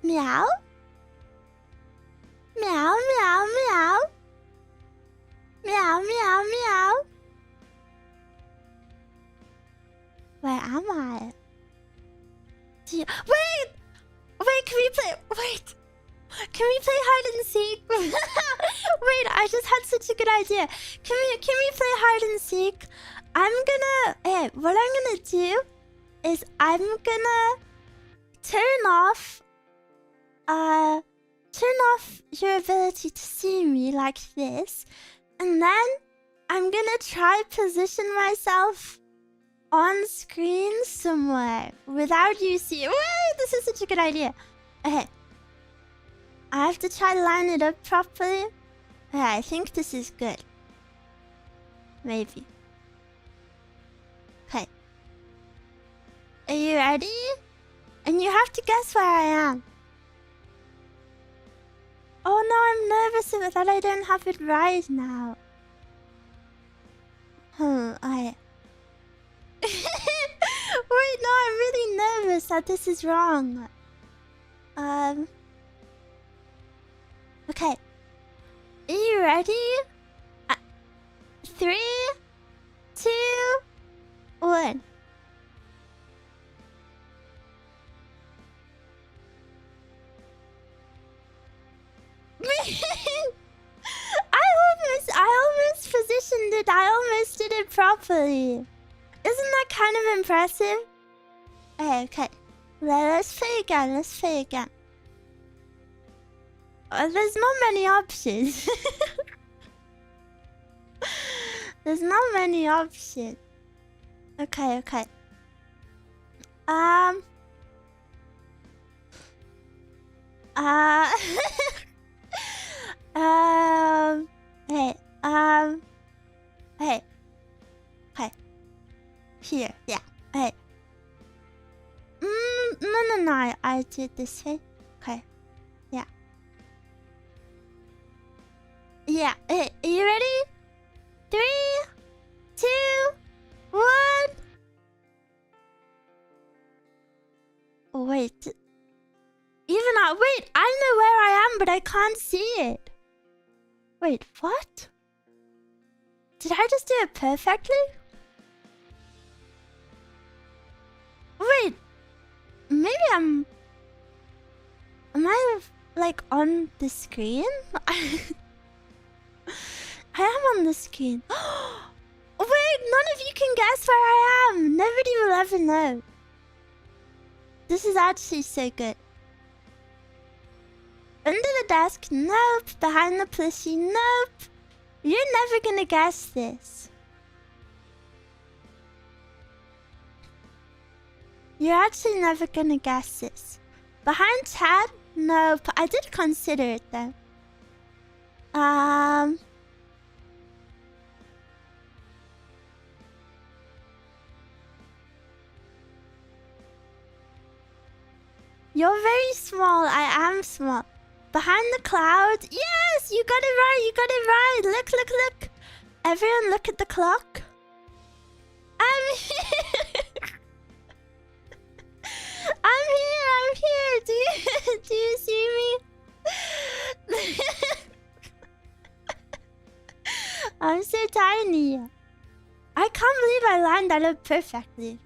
Meow? Meow, meow, meow. Meow, meow, meow. Where am I? Wait! Wait, can we play... Wait! Can we play hide and seek? Wait, I just had such a good idea. Can we play hide and seek? I'm gonna... Hey, what I'm gonna do is I'm gonna turn off your ability to see me like this, and then I'm gonna try position myself on screen somewhere without you seeing. Wait, this is such a good idea. Okay, I have to try to line it up properly. Okay, I think this is good. Maybe. Okay. Are you ready? And you have to guess where I am. Oh no, I'm nervous that I don't have it right now. I... Wait, no, I'm really nervous that this is wrong. Okay. Are you ready? 3, 2, 1. I almost I almost did it properly. Isn't that kind of impressive? Okay. Let's play again. Let's play again. There's not many options. There's not many options. Okay, okay. Uh... Hey, hey. Hey. Here, yeah. Hey. No, I did this way. Okay. Yeah. Yeah. Hey, are you ready? 3, 2, 1. Wait. Wait, I know where I am, but I can't see it. Wait, what? Did I just do it perfectly? Wait, maybe Am I, like, on the screen? I am on the screen. Wait, none of you can guess where I am. Nobody will ever know. This is actually so good. Under the desk, nope. Behind the plushie, nope. You're never gonna guess this. You're actually never gonna guess this. Behind Chad, nope. I did consider it though. You're very small. I am small. Behind the clouds. Yes, you got it right. You got it right. Look, look, look. Everyone look at the clock. I'm here. I'm here. I'm here. Do you see me? I'm so tiny. I can't believe I lined that up perfectly.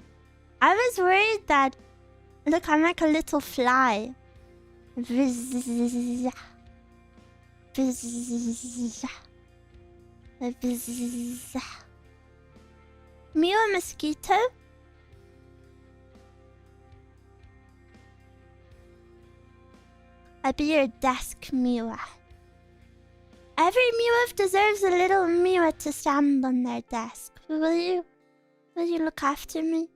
I was worried that... Look, I'm like a little fly. Miwa mosquito. I'll be your desk, Miwa. Every Miwa deserves a little Miwa to stand on their desk. Will you look after me?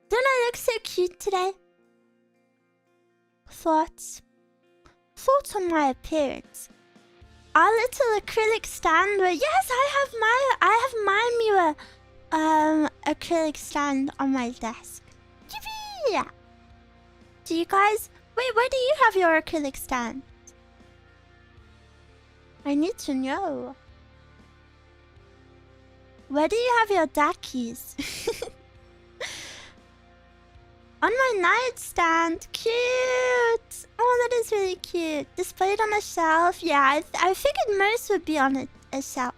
Don't I look so cute today? Thoughts on my appearance. Our little acrylic stand where... Yes, I have my Miwa acrylic stand on my desk. Yippee! Do you guys... Wait, where do you have your acrylic stand? I need to know. Where do you have your dackies? On my nightstand. Cute. Oh, that is really cute. Displayed on a shelf. Yeah, I figured most would be on a shelf.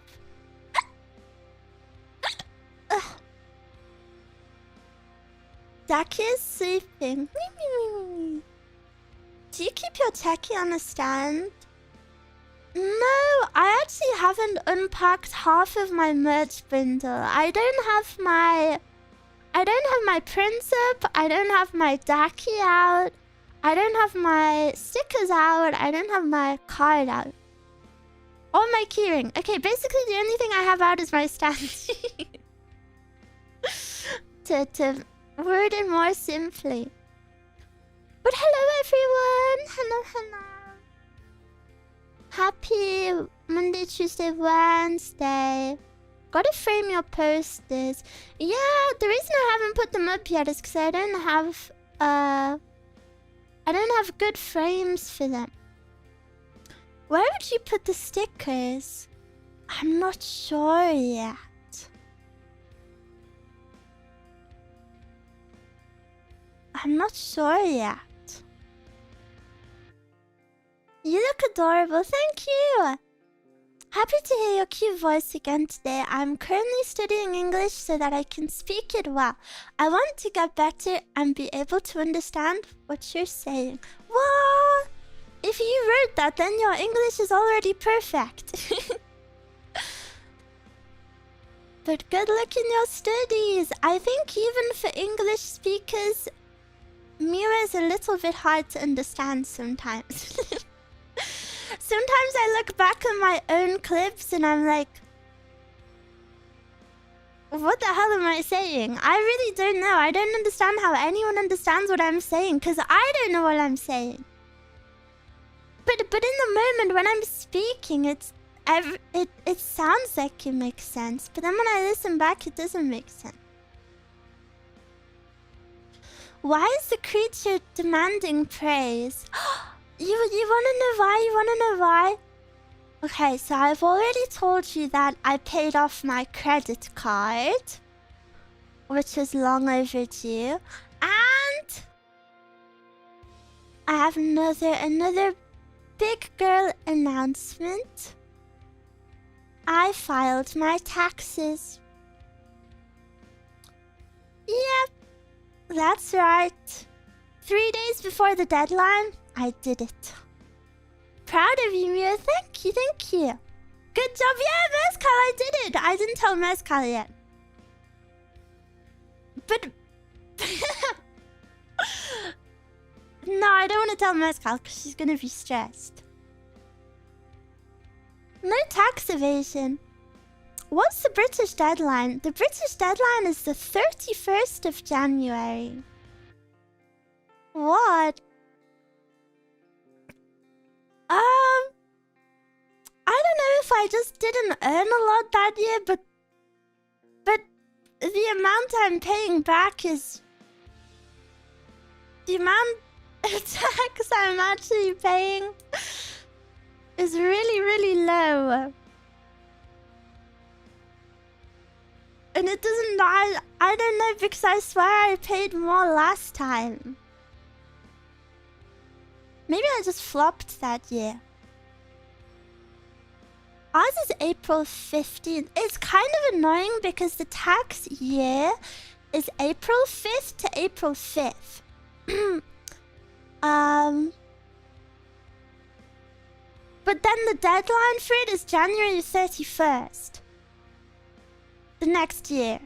Ducky is sleeping. Do you keep your techie on a stand? No, I actually haven't unpacked half of my merch bundle. I don't have my prints up. I don't have my Daki out. I don't have my stickers out. I don't have my card out. Or my keyring. Okay, basically the only thing I have out is my stand. to word it more simply. But hello everyone. Hello. Happy Monday, Tuesday, Wednesday. Gotta frame your posters. Yeah, the reason I haven't put them up yet is because I don't have good frames for them. Where would you put the stickers? I'm not sure yet. You look adorable, thank you! Happy to hear your cute voice again today. I'm currently studying English so that I can speak it well. I want to get better and be able to understand what you're saying. What? If you wrote that, then your English is already perfect. But good luck in your studies. I think even for English speakers, Miwa is a little bit hard to understand sometimes. Sometimes I look back at my own clips and I'm like, what the hell am I saying? I really don't know. I don't understand how anyone understands what I'm saying because I don't know what I'm saying. But in the moment when I'm speaking, it sounds like it makes sense. But then when I listen back, it doesn't make sense. Why is the creature demanding praise? You wanna know why? You wanna know why? Okay, so I've already told you that I paid off my credit card, which is long overdue, and I have another big girl announcement. I filed my taxes. Yep, that's right. 3 days before the deadline, I did it. Proud of you, Mia. Thank you. Good job. Yeah, Mezcal, I did it. I didn't tell Mezcal yet. But... no, I don't want to tell Mezcal because she's going to be stressed. No tax evasion. What's the British deadline? The British deadline is the 31st of January. What? I don't know if I just didn't earn a lot that year, but the amount I'm paying back is... the amount of tax I'm actually paying is really, really low. And it doesn't... I don't know, because I swear I paid more last time. Maybe I just flopped that year. Ours is April 15th. It's kind of annoying because the tax year is April 5th to April 5th. But then the deadline for it is January 31st. The next year.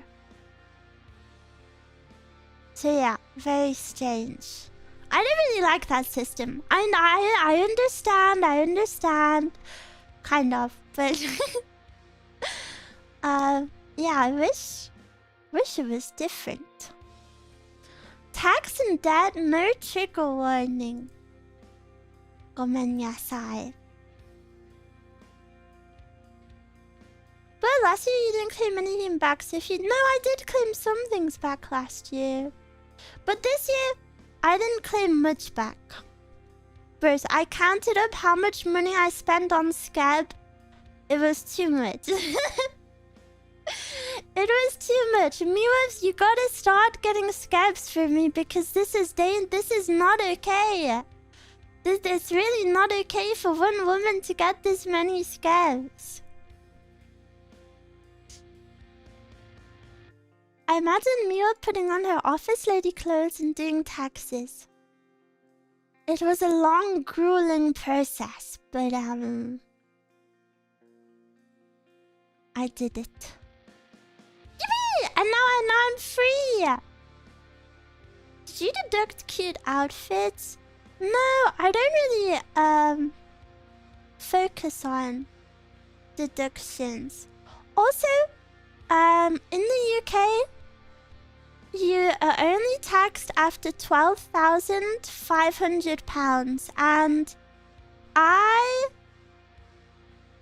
So yeah, very strange. I don't really like that system. I understand. Kind of, but... yeah, I wish it was different. Tax and debt, no trigger warning. Gomennasai. But last year you didn't claim anything back, so if you... No, I did claim some things back last year. But this year, I didn't claim much back. First, I counted up how much money I spent on Scab. It was too much. It was too much. Miwas, you gotta start getting Scabs for me because this is not okay. It's really not okay for one woman to get this many Scabs. I imagine Miwa putting on her office lady clothes and doing taxes. It was a long, grueling process, but I did it. Yippee! And now I'm free! Did you deduct cute outfits? No, I don't really, focus on deductions. Also, in the UK, you are only taxed after £12,500, and I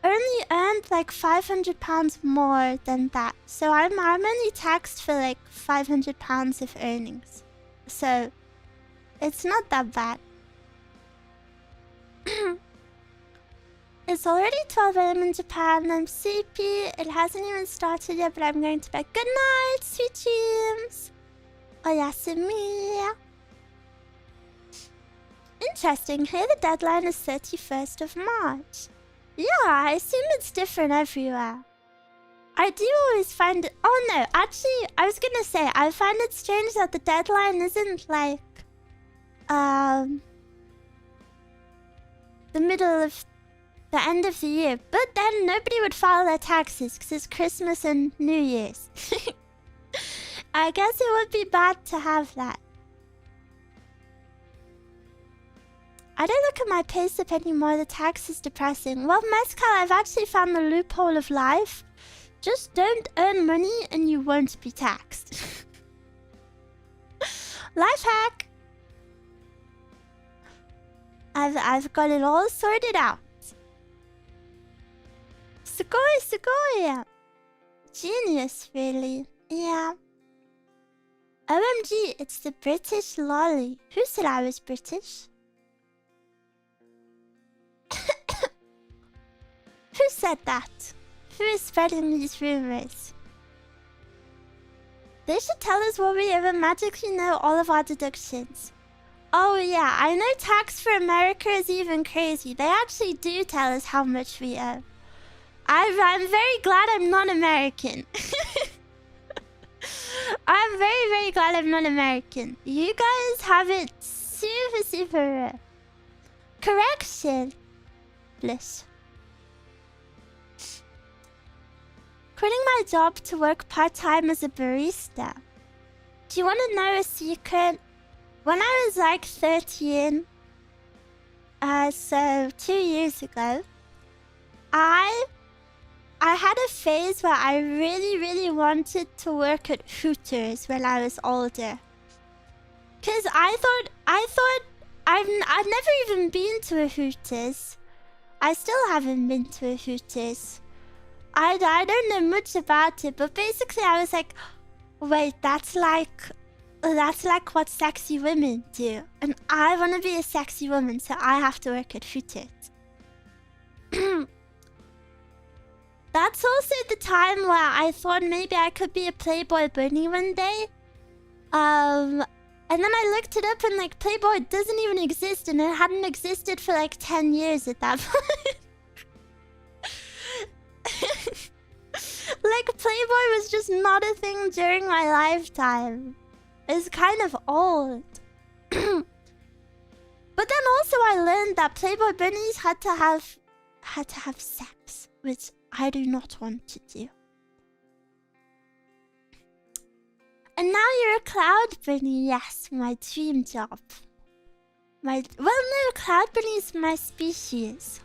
only earned like £500 more than that. So I'm only taxed for like £500 of earnings. So it's not that bad. It's already 12 AM in Japan. I'm sleepy. It hasn't even started yet, but I'm going to bed. Good night, sweet dreams. Oyasumi. Interesting. Here the deadline is 31st of March. Yeah, I assume it's different everywhere. I do always find it... Oh no, actually, I was gonna say, I find it strange that the deadline isn't like... the middle of the end of the year. But then nobody would file their taxes because it's Christmas and New Year's. I guess it would be bad to have that. I don't look at my payslip anymore. The tax is depressing. Well, Mezcal, I've actually found the loophole of life. Just don't earn money and you won't be taxed. Life hack. I've got it all sorted out. Sugoi. Genius, really. Yeah. OMG, it's the British lolly. Who said I was British? Who said that? Who is spreading these rumors? They should tell us what we ever magically know all of our deductions. Oh yeah, I know tax for America is even crazy. They actually do tell us how much we owe. I'm very glad I'm not American. I'm very, very glad I'm not American. You guys have it super, super. Correction. Bliss. Quitting my job to work part-time as a barista. Do you want to know a secret? When I was like 13, so 2 years ago, I had a phase where I really, really wanted to work at Hooters when I was older. Cause I thought I've never even been to a Hooters. I still haven't been to a Hooters. I don't know much about it, but basically I was like, wait, that's like what sexy women do. And I want to be a sexy woman, so I have to work at Hooters. That's also the time where I thought maybe I could be a Playboy bunny one day. And then I looked it up and like Playboy doesn't even exist, and it hadn't existed for like 10 years at that point. Like Playboy was just not a thing during my lifetime. It's kind of old. But then also I learned that Playboy bunnies had to have sex, which I do not want to do. And now you're a cloud bunny. Yes, my dream job. Well, no, cloud bunny is my species.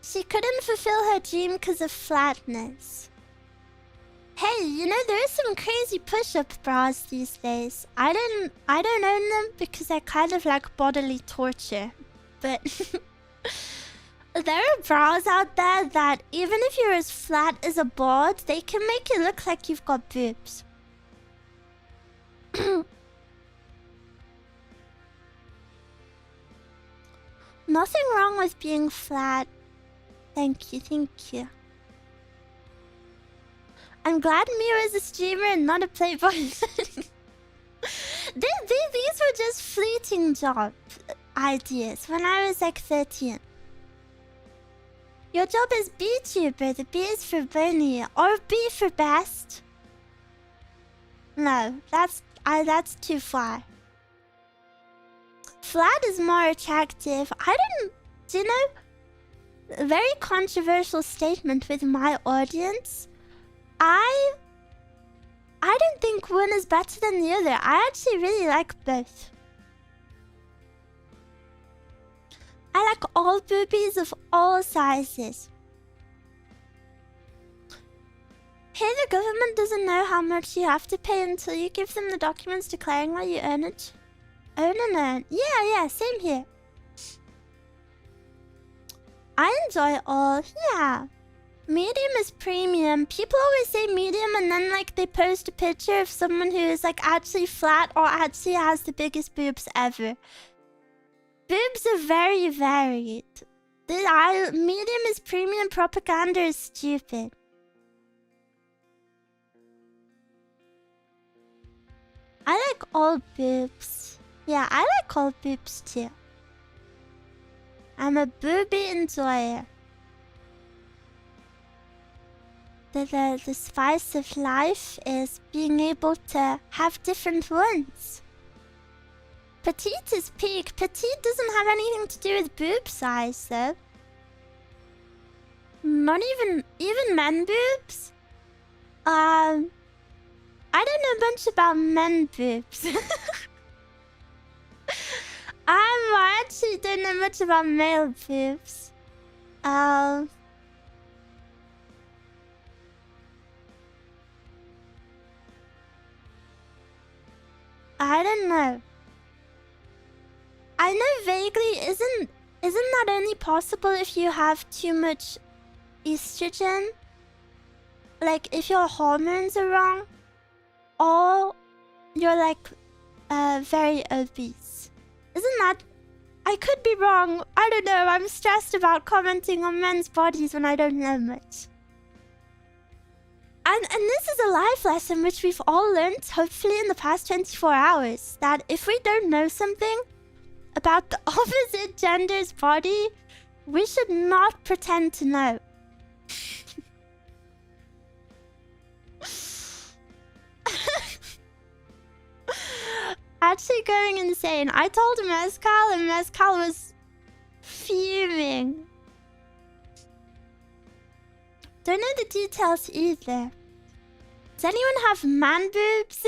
She couldn't fulfill her dream because of flatness. Hey, you know, there is some crazy push-up bras these days. I don't own them because they're kind of like bodily torture. But there are bras out there that even if you're as flat as a board, they can make you look like you've got boobs. Nothing wrong with being flat. Thank you. I'm glad Miwa is a streamer and not a Playboy. These were just fleeting job ideas when I was like 13. Your job is vtuber. The B is for bunny, or B for best. No, that's too far. Flat is more attractive. Do you know? A very controversial statement with my audience. I don't think one is better than the other. I actually really like both. I like all boobies of all sizes. Hey, the government doesn't know how much you have to pay until you give them the documents declaring what you earn it. Own and earn. Yeah, same here. I enjoy all. Yeah. Medium is premium. People always say medium and then like they post a picture of someone who is like actually flat or actually has the biggest boobs ever. Boobs are very varied. Medium is premium. Propaganda is stupid. I like all boobs. Yeah, I like all boobs too. I'm a booby enjoyer. The spice of life is being able to have different ones. Petite is peak. Petite doesn't have anything to do with boob size, though. Not even men boobs. I don't know much about men boobs. I actually don't know much about male boobs. I don't know. I know vaguely, isn't that only possible if you have too much estrogen? Like, if your hormones are wrong? Or you're, like, very obese. Isn't that... I could be wrong. I don't know. I'm stressed about commenting on men's bodies when I don't know much. And this is a life lesson which we've all learned, hopefully in the past 24 hours. That if we don't know something about the opposite gender's body, we should not pretend to know. Actually going insane. I told Mezcal and Mezcal was fuming. Don't know the details either. Does anyone have man boobs?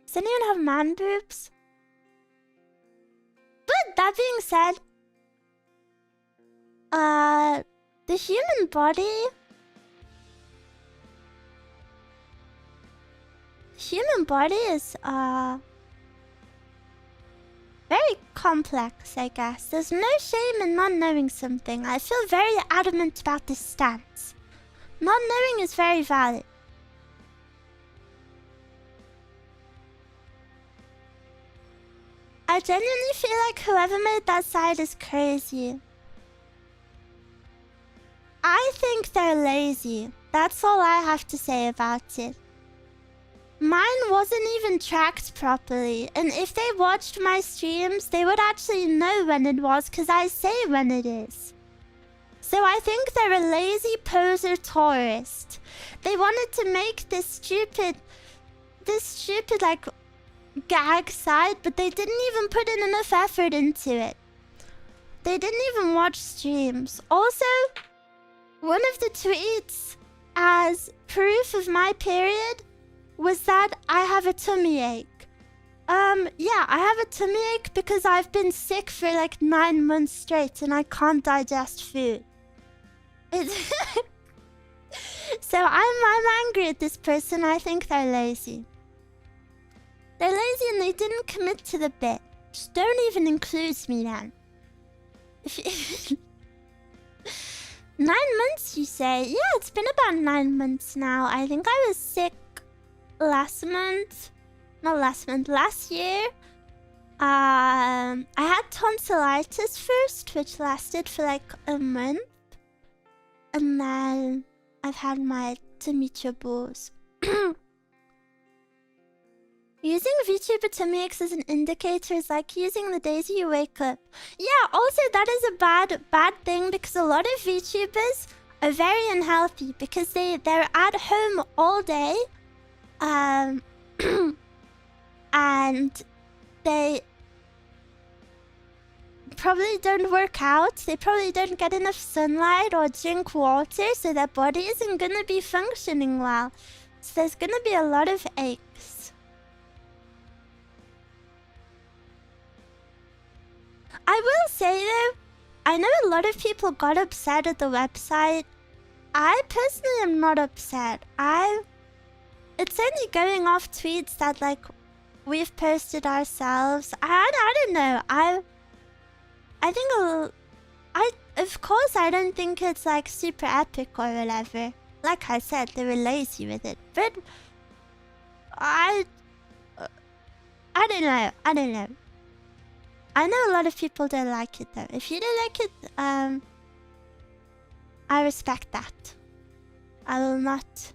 Does anyone have man boobs? But that being said, the human body... Human body is, very complex, I guess. There's no shame in not knowing something. I feel very adamant about this stance. Not knowing is very valid. I genuinely feel like whoever made that side is crazy. I think they're lazy. That's all I have to say about it. Mine wasn't even tracked properly, and if they watched my streams, they would actually know when it was, because I say when it is. So I think they're a lazy poser tourist. They wanted to make this stupid, like, gag side, but they didn't even put in enough effort into it. They didn't even watch streams. Also, one of the tweets as proof of my period was that I have a tummy ache. Yeah, I have a tummy ache because I've been sick for like 9 months straight and I can't digest food. So I'm angry at this person. I think they're lazy. They're lazy and they didn't commit to the bit. Just don't even include me then. If you 9 months, you say? Yeah, it's been about 9 months now. I think I was sick last year. I had tonsillitis first, which lasted for like a month. And then I've had my tummy troubles. Using VTuber tummy aches as an indicator is like using the days you wake up. Yeah, also that is a bad thing because a lot of VTubers are very unhealthy because they're at home all day. And they probably don't work out. They probably don't get enough sunlight or drink water, so their body isn't gonna be functioning well. So there's gonna be a lot of aches. I will say though, I know a lot of people got upset at the website. I personally am not upset. It's only going off tweets that like we've posted ourselves. I don't know. I think of course I don't think it's like super epic or whatever. Like I said, they were lazy with it. But I don't know. I know a lot of people don't like it though. If you don't like it, I respect that. I will not.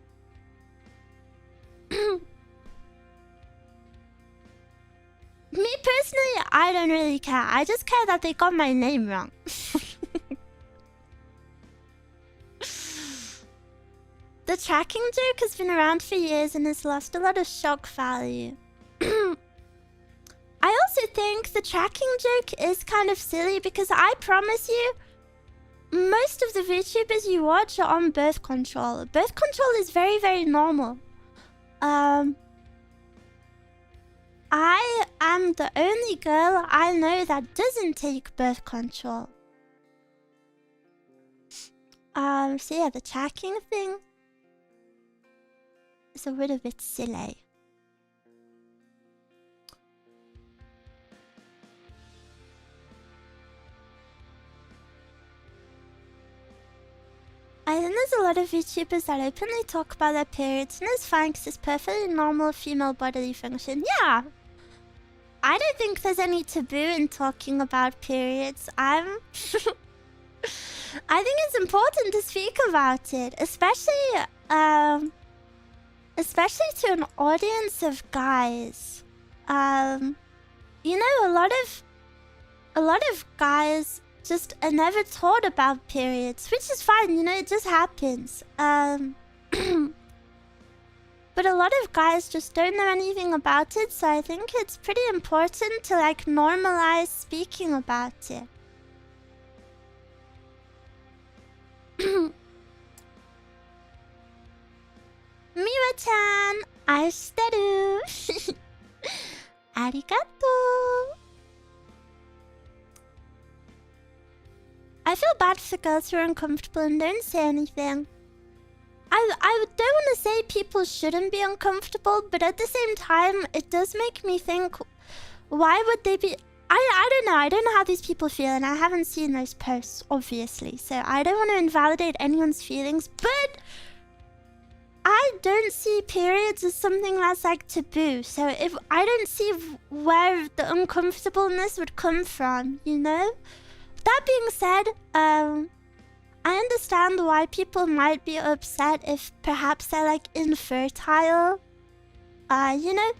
Me personally, I don't really care. I just care that they got my name wrong. The tracking joke has been around for years and has lost a lot of shock value. I also think the tracking joke is kind of silly because I promise you, most of the VTubers you watch are on birth control. Birth control is very, very normal. I am the only girl I know that doesn't take birth control. So yeah, the tracking thing is a little bit silly. I think there's a lot of VTubers that openly talk about their periods, and it's fine because it's perfectly normal female bodily function. Yeah! I don't think there's any taboo in talking about periods. I think it's important to speak about it, especially to an audience of guys. You know, a lot of guys just are never taught about periods, which is fine, you know, it just happens. But a lot of guys just don't know anything about it, so I think it's pretty important to like normalize speaking about it. Miwa-chan, aishiteru. Arigato. I feel bad for girls who are uncomfortable and don't say anything. I don't want to say people shouldn't be uncomfortable, but at the same time, it does make me think, why would they be... I don't know. I don't know how these people feel, and I haven't seen those posts, obviously. So I don't want to invalidate anyone's feelings, but I don't see periods as something that's like taboo. So if I don't see where the uncomfortableness would come from, you know? That being said, I understand why people might be upset if perhaps they're like infertile. You know,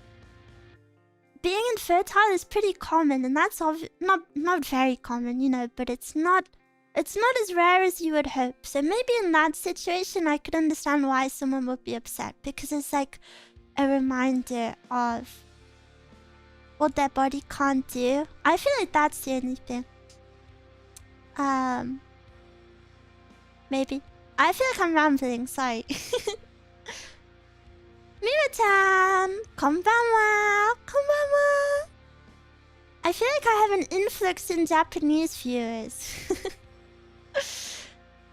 being infertile is pretty common, and that's not very common, you know, but it's not as rare as you would hope. So maybe in that situation, I could understand why someone would be upset, because it's like a reminder of what their body can't do. I feel like that's the only thing. Maybe. I feel like I'm rambling, sorry. Miwa-chan! Konbanwa! Konbanwa! I feel like I have an influx in Japanese viewers.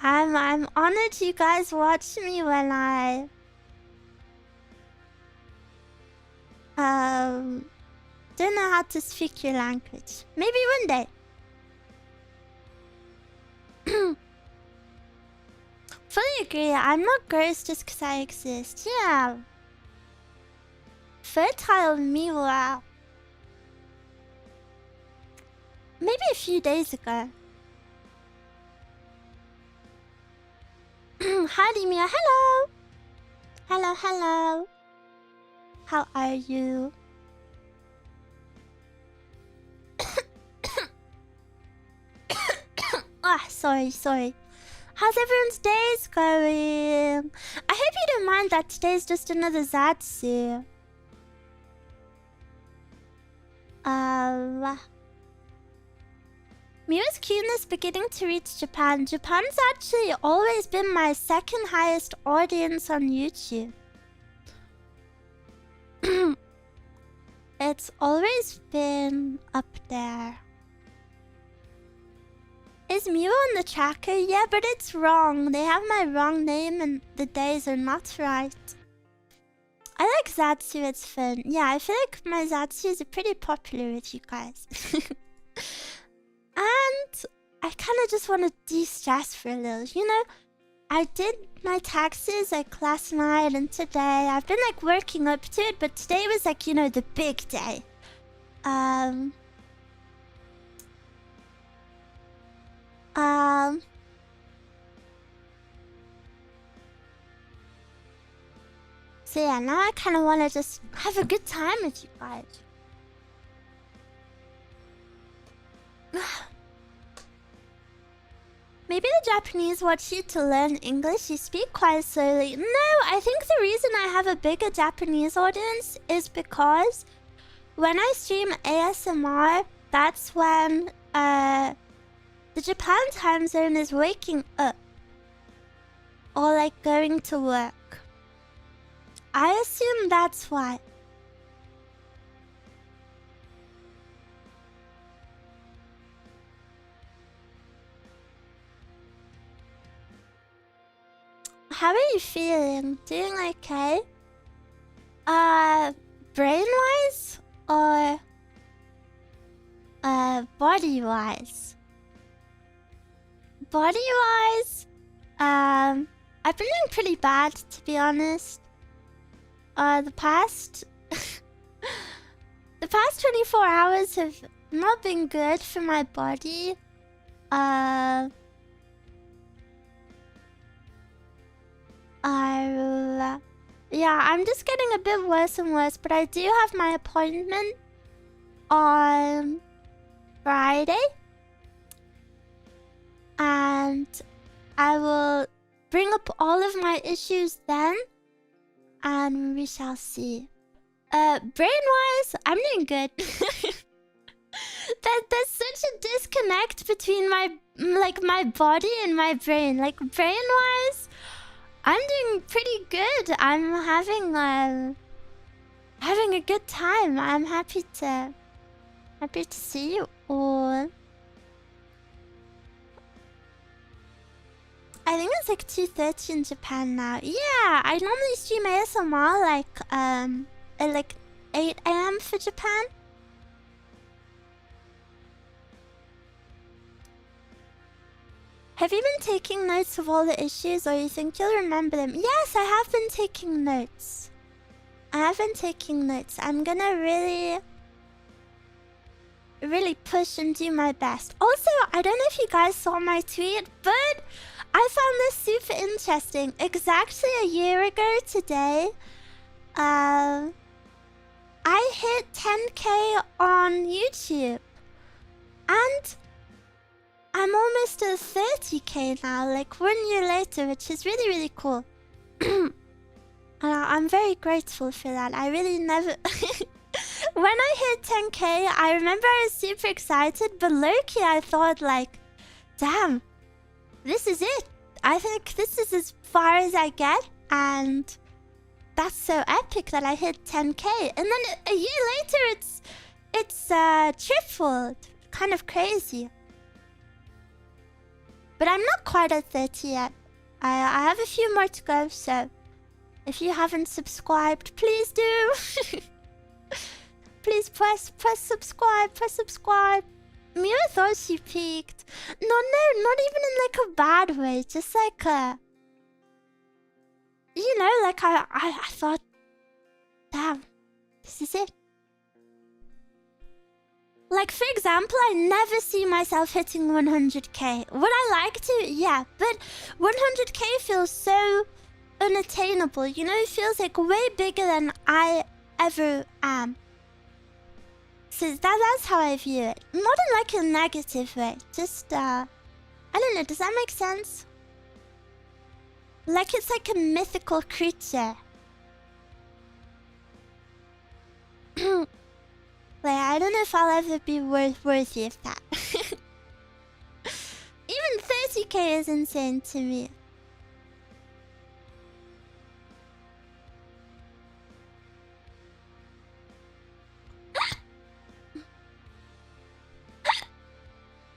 I'm honored you guys watch me when I... don't know how to speak your language. Maybe one day. Fully agree, I'm not gross just because I exist. Yeah. Fertile Miwa. Maybe a few days ago. Howdy Mia, hello! Hello, hello. How are you? Ah, sorry. How's everyone's days going? I hope you don't mind that today's just another Zatsu. Miwa's cuteness beginning to reach Japan. Japan's actually always been my second highest audience on YouTube. It's always been up there. Is Miwa on the tracker? Yeah, but it's wrong. They have my wrong name and the days are not right. I like Zatsu, it's fun. Yeah, I feel like my Zatsus are pretty popular with you guys. And I kind of just want to de-stress for a little. You know, I did my taxes like last night and today. I've been like working up to it, but today was like, you know, the big day. So yeah, now I kind of want to just have a good time with you guys. Maybe the Japanese want you to learn English. You speak quite slowly. No, I think the reason I have a bigger Japanese audience is because when I stream ASMR, that's when the Japan time zone is waking up. Or like going to work. I assume that's why. How are you feeling? Doing okay? Brain-wise? Or body-wise? Body-wise, I've been doing pretty bad, to be honest. The past 24 hours have not been good for my body. Yeah, I'm just getting a bit worse and worse, but I do have my appointment on Friday. And I will bring up all of my issues then, and we shall see. Brain-wise, I'm doing good. There's such a disconnect between my body and my brain. Like, brain-wise, I'm doing pretty good. I'm having a good time. I'm happy to see you all. I think it's like 2:30 in Japan now. Yeah, I normally stream ASMR at like 8 AM for Japan. Have you been taking notes of all the issues, or you think you'll remember them? Yes, I have been taking notes. I'm gonna really push and do my best. Also, I don't know if you guys saw my tweet, but I found this super interesting. Exactly a year ago today, I hit 10K on YouTube. And I'm almost at 30K now, like 1 year later, which is really, really cool. I'm very grateful for that. I really never... When I hit 10K, I remember I was super excited, but low-key I thought like, damn, this is it. I think this is as far as I get, and that's so epic that I hit 10K. And then a year later, it's tripled. Kind of crazy. But I'm not quite at 30 yet. I have a few more to go, so if you haven't subscribed, please do. Please press subscribe, Miwa thought she peaked. No, not even in like a bad way. Just like you know, like I thought, damn, this is it. Like, for example, I never see myself hitting 100K. Would I like to? Yeah, but 100K feels so unattainable. You know, it feels like way bigger than I ever am. So that's how I view it. Not in like a negative way. Just, I don't know, does that make sense? Like it's like a mythical creature. Like, I don't know if I'll ever be worthy of that. Even 30K is insane to me.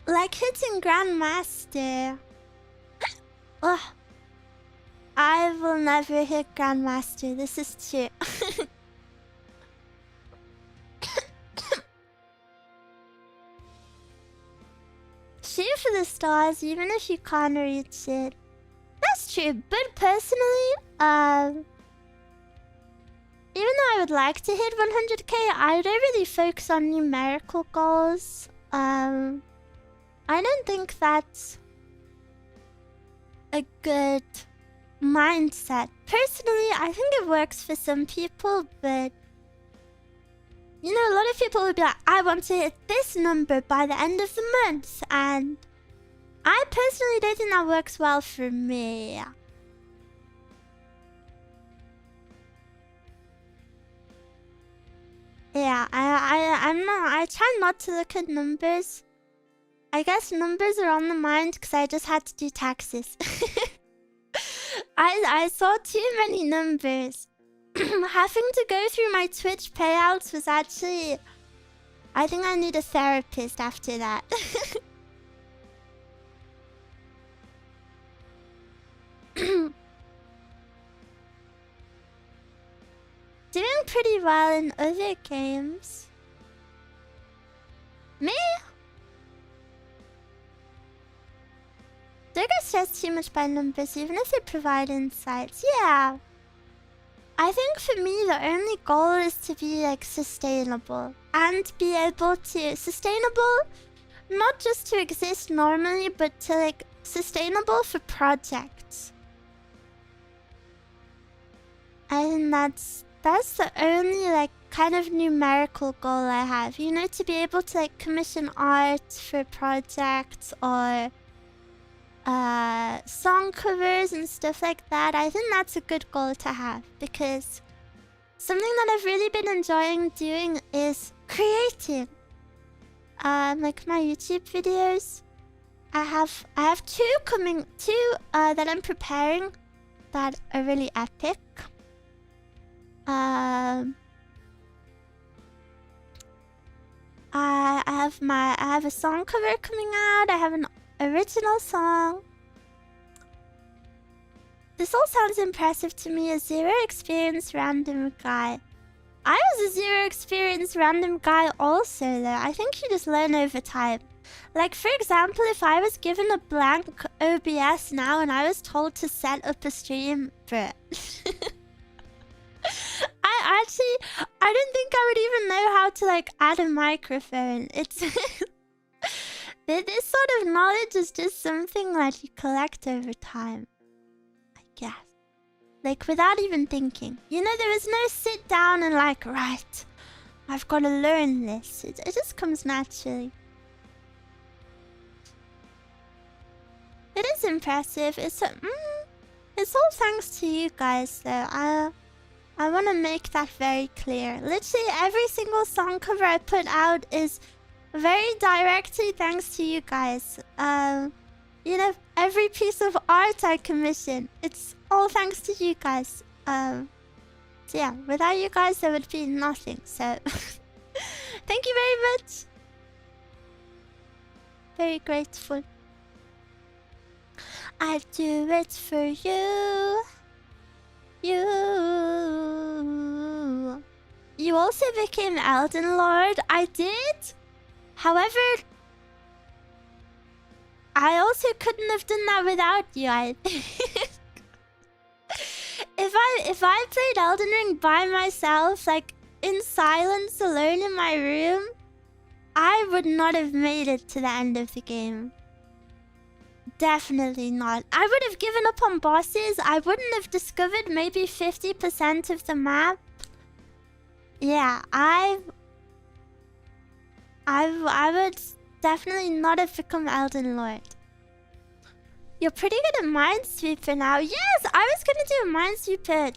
Like hitting Grandmaster. Ugh. I will never hit Grandmaster, this is true. Shoot for the stars, even if you can't reach it. That's true, but personally, even though I would like to hit 100K, I don't really focus on numerical goals. I don't think that's a good mindset. Personally, I think it works for some people, but you know, a lot of people would be like, I want to hit this number by the end of the month, and I personally don't think that works well for me. Yeah, I try not to look at numbers. I guess numbers are on the mind because I just had to do taxes. I saw too many numbers. Having to go through my Twitch payouts was actually... I think I need a therapist after that. Doing pretty well in other games. Me? Don't get stressed too much by numbers, even if they provide insights. Yeah. I think for me, the only goal is to be, like, sustainable. And be able to... Sustainable, not just to exist normally, but to, like, sustainable for projects. I think that's the only, like, kind of numerical goal I have. You know, to be able to, like, commission art for projects or... song covers and stuff like that. I think that's a good goal to have, because something that I've really been enjoying doing is creating. Like my YouTube videos. I have two that I'm preparing that are really epic. I have a song cover coming out. I have an original song. This all sounds impressive to me, a zero experience random guy. I was a zero experience random guy also, though. I think you just learn over time. Like, for example, if I was given a blank OBS now and I was told to set up a stream, bruh. I don't think I would even know how to, like, add a microphone. It's... This sort of knowledge is just something that you collect over time. I guess. Like, without even thinking. You know, there is no sit down and like, right, I've got to learn this. It just comes naturally. It is impressive. It's all thanks to you guys, though. I want to make that very clear. Literally, every single song cover I put out is very directly thanks to you guys. You know, every piece of art I commission, it's all thanks to you guys. So yeah, without you guys, there would be nothing. So, thank you very much. Very grateful. I do it for you. You also became Elden Lord. I did. However, I also couldn't have done that without you. If I played Elden Ring by myself, like in silence, alone in my room, I would not have made it to the end of the game. Definitely not. I would have given up on bosses. I wouldn't have discovered maybe 50% of the map. Yeah, I would definitely not have become Elden Lord. You're pretty good at Minesweeper now. Yes, I was gonna do a Minesweeper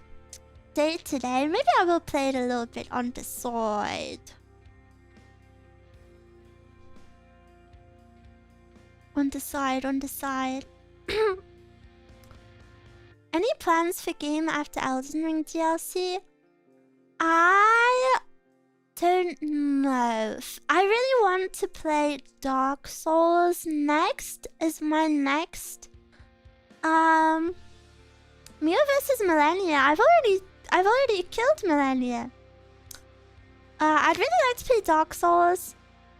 day today. Maybe I will play it a little bit on the side. On the side. Any plans for game after Elden Ring DLC? I don't know. I really want to play Dark Souls next as my next. Miwa vs. Millennia. I've already killed Millennia. I'd really like to play Dark Souls.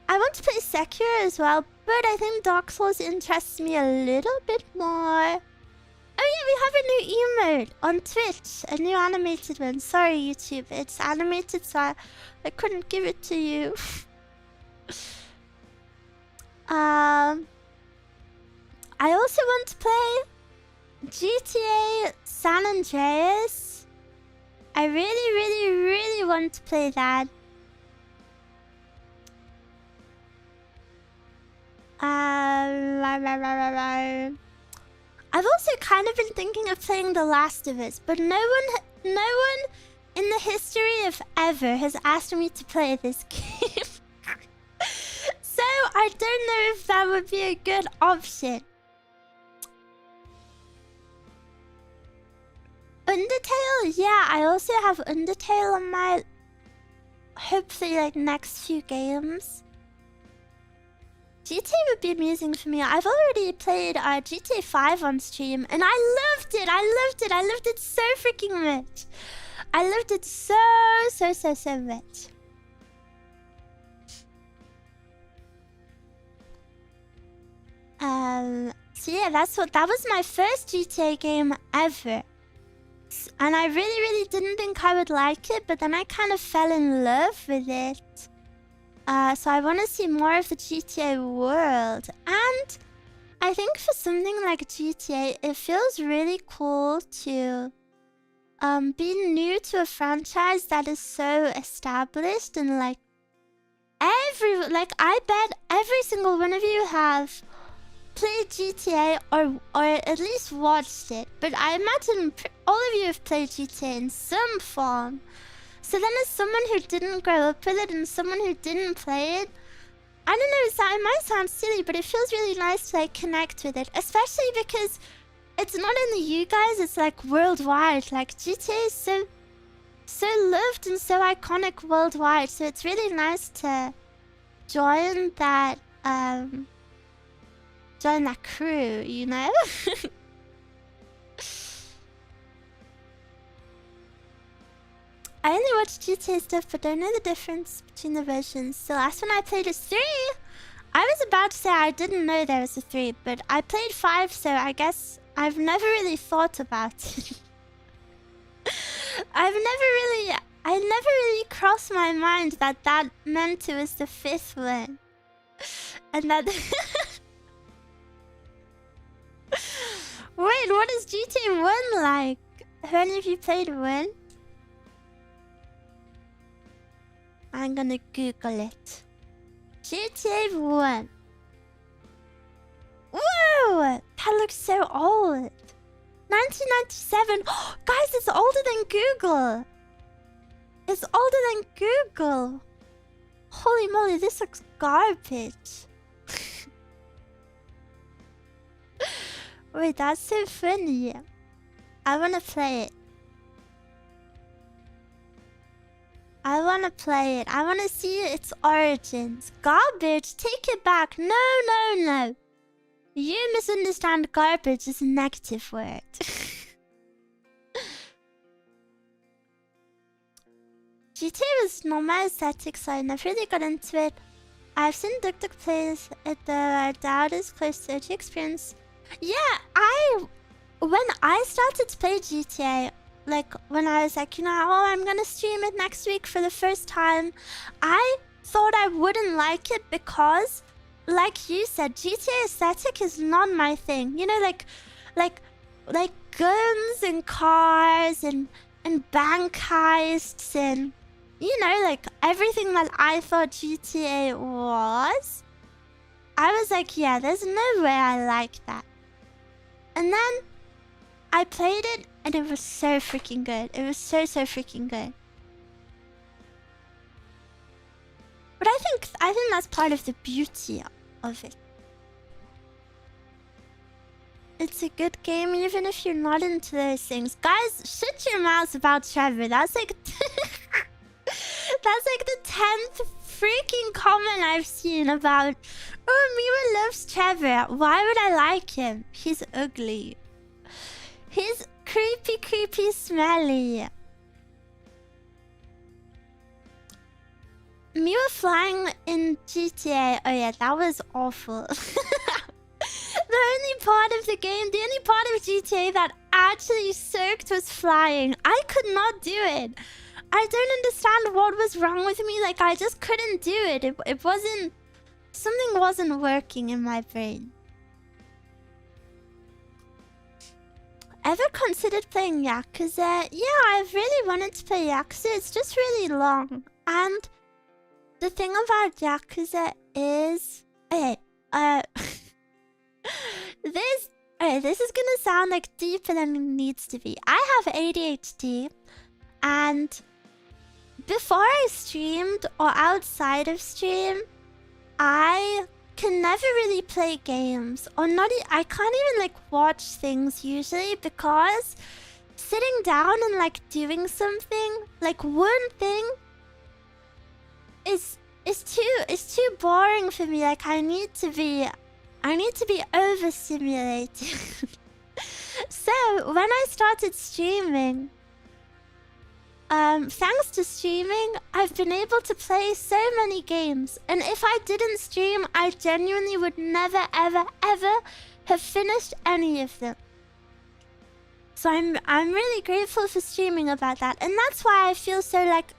I want to play Sekiro as well, but I think Dark Souls interests me a little bit more. Oh yeah, we have a new emote on Twitch. A new animated one. Sorry, YouTube. It's animated, so I couldn't give it to you. I also want to play GTA San Andreas. I really want to play that. I've also kind of been thinking of playing The Last of Us, but no one in the history of ever has asked me to play this game. So I don't know if that would be a good option. Undertale? Yeah, I also have Undertale on my... hopefully, like, next few games. GTA would be amusing for me. I've already played GTA 5 on stream, and I loved it! I loved it so freaking much! I loved it so much. So yeah, that was my first GTA game ever. And I really didn't think I would like it, but then I kind of fell in love with it. So I want to see more of the GTA world. And I think for something like GTA, it feels really cool to be new to a franchise that is so established. And like, I bet every single one of you have played GTA or at least watched it. But I imagine all of you have played GTA in some form. So then as someone who didn't grow up with it and someone who didn't play it, I don't know, it might sound silly, but it feels really nice to like connect with it. Especially because it's not only you guys, it's like worldwide. Like GTA is so loved and so iconic worldwide. So it's really nice to join that crew, you know? I only watch GTA stuff, but don't know the difference between the versions. The last one I played is 3. I was about to say I didn't know there was a 3, but I played 5, so I guess I've never really thought about it. I never really crossed my mind that meant it was the 5th one. And that... Wait, what is GTA 1 like? Have any of you played 1? I'm gonna Google it. GTA 1. Whoa! That looks so old. 1997. Guys, it's older than Google. It's older than Google. Holy moly, this looks garbage. Wait, that's so funny. I wanna play it. I wanna play it. I wanna see its origins. Garbage? Take it back. No. You misunderstand garbage as a negative word. GTA was not my aesthetic, so I never really got into it. I've seen Duk plays it though. I doubt it's close to the experience. Yeah, when I started to play GTA, like when I was like, you know, oh, I'm gonna stream it next week for the first time, I thought I wouldn't like it because, like you said, GTA aesthetic is not my thing. You know, like guns and cars and bank heists and, you know, like everything that I thought GTA was. I was like, yeah, there's no way I like that. And then I played it and it was so freaking good. It was so freaking good. But I think that's part of the beauty of it. It's a good game even if you're not into those things. Guys, shut your mouths about Trevor. That's like that's like the 10th freaking comment I've seen about, oh, Miwa loves Trevor. Why would I like him? He's ugly. He's creepy, smelly. Miwa flying in GTA. Oh yeah, that was awful. The only part of the game, the only part of GTA that actually sucked was flying. I could not do it. I don't understand what was wrong with me. Like, I just couldn't do it. It wasn't... Something wasn't working in my brain. Ever considered playing Yakuza? Yeah, I've really wanted to play Yakuza. It's just really long. And the thing about Yakuza is... Okay, this is gonna sound like deeper than it needs to be. I have ADHD. And before I streamed or outside of stream, I can never really play games or I can't even like watch things usually because sitting down and like doing something, like one thing is too boring for me. Like I need to be overstimulated. So when I started streaming, thanks to streaming, I've been able to play so many games. And if I didn't stream, I genuinely would never, ever, ever have finished any of them. So I'm really grateful for streaming about that. And that's why I feel so like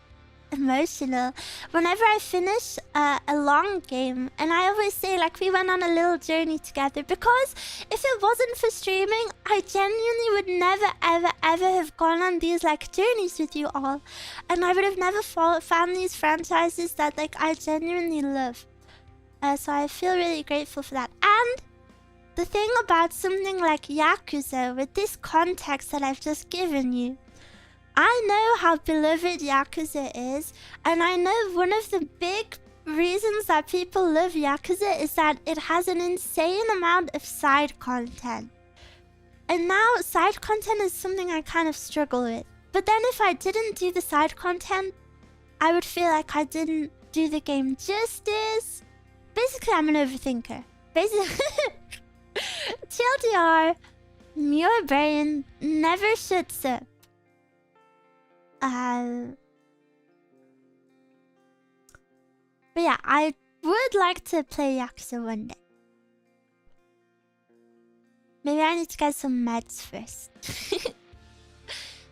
emotional whenever I finish a long game. And I always say like we went on a little journey together, because if it wasn't for streaming, I genuinely would never ever ever have gone on these like journeys with you all, and I would have never found these franchises that like I genuinely love. So I feel really grateful for that. And the thing about something like Yakuza, with this context that I've just given you, I know how beloved Yakuza is, and I know one of the big reasons that people love Yakuza is that it has an insane amount of side content. And now side content is something I kind of struggle with. But then if I didn't do the side content, I would feel like I didn't do the game justice. Basically, I'm an overthinker. Basically, TLDR, your brain never shuts up. But yeah, I would like to play Yakuza one day. Maybe I need to get some meds first.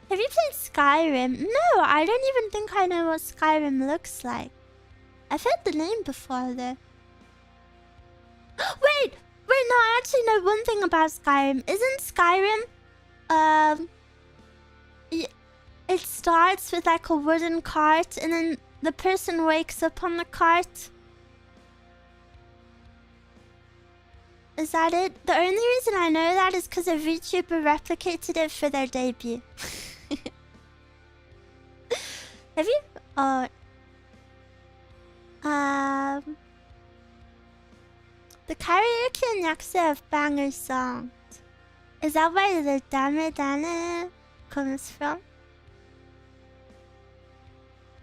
Have you played Skyrim? No, I don't even think I know what Skyrim looks like. I've heard the name before though. Wait, no, I actually know one thing about Skyrim. Isn't Skyrim, it starts with like a wooden cart, and then the person wakes up on the cart? Is that it? The only reason I know that is because a VTuber replicated it for their debut. Have you? The karaoke in Yakuza have banger songs. Is that where the Dame Dane comes from?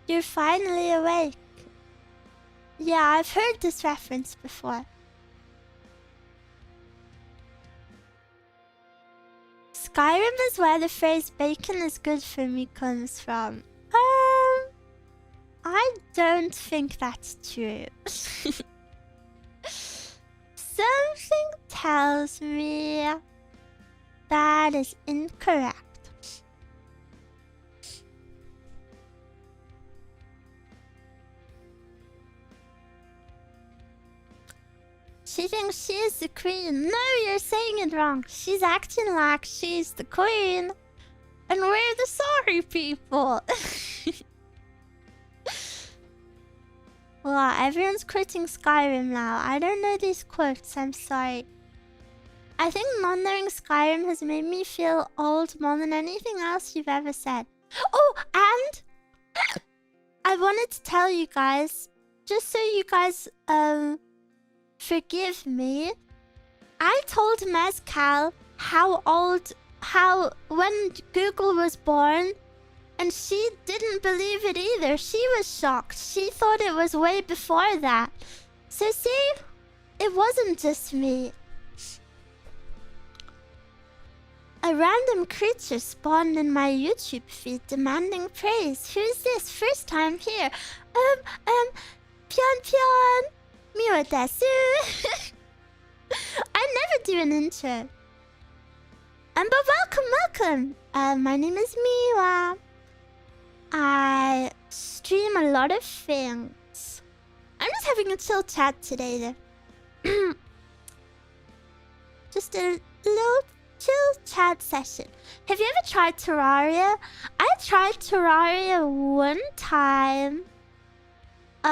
You're finally awake. Yeah, I've heard this reference before. Skyrim is where the phrase bacon is good for me comes from. I don't think that's true. Something tells me that is incorrect. She thinks she is the queen. No, you're saying it wrong. She's acting like she's the queen. And we're the sorry people. Wow, everyone's quitting Skyrim now. I don't know these quotes, I'm sorry. I think not knowing Skyrim has made me feel old more than anything else you've ever said. Oh, and I wanted to tell you guys, just so you guys forgive me, I told Mezcal when Google was born, and she didn't believe it either. She was shocked. She thought it was way before that. So see, it wasn't just me. A random creature spawned in my YouTube feed demanding praise. Who's this? First time here. Pion. Miwa desu. I never do an intro. But welcome. My name is Miwa. I stream a lot of things. I'm just having a chill chat today though. Just a little chill chat session. Have you ever tried Terraria? I tried Terraria one time. But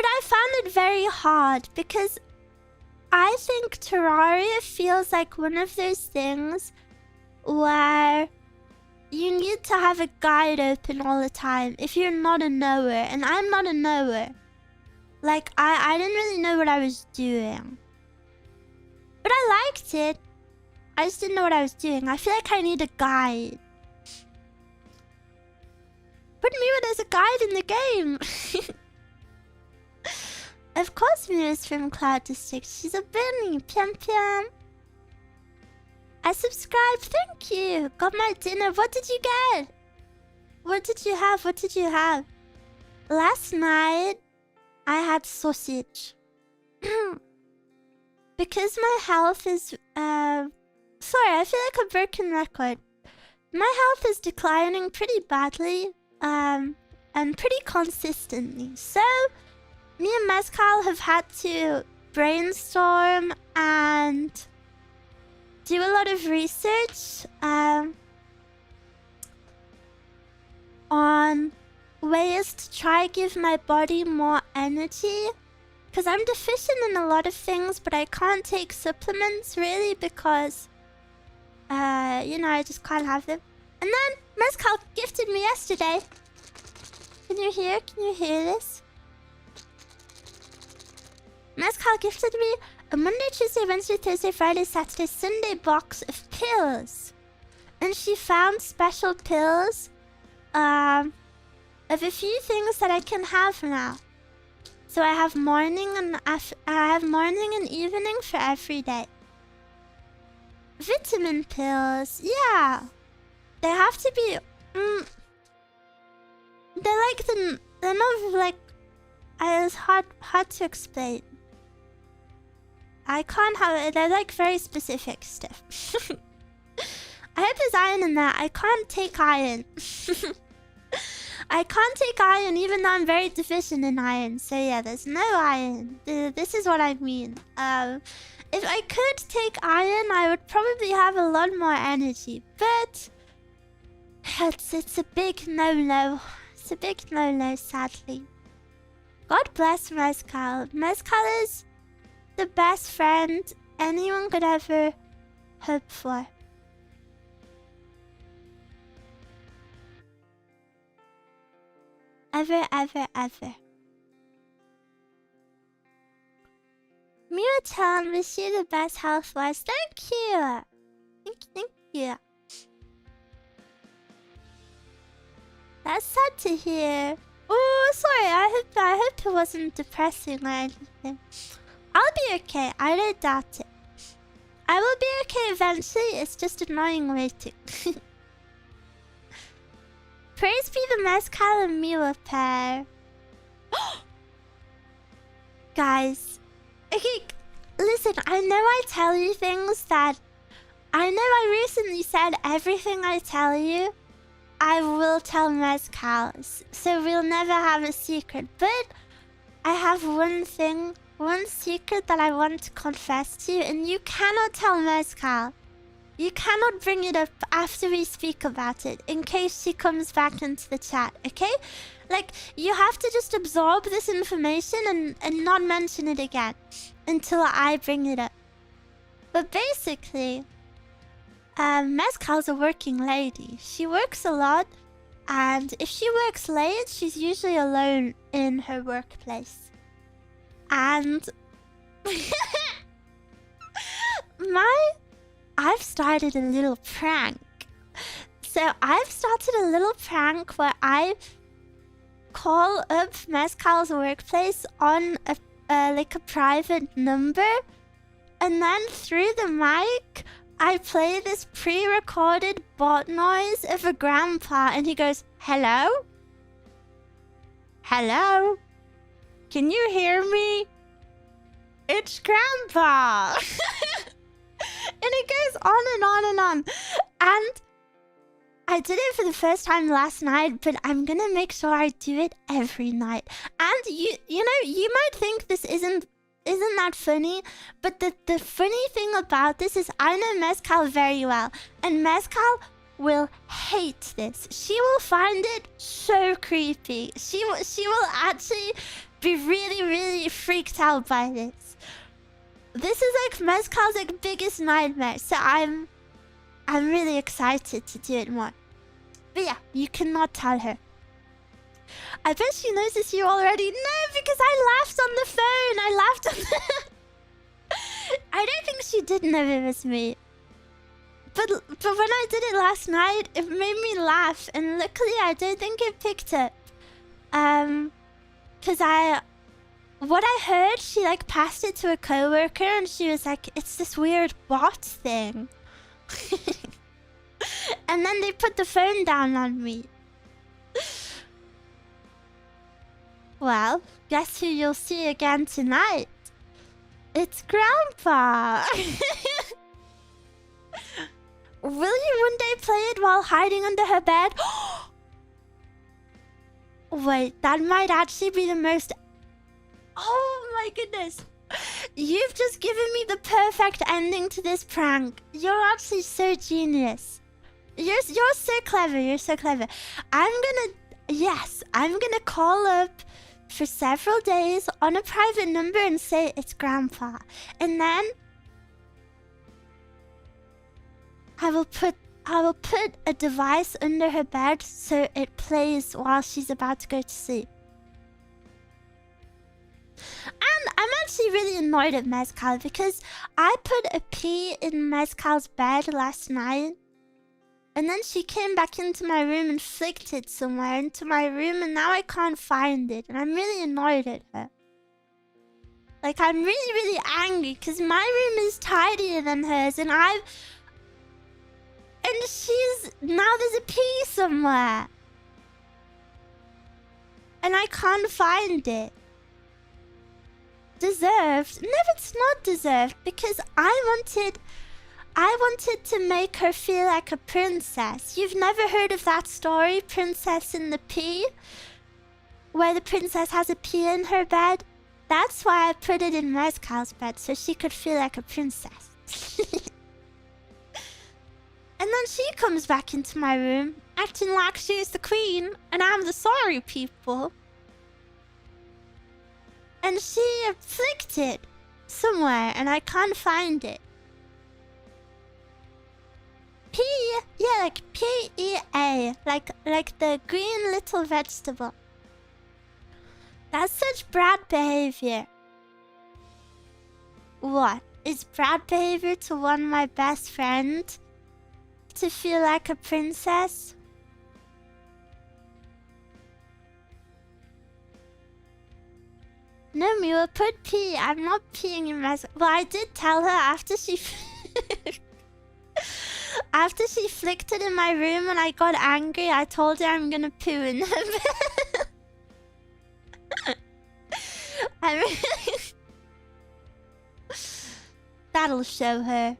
I found it very hard because I think Terraria feels like one of those things where you need to have a guide open all the time if you're not a knower, and I'm not a knower. Like, I didn't really know what I was doing. But I liked it. I just didn't know what I was doing. I feel like I need a guide. But Miwa, there's a guide in the game. Of course Miwa's from Cloud District. She's a bunny. Piam piam. I subscribed. Thank you. Got my dinner. What did you get? What did you have? What did you have? Last night, I had sausage. Because my health is... Sorry, I feel like a broken record. My health is declining pretty badly. And pretty consistently. So, me and Mezcal have had to brainstorm and do a lot of research on ways to try give my body more energy. Because I'm deficient in a lot of things, but I can't take supplements really because, you know, I just can't have them. And then Mezcal gifted me yesterday. Can you hear? Can you hear this? Mezcal gifted me a Monday, Tuesday, Wednesday, Thursday, Friday, Saturday, Sunday box of pills. And she found special pills of a few things that I can have now. So I have morning and evening for every day. Vitamin pills, yeah. They have to be they're not like it's hard to explain. I can't have it. They're like very specific stuff. I hope there's iron in that. I can't take iron. I can't take iron even though I'm very deficient in iron. So yeah, there's no iron. This is what I mean. If I could take iron, I would probably have a lot more energy. But it's a big no-no. It's a big no-no, sadly. God bless Mezcal. Mezcal is the best friend anyone could ever hope for. Ever, ever, ever. Miwa-chan, wish you the best health-wise. Thank you! Thank you. That's sad to hear. Oh, sorry. I hope it wasn't depressing or anything. I'll be okay. I don't doubt it. I will be okay eventually. It's just annoying waiting. Praise be the Mezcal and Miwa pair. Guys. Okay, listen. I know I tell you things that... I know I recently said everything I tell you, I will tell Mezcal. So we'll never have a secret. But I have one secret that I want to confess to you, and you cannot tell Mezcal. You cannot bring it up after we speak about it, in case she comes back into the chat, okay? Like, you have to just absorb this information and not mention it again until I bring it up. But basically, Mezcal's a working lady. She works a lot, and if she works late, she's usually alone in her workplace. And I've started a little prank. So I've started a little prank where I call up Mezcal's workplace on like a private number, and then through the mic I play this pre-recorded bot noise of a grandpa, and he goes, "Hello? Hello? Can you hear me? It's Grandpa!" And it goes on and on and on. And I did it for the first time last night, but I'm gonna make sure I do it every night. And you know, you might think this isn't that funny, but the funny thing about this is I know Mezcal very well, and Mezcal will hate this. She will find it so creepy. She will actually be really, really freaked out by this. This is like Mezcal's like biggest nightmare. So I'm really excited to do it more. But yeah, you cannot tell her. I bet she knows it's you already. No, because I laughed on the phone. I laughed on the... I don't think she did know it was me. But when I did it last night, it made me laugh. And luckily, I don't think it picked up. Because what I heard, she like passed it to a coworker and she was like, it's this weird bot thing. And then they put the phone down on me. Well, guess who you'll see again tonight? It's Grandpa! Will you one day play it while hiding under her bed? Wait, that might actually be the most... Oh my goodness. You've just given me the perfect ending to this prank. You're actually so genius. You're so clever. You're so clever. I'm gonna call up for several days on a private number and say it's Grandpa. And then I will put a device under her bed so it plays while she's about to go to sleep. And I'm actually really annoyed at Mezcal because I put a pea in Mezcal's bed last night. And then she came back into my room and flicked it somewhere into my room and now I can't find it. And I'm really annoyed at her. Like, I'm really, really angry because my room is tidier than hers and now there's a pea somewhere. And I can't find it. Deserved? No, it's not deserved because I wanted to make her feel like a princess. You've never heard of that story, Princess in the Pea? Where the princess has a pea in her bed? That's why I put it in Mezcal's bed, so she could feel like a princess. And then she comes back into my room, acting like she's the queen, and I'm the sorry people. And she flicked it somewhere, and I can't find it. Pea, yeah, like P-E-A, like the green little vegetable. That's such brat behavior. What? It's brat behavior to want my best friend to feel like a princess? No, Miwa, put pee. I'm not peeing in my... Well, I did tell her after she... After she flicked it in my room and I got angry, I told her I'm gonna poo in her bed. I mean... That'll show her.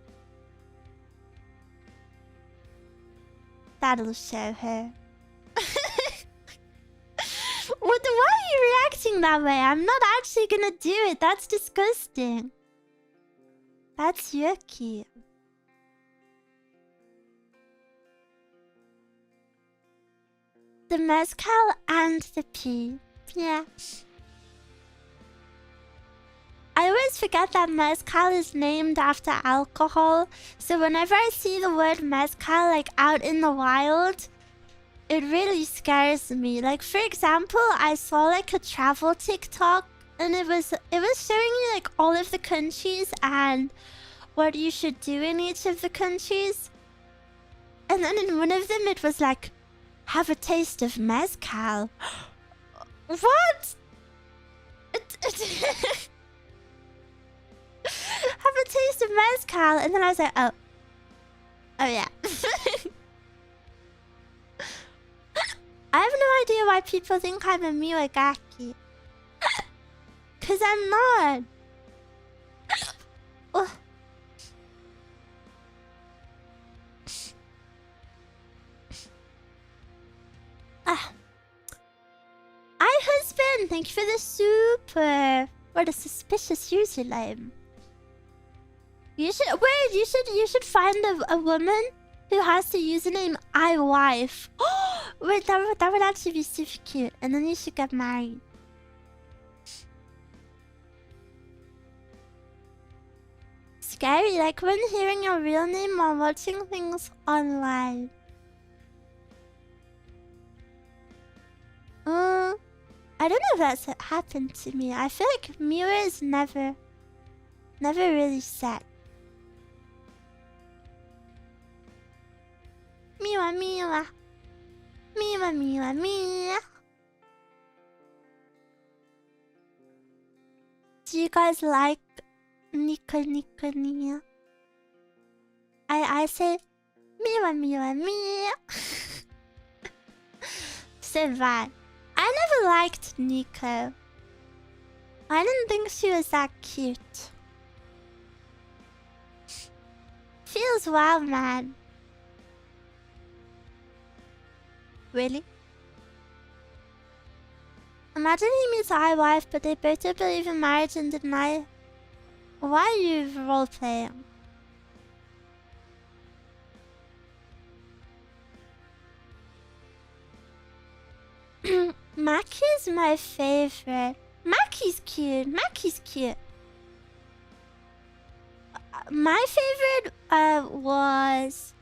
That'll show her. Why are you reacting that way? I'm not actually gonna do it. That's disgusting. That's yucky. The mezcal and the pea. Yeah. I always forget that mezcal is named after alcohol. So whenever I see the word mezcal like out in the wild, it really scares me. Like, for example, I saw like a travel TikTok and it was showing you like all of the countries and what you should do in each of the countries. And then in one of them it was like, have a taste of mezcal. What? Have a taste of mezcal. And then I was like, oh yeah. I have no idea why people think I'm a Miwagaki. Cause I'm not. Oh. Hi husband, thank you for the super. What a suspicious username. You should find a woman who has the username iWife. Wait, that would actually be super cute. And then you should get married. scary, like when hearing your real name while watching things online. I don't know if that's happened to me. I feel like Miwa is never really set. Miwa, Miwa. Miwa, Miwa, Miwa. Do you guys like Nika Nika Nia? I say Miwa, Miwa, Miwa. So bad. I never liked Nico. I didn't think she was that cute. Feels wild, man. Really? Imagine he meets our wife, but they both don't believe in marriage and deny. Why are you role-playing? Maki's my favorite. Maki's cute. Maki's cute. My favorite was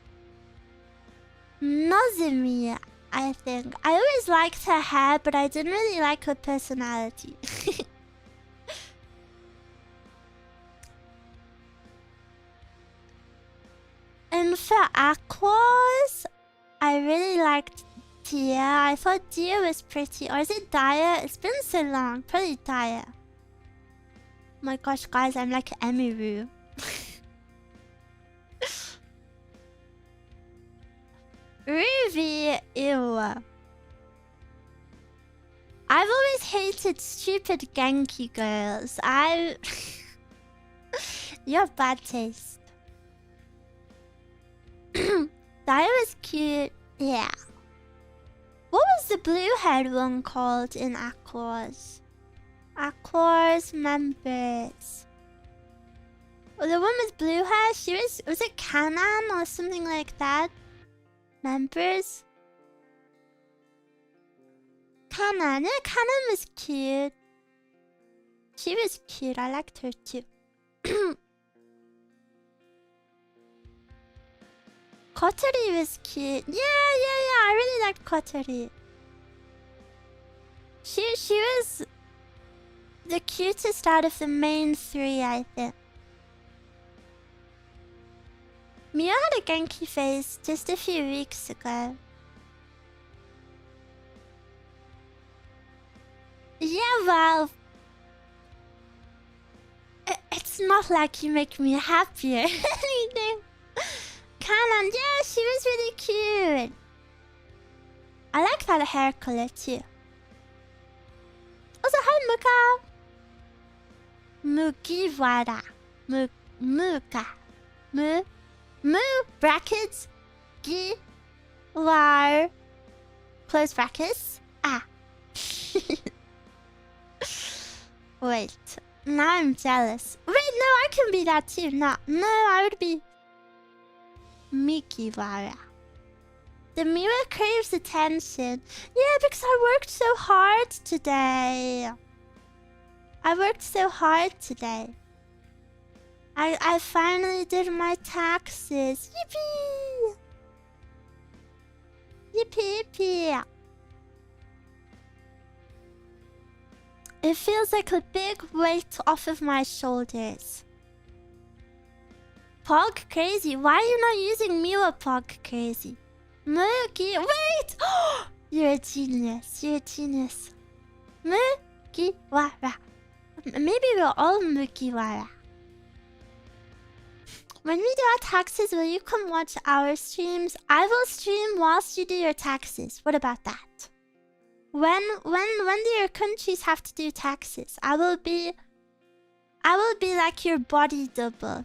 Nozumi, I think. I always liked her hair, but I didn't really like her personality. And for Aquas, I really liked Tia. I thought Tia was pretty. Or is it Daya? It's been so long. Probably Daya. Oh my gosh, guys, I'm like Emiru. Ruby, ew. I've always hated stupid Genki girls. You have bad taste. Daya was cute. Yeah. What was the blue-haired one called in Aquas? Aquas members. Oh, the one with blue hair, was it Kanan or something like that? Members? Kanan, yeah, Kanan was cute. She was cute, I liked her too. Kotori was cute. Yeah, I really liked Kotori. She was the cutest out of the main three, I think. Miwa had a Genki face just a few weeks ago. Yeah, well, it's not like you make me happy or anything. Kanan, yeah, she was really cute. I like that hair color too. Also, hi Muka. Mugiwara. Muka. Mu brackets. Gi. War. Close brackets. Ah. Wait. Now I'm jealous. Wait, no, I can be that too. No, I would be Mikiwara. The Miwa craves attention. Yeah, because I worked so hard today. I finally did my taxes. Yippee! Yippee yippee! It feels like a big weight off of my shoulders. Pog crazy. Why are you not using Miwa Pog crazy? Mugi, wait! You're a genius. Mugiwara. Maybe we're all Mugiwara. When we do our taxes, will you come watch our streams? I will stream whilst you do your taxes. What about that? When do your countries have to do taxes? I will be like your body double.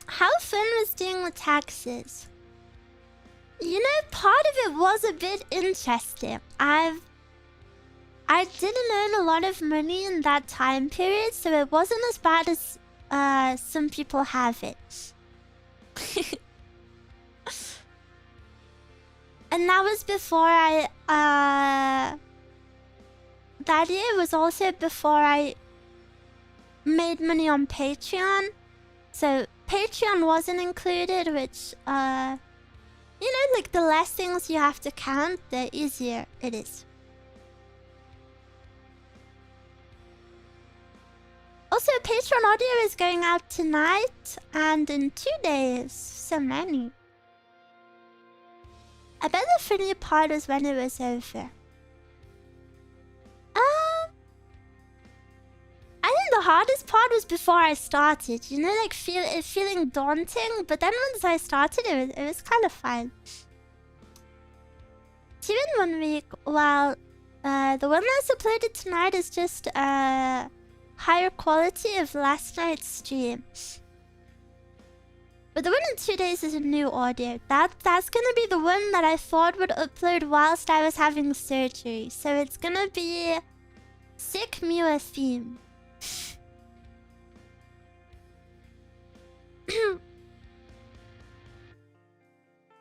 How fun was doing the taxes? You know, part of it was a bit interesting. I didn't earn a lot of money in that time period, so it wasn't as bad as some people have it. And that was before that year was also before I made money on Patreon. So Patreon wasn't included, which, you know, like the less things you have to count, the easier it is. Also, Patreon audio is going out tonight and in 2 days. So many. I bet the funny part was when it was over. I think the hardest part was before I started. You know, like feeling daunting. But then once I started, it was kind of fun. Two in 1 week. Well, the one that's uploaded tonight is just higher quality of last night's stream. But the one in 2 days is a new audio. That's gonna be the one that I thought would upload whilst I was having surgery. So it's gonna be sick Miwa theme.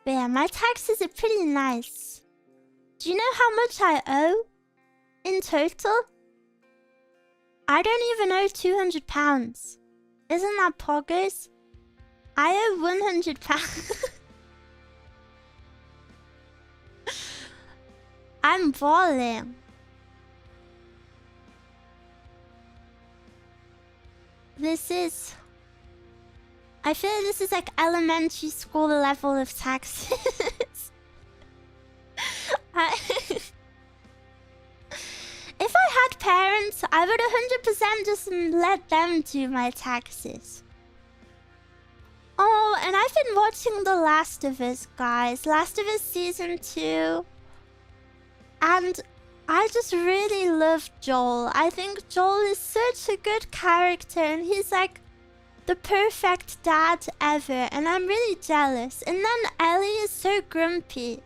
But yeah, my taxes are pretty nice. Do you know how much I owe in total? I don't even owe £200. Isn't that poggers? I owe £100. I'm balling. This is... I feel like this is like elementary school level of taxes. If I had parents, I would 100% just let them do my taxes. Oh, and I've been watching The Last of Us, guys. Last of Us Season 2. And I just really love Joel. I think Joel is such a good character, and he's like the perfect dad ever, and I'm really jealous. And then Ellie is so grumpy.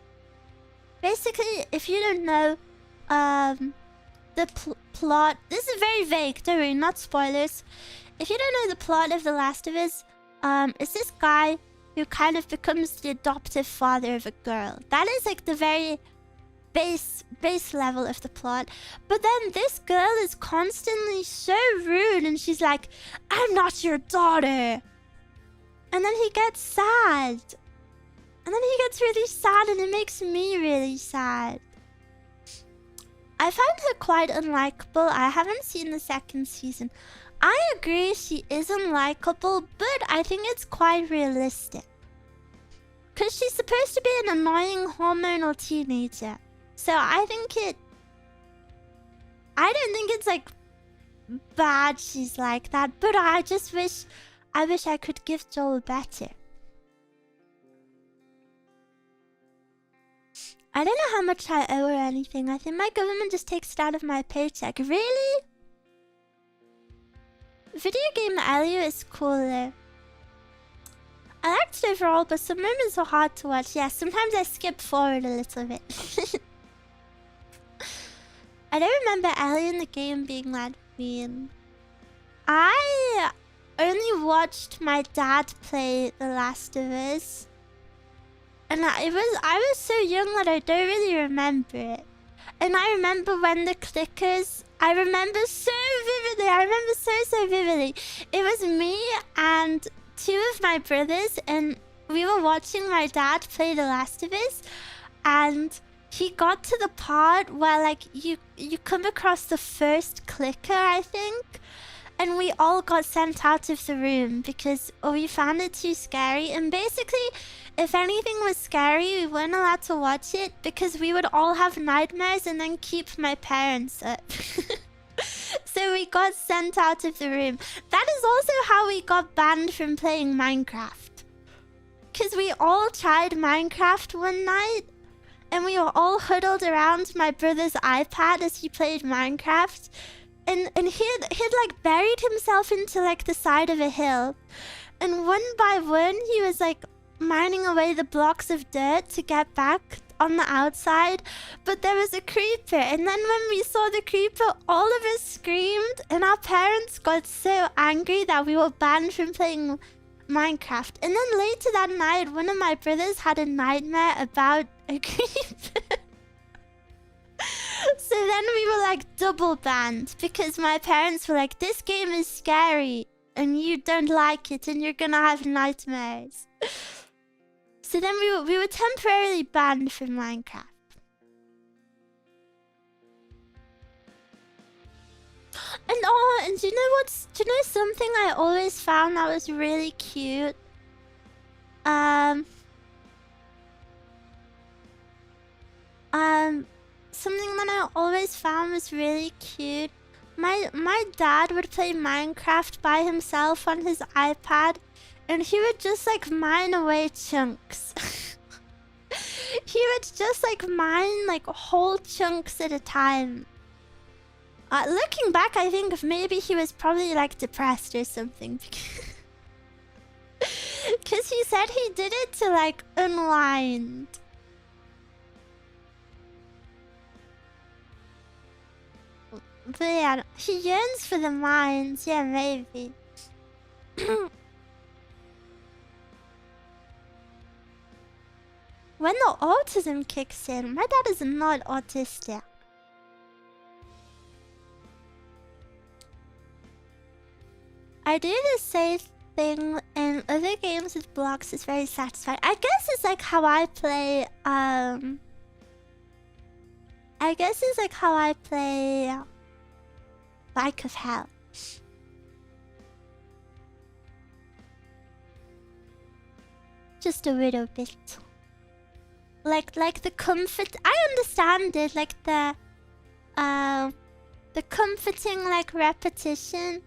Basically, if you don't know, the plot... This is very vague, don't worry, not spoilers. If you don't know the plot of The Last of Us, it's this guy who kind of becomes the adoptive father of a girl. That is like the very base level of the plot. But then this girl is constantly so rude, and she's like, I'm not your daughter. And then he gets sad. And then he gets really sad, and it makes me really sad. I find her quite unlikable. I haven't seen the second season. I agree she is unlikable, but I think it's quite realistic. Because she's supposed to be an annoying hormonal teenager. So I think I don't think it's like bad she's like that, but I just wish I could give Joel better. I don't know how much I owe or anything. I think my government just takes it out of my paycheck. Really? Video game Elio is cooler. I liked it overall, but some moments are hard to watch. Yeah, sometimes I skip forward a little bit. I don't remember Ellie in the game being that mean. I only watched my dad play The Last of Us. And I was so young that I don't really remember it. And I remember when the clickers... I remember so vividly. I remember so vividly. It was me and 2 of my brothers, and we were watching my dad play The Last of Us. And he got to the part where, like, you come across the first clicker, I think. And we all got sent out of the room because we found it too scary. And basically, if anything was scary, we weren't allowed to watch it because we would all have nightmares and then keep my parents up. So we got sent out of the room. That is also how we got banned from playing Minecraft. Because we all tried Minecraft one night, and we were all huddled around my brother's iPad as he played Minecraft. And he'd like buried himself into like the side of a hill. And one by one, he was like mining away the blocks of dirt to get back on the outside. But there was a creeper. And then when we saw the creeper, all of us screamed. And our parents got so angry that we were banned from playing Minecraft. And then later that night, one of my brothers had a nightmare about a creeper. So then we were like double banned because my parents were like, this game is scary and you don't like it and you're gonna have nightmares. So then we were temporarily banned from Minecraft. And do you know something I always found that was really cute? Something that I always found was really cute. My dad would play Minecraft by himself on his iPad, and he would just like mine away chunks. He would just like mine like whole chunks at a time. Looking back, I think maybe he was probably like depressed or something. Because he said he did it to like unwind. But yeah, he yearns for the mines. Yeah, maybe. When the autism kicks in, my dad is not autistic. I do the same thing in other games with blocks. It's very satisfying. I guess it's like how I play. Bike of Hell. Just a little bit. Like the comfort. I understand it. Like the comforting like repetition.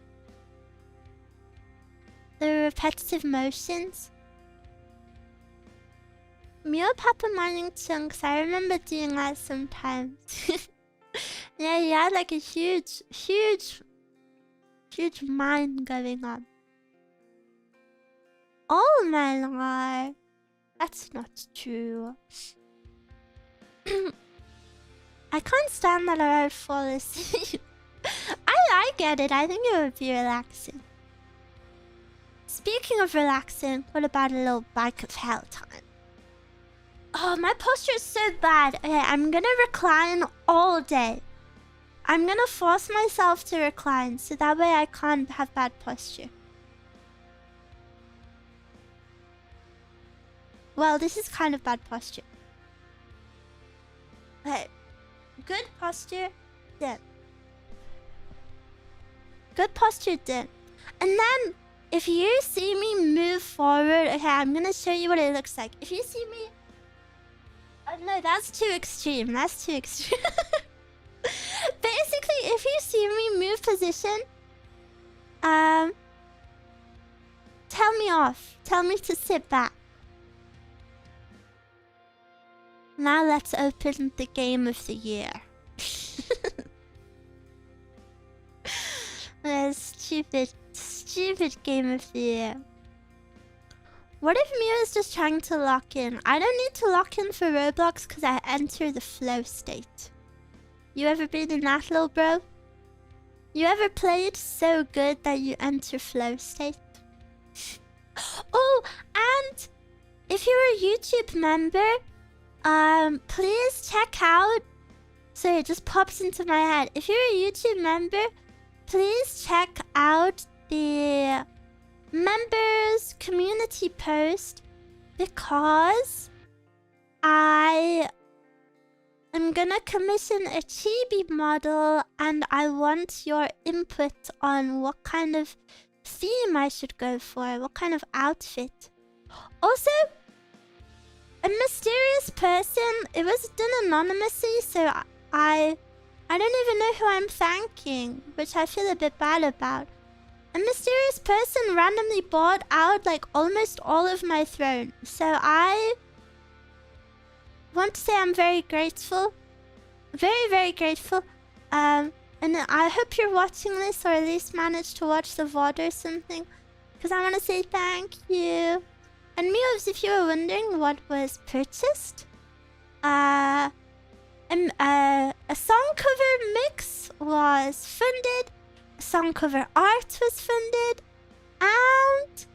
The repetitive motions. Miwa Papa mining chunks. I remember doing that sometimes. Yeah, he had like a huge mine going on. Oh my lord. That's not true. I can't stand that I would fall asleep. I get it. I think it would be relaxing. Speaking of relaxing, what about a little Bike of Hell time? Oh, my posture is so bad. Okay, I'm gonna recline all day. I'm gonna force myself to recline so that way I can't have bad posture. Well, this is kind of bad posture. Okay. Good posture, dip. Good posture, dip. And then, if you see me move forward, okay, I'm gonna show you what it looks like. If you see me... Oh no, that's too extreme. That's too extreme. Basically, if you see me move position, tell me off. Tell me to sit back. Now let's open the game of the year. Stupid game of the year. What if Miwa is just trying to lock in? I don't need to lock in for Roblox because I enter the flow state. You ever been in that, little bro? You ever played so good that you enter flow state? Oh, and if you're a YouTube member, please check out... Sorry, it just pops into my head. If you're a YouTube member, please check out the members community post because I am gonna commission a chibi model and I want your input on what kind of theme I should go for, what kind of outfit. Also, a mysterious person, it was done anonymously, so I don't even know who I'm thanking, which I feel a bit bad about. A mysterious person randomly bought out like almost all of my throne. So I want to say I'm very grateful. Very, very grateful. And I hope you're watching this or at least managed to watch the VOD or something. Because I want to say thank you. And Mios, if you were wondering what was purchased, a song cover mix was funded, a song cover art was funded, and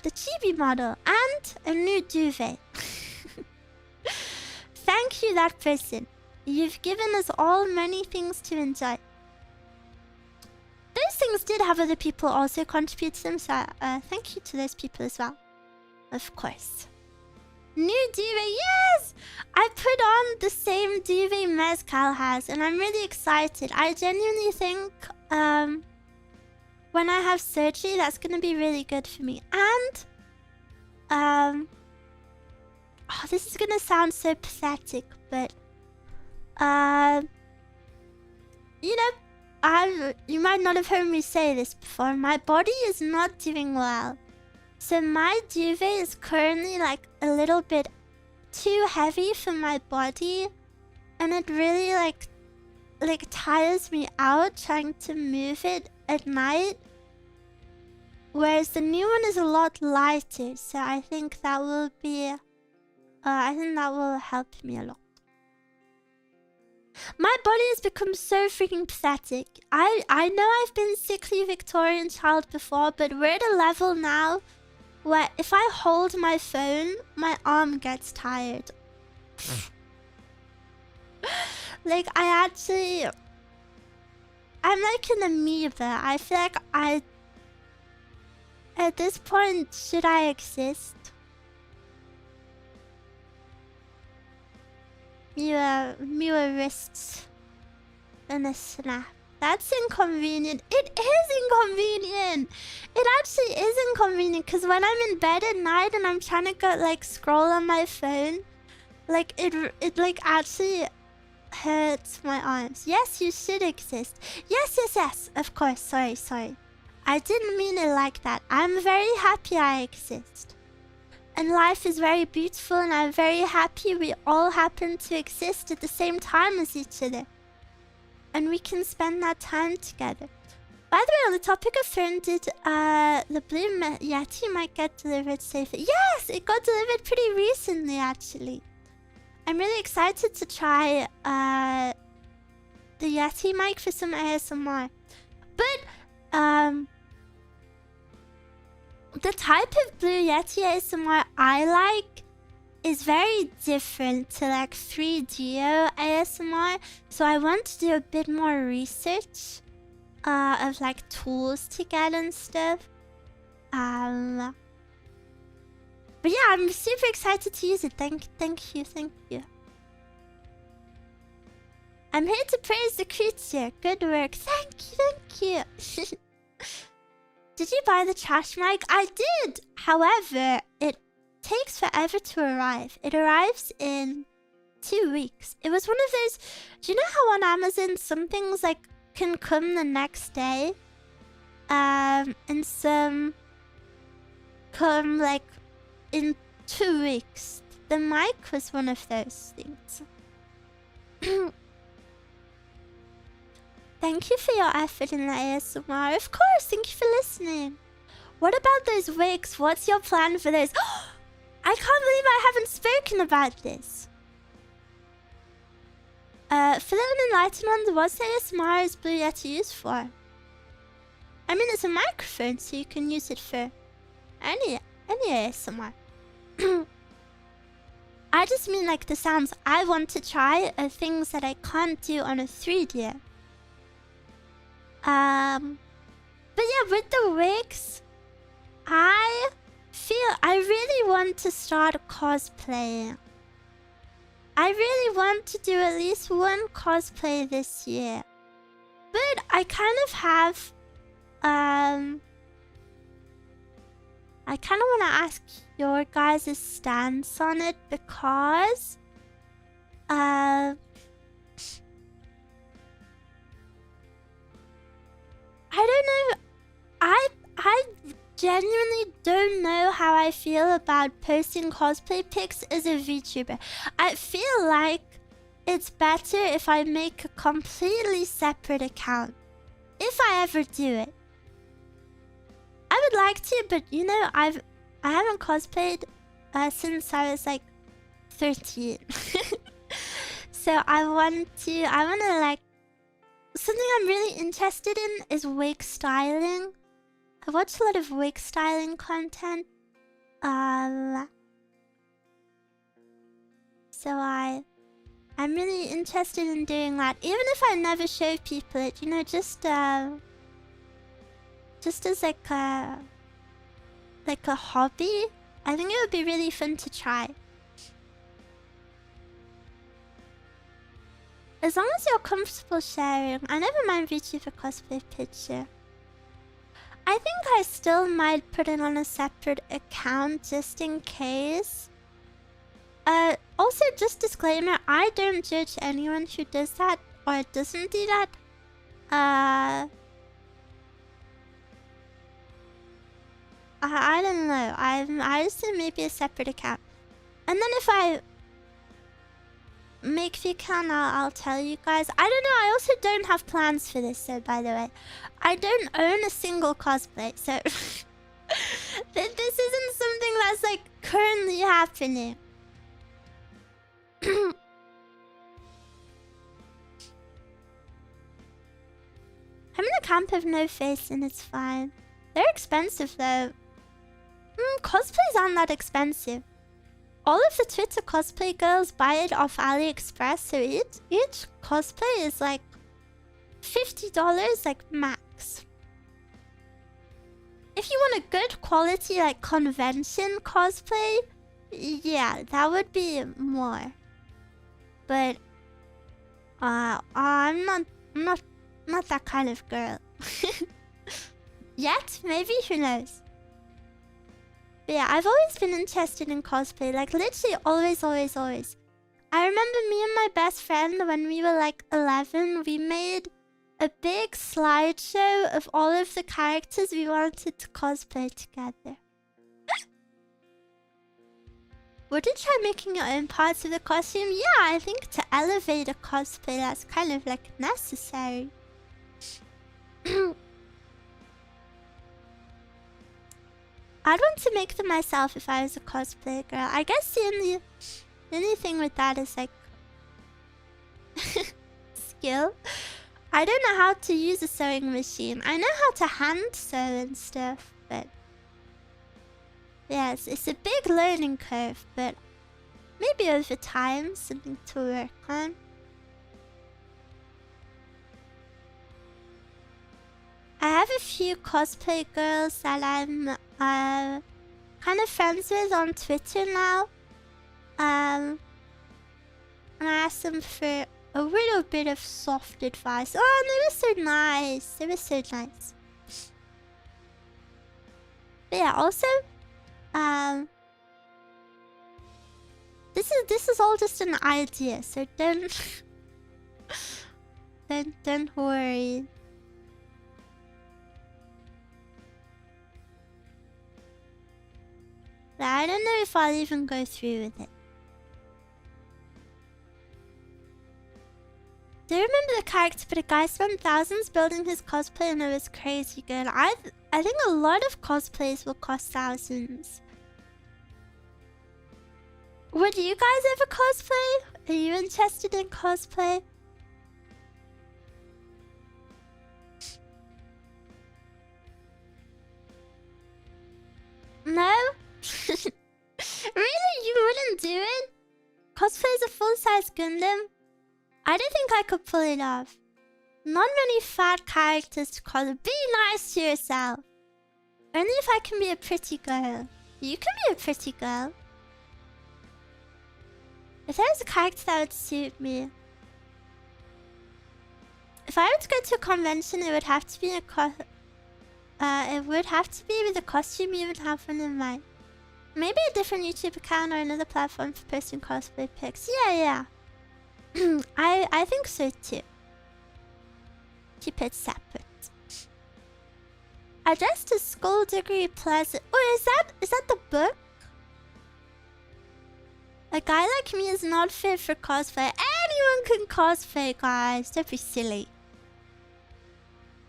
the chibi model, and a new duvet. Thank you, that person. You've given us all many things to enjoy. Those things did have other people also contribute to them, so thank you to those people as well. Of course. New duvet, yes! I put on the same duvet Mezcal has, and I'm really excited. I genuinely think when I have surgery, that's gonna be really good for me. And oh, this is gonna sound so pathetic, but you know, you might not have heard me say this before. My body is not doing well. So my duvet is currently like a little bit too heavy for my body. And it really like tires me out trying to move it at night. Whereas the new one is a lot lighter. So I think that will be... I think that will help me a lot. My body has become so freaking pathetic. I know I've been sickly Victorian child before, but we're at a level now where if I hold my phone, my arm gets tired. Like, I'm like an amoeba. I feel like at this point, should I exist? Miwa wrists and a snap. That's inconvenient. It is inconvenient. It actually is inconvenient because when I'm in bed at night and I'm trying to go like scroll on my phone, like it like actually hurts my arms. Yes, you should exist. Yes. Of course. Sorry. I didn't mean it like that. I'm very happy I exist. And life is very beautiful, and I'm very happy we all happen to exist at the same time as each other. And we can spend that time together. By the way, on the topic of phone, did the Blue Yeti might get delivered safely? Yes, it got delivered pretty recently, actually. I'm really excited to try the Yeti mic for some ASMR. But, the type of Blue Yeti ASMR I like is very different to like 3DO ASMR. So I want to do a bit more research of like tools to get and stuff. But yeah, I'm super excited to use it. Thank you. I'm here to praise the creature. Good work. Thank you. Did you buy the trash mic? I did! However, it takes forever to arrive. It arrives in 2 weeks. It was one of those... Do you know how on Amazon some things like can come the next day? And some come like in 2 weeks. The mic was one of those things. Thank you for your effort in the ASMR. Of course, thank you for listening. What about those wigs? What's your plan for those? I can't believe I haven't spoken about this. For the unenlightened ones, what's ASMR is Blue Yeti used for? I mean, it's a microphone, so you can use it for any ASMR. I just mean like the sounds I want to try are things that I can't do on a 3D. But yeah, with the wigs, I feel I really want to start cosplaying. I really want to do at least one cosplay this year. But I kind of have, I kind of want to ask your guys' stance on it because, I don't know. I genuinely don't know how I feel about posting cosplay pics as a VTuber. I feel like it's better if I make a completely separate account. If I ever do it. I would like to, but you know, I haven't cosplayed since I was like 13. So I want to like... Something I'm really interested in is wig styling. I watch a lot of wig styling content. So I'm really interested in doing that. Even if I never show people it, you know, just as like a hobby. I think it would be really fun to try. As long as you're comfortable sharing, I never mind VTuber cosplay picture. I think I still might put it on a separate account just in case. Also, just disclaimer, I don't judge anyone who does that or doesn't do that. I don't know. I assume maybe a separate account. And then if I make the account, I'll tell you guys. I don't know. I also don't have plans for this, so by the way. I don't own a single cosplay, so this isn't something that's like currently happening. I'm in a camp of no face and it's fine. They're expensive though. Cosplays aren't that expensive. All of the Twitter cosplay girls buy it off AliExpress, so each cosplay is like $50 like max. If you want a good quality like convention cosplay, yeah, that would be more. But I'm not that kind of girl. Yet, maybe, who knows. But yeah, I've always been interested in cosplay, like literally always. I remember me and my best friend, when we were like 11, we made a big slideshow of all of the characters we wanted to cosplay together. Would you try making your own parts of the costume? Yeah, I think to elevate a cosplay, that's kind of like necessary. I'd want to make them myself if I was a cosplay girl. I guess the only thing with that is like skill. I don't know how to use a sewing machine. I know how to hand sew and stuff, but yes, it's a big learning curve, but maybe over time, something to work on. I have a few cosplay girls that I'm kind of friends with on Twitter now. And I asked them for a little bit of soft advice. Oh, and they were so nice. They were so nice. But yeah, also, this is all just an idea, so don't worry. But I don't know if I'll even go through with it. Do you remember the character, but a guy spent thousands building his cosplay and it was crazy good. I think a lot of cosplays will cost thousands. Would you guys ever cosplay? Are you interested in cosplay? No? Really? You wouldn't do it? Cosplay is a full-size Gundam? I don't think I could pull it off. Not many fat characters to cosplay. Be nice to yourself. Only if I can be a pretty girl. You can be a pretty girl. If there was a character that would suit me. If I were to go to a convention, it would have to be with a costume you would have one in mind. Maybe a different YouTube account or another platform for posting cosplay pics. Yeah. I think so too. Keep it separate. Address to Skullduggery Plaza. Oh, is that the book? A guy like me is not fit for cosplay. Anyone can cosplay, guys. Don't be silly.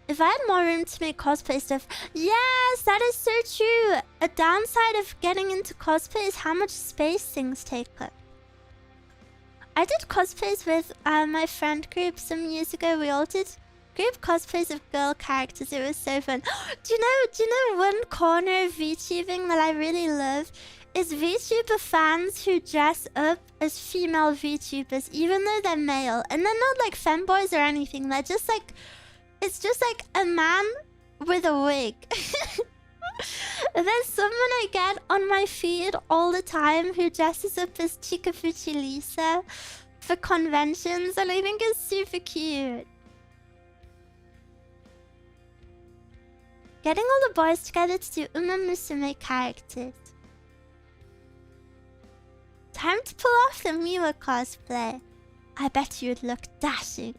If I had more room to make cosplay stuff... Yes, that is so true. A downside of getting into cosplay is how much space things take up. I did cosplays with my friend group some years ago. We all did group cosplays of girl characters. It was so fun. Do you know one corner of VTubing that I really love is VTuber fans who dress up as female VTubers even though they're male. And they're not like femboys or anything. They're just like... It's just like a man with a wig. There's someone I get on my feed all the time who dresses up as Chikafuchi Lisa for conventions, and I think it's super cute. Getting all the boys together to do Uma Musume characters. Time to pull off the Miwa cosplay. I bet you'd look dashing.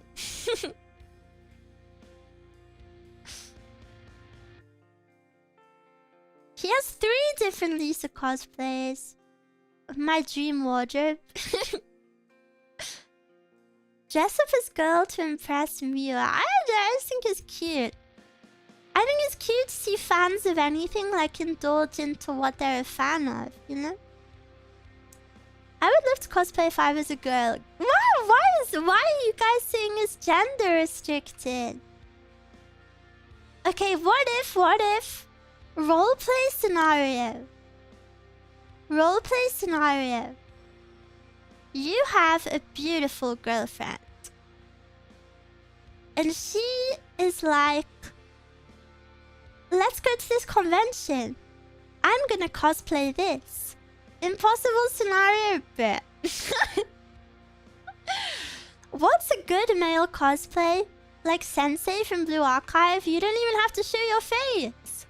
He has 3 different Lisa cosplays. My dream wardrobe. Dress up as girl to impress Miwa. I just think it's cute. I think it's cute to see fans of anything like indulge into what they're a fan of, you know? I would love to cosplay if I was a girl. Why are you guys saying it's gender restricted? Okay, what if? Roleplay scenario. Roleplay scenario. You have a beautiful girlfriend. And she is like, let's go to this convention. I'm gonna cosplay this. Impossible scenario, but... What's a good male cosplay? Like Sensei from Blue Archive, you don't even have to show your face.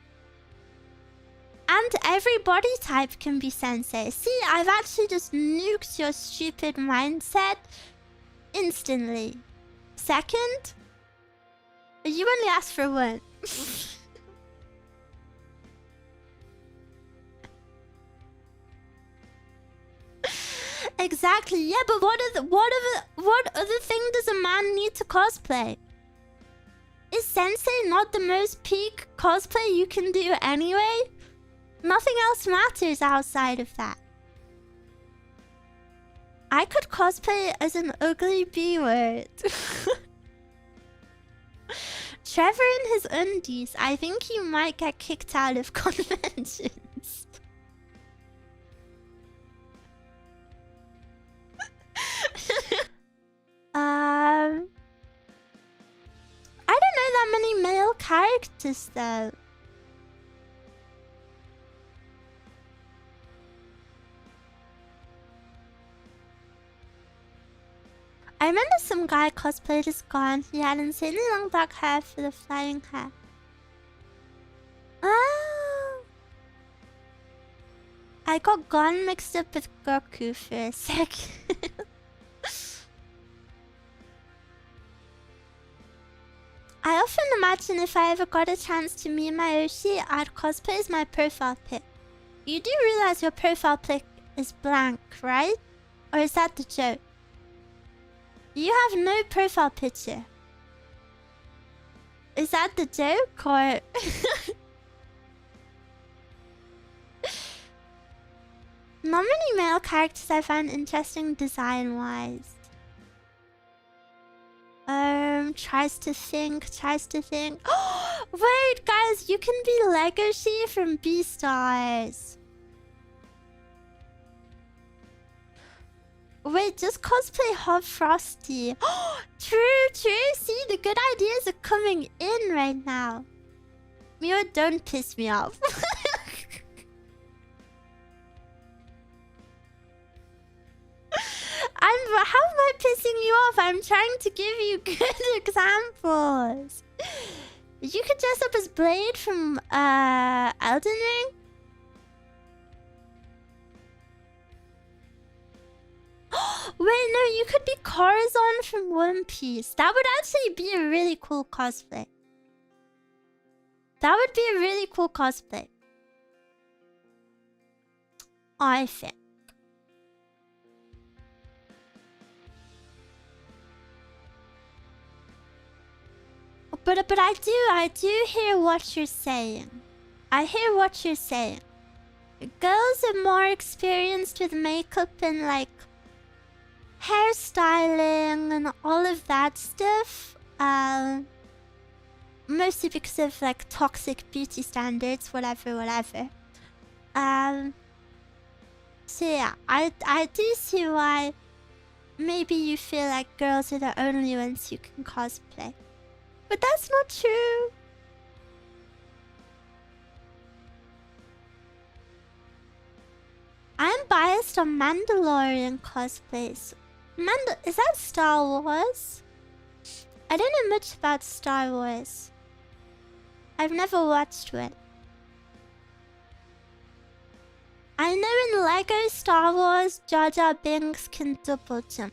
And every body type can be Sensei. See, I've actually just nuked your stupid mindset instantly. Second, you only asked for one. Exactly. Yeah, but what other thing does a man need to cosplay? Is Sensei not the most peak cosplay you can do anyway? Nothing else matters outside of that. I could cosplay as an ugly B-word. Trevor in his undies. I think he might get kicked out of conventions. I don't know that many male characters though. I remember some guy cosplayed as Gon. He had insanely long black hair for the flying hair. Oh. I got Gon mixed up with Goku for a second. I often imagine if I ever got a chance to meet my Oshi, I'd cosplay as my profile pic. You do realize your profile pic is blank, right? Or is that the joke? You have no profile picture. Is that the joke or... Not many male characters I find interesting design-wise. Tries to think. Wait, guys, you can be Legoshi from Beastars. Wait, just cosplay Hot Frosty. True. See, the good ideas are coming in right now. Miwa, don't piss me off. How am I pissing you off? I'm trying to give you good examples. You could dress up as Blade from Elden Ring. Wait, no, you could be Corazon from One Piece. That would actually be a really cool cosplay. That would be a really cool cosplay, I think. But I do hear what you're saying. I hear what you're saying. Girls are more experienced with makeup and like hairstyling and all of that stuff. Mostly because of like toxic beauty standards, whatever. So yeah, I do see why maybe you feel like girls are the only ones who can cosplay. But that's not true. I'm biased on Mandalorian cosplays. Is that Star Wars? I don't know much about Star Wars. I've never watched one. I know in Lego Star Wars, Jar Jar Binks can double jump.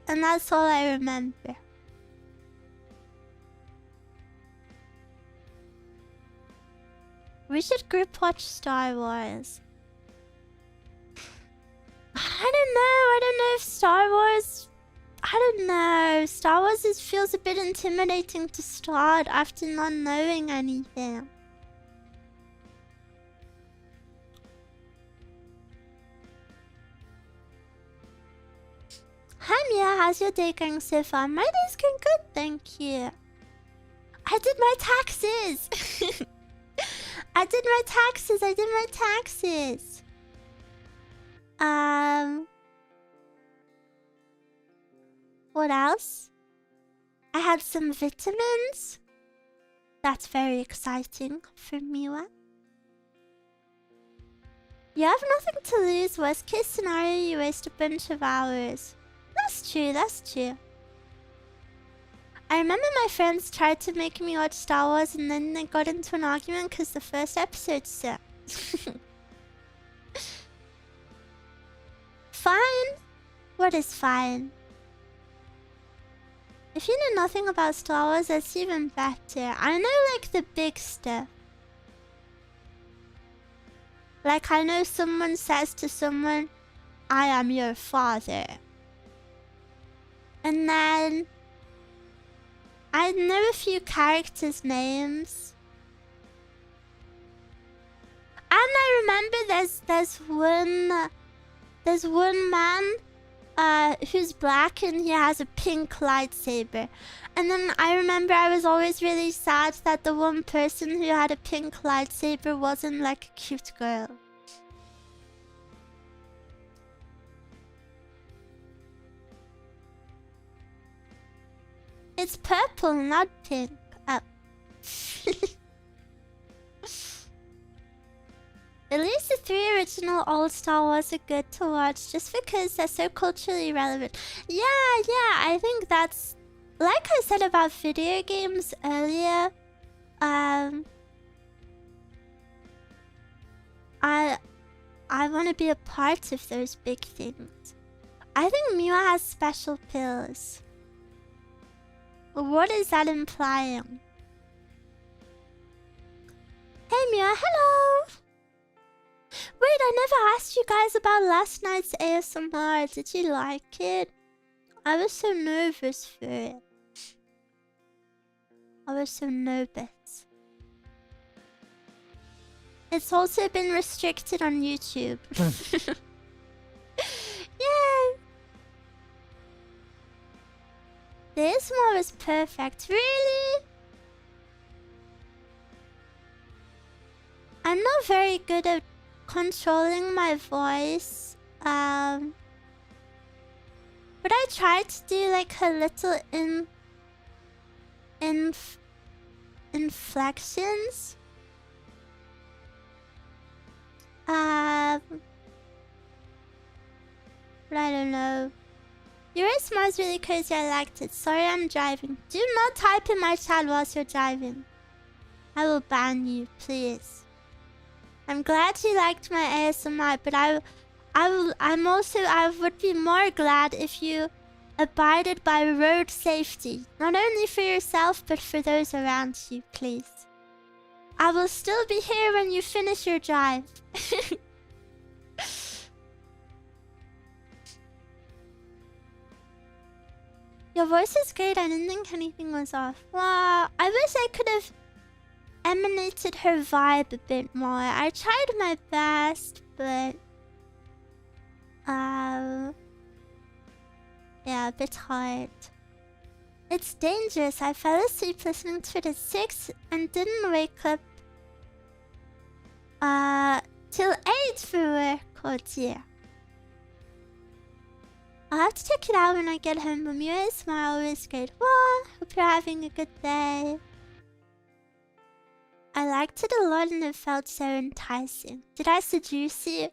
And that's all I remember. We should group watch Star Wars. I don't know if Star Wars... I don't know. Star Wars feels a bit intimidating to start after not knowing anything. Hi Mia, how's your day going so far? My day's going good, thank you. I did my taxes! I did my taxes! What else? I had some vitamins. That's very exciting for Miwa. You have nothing to lose. Worst case scenario, you waste a bunch of hours. That's true, that's true. I remember my friends tried to make me watch Star Wars and then they got into an argument because the first episode sucked. Fine? What is fine? If you know nothing about Star Wars, that's even better. I know like the big stuff. Like I know someone says to someone, I am your father. And then I know a few characters' names. And I remember there's one man who's black and he has a pink lightsaber. And then I remember I was always really sad that the one person who had a pink lightsaber wasn't like a cute girl. It's purple, not pink. At least the 3 original old Star Wars are good to watch just because they're so culturally relevant. Yeah, I think that's... Like I said about video games earlier, I want to be a part of those big things. I think Miwa has special pills. What is that implying? Hey Miwa, hello! Wait, I never asked you guys about last night's ASMR. Did you like it? I was so nervous for it. I was so nervous. It's also been restricted on YouTube. Yay! The ASMR was perfect. Really? I'm not very good at controlling my voice. But I tried to do like a little inflections. But I don't know. Your ASMR is really crazy. I liked it. Sorry, I'm driving. Do not type in my chat whilst you're driving. I will ban you, please. I'm glad you liked my ASMR, but I would be more glad if you abided by road safety. Not only for yourself, but for those around you, please. I will still be here when you finish your drive. Your voice is great. I didn't think anything was off. Wow, I wish I could have emanated her vibe a bit more. I tried my best, but yeah, a bit hard. It's dangerous. I fell asleep listening to it at 6 and didn't wake up till 8 for work. Oh dear. I'll have to check it out when I get home, but Miwa's smile is great. Well, hope you're having a good day. I liked it a lot and it felt so enticing. Did I seduce you?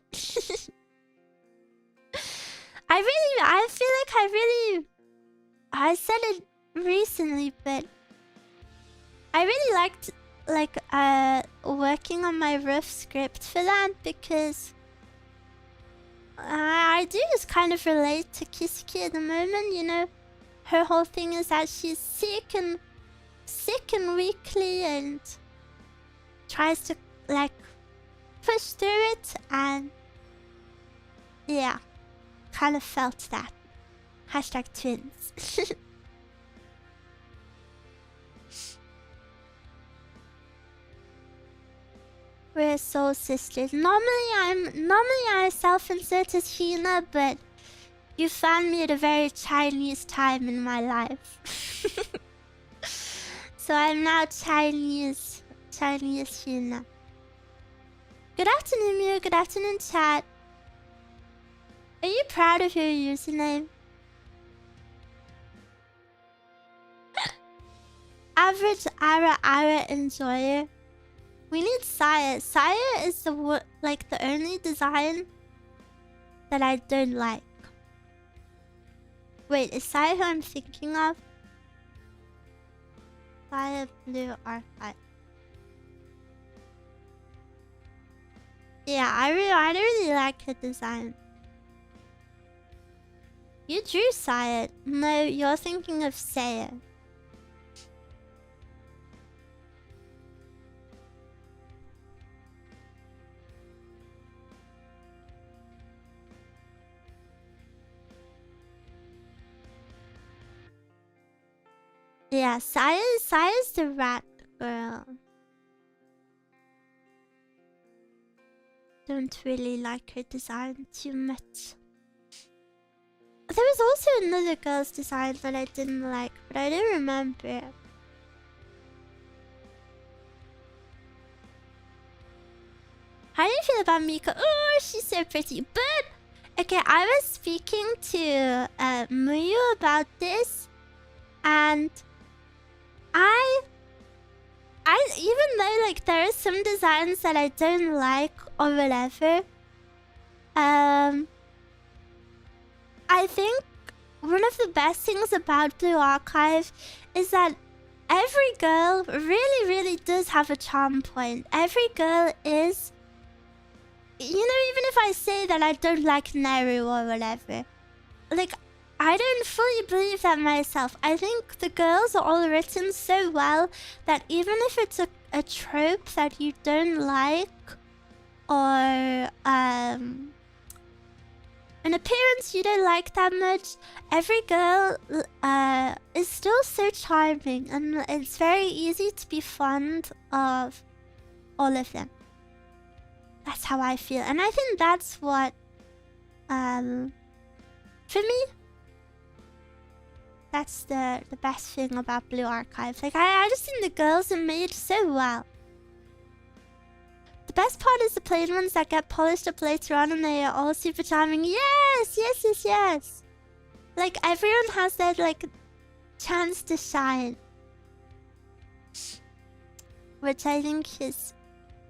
I feel like I said it recently, but I really liked working on my rough script for that because I do just kind of relate to Kisuki at the moment, you know. Her whole thing is that she's sick and weakly and tries to like push through it, and yeah, kind of felt that. Hashtag twins. We're soul sisters. Normally I self-insert as Hina, but you found me at a very Chinese time in my life. So I'm now Chinese Hina. Good afternoon, Miu. Good afternoon, chat. Are you proud of your username? Average Ara enjoyer. We need Saya. Saya is the only design that I don't like. Wait, is Saya who I'm thinking of? Saya Blue Archive. Yeah, I don't really like her design. You drew Saya. No, you're thinking of Saya. Yeah, Saya's the rat girl. Don't really like her design too much. There was also another girl's design that I didn't like, but I don't remember. How do you feel about Mika? Oh, she's so pretty. But okay, I was speaking to Muyu about this, and I even though like there are some designs that I don't like or whatever, I think one of the best things about Blue Archive is that every girl really does have a charm point. Every girl is, you know, even if I say that I don't like Naru or whatever, like, I don't fully believe that myself. I think the girls are all written so well that even if it's a trope that you don't like, or an appearance you don't like that much, every girl is still so charming, and it's very easy to be fond of all of them. That's how I feel, and I think that's what, for me, that's the best thing about Blue Archive. Like, I just think the girls are made so well. The best part is the plain ones that get polished up later on and they are all super charming. Yes! Like, everyone has their, like, chance to shine. Which I think is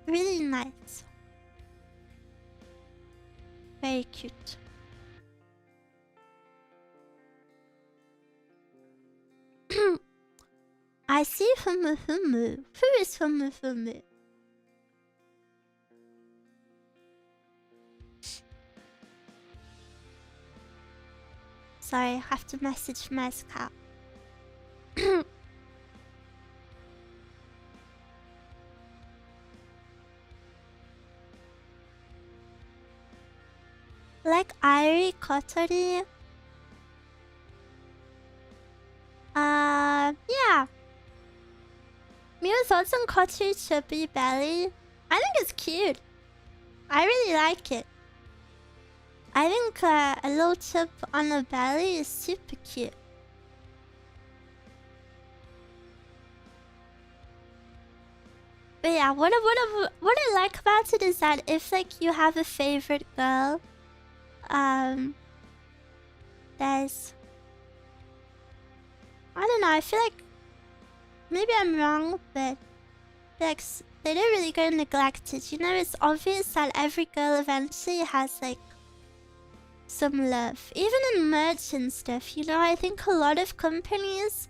really nice. Very cute. I see Humu. Who is Humu? Sorry, I have to message Mezcal. Like Airi Kotori. Yeah. Miu thoughts on Kotori's chubby belly? I think it's cute. I really like it. I think a little chip on the belly is super cute. But yeah, what I like about it is that if like you have a favorite girl, there's, I don't know, I feel like maybe I'm wrong, but like they don't really go neglected. You know, it's obvious that every girl eventually has like some love, even in merch and stuff. You know, I think a lot of companies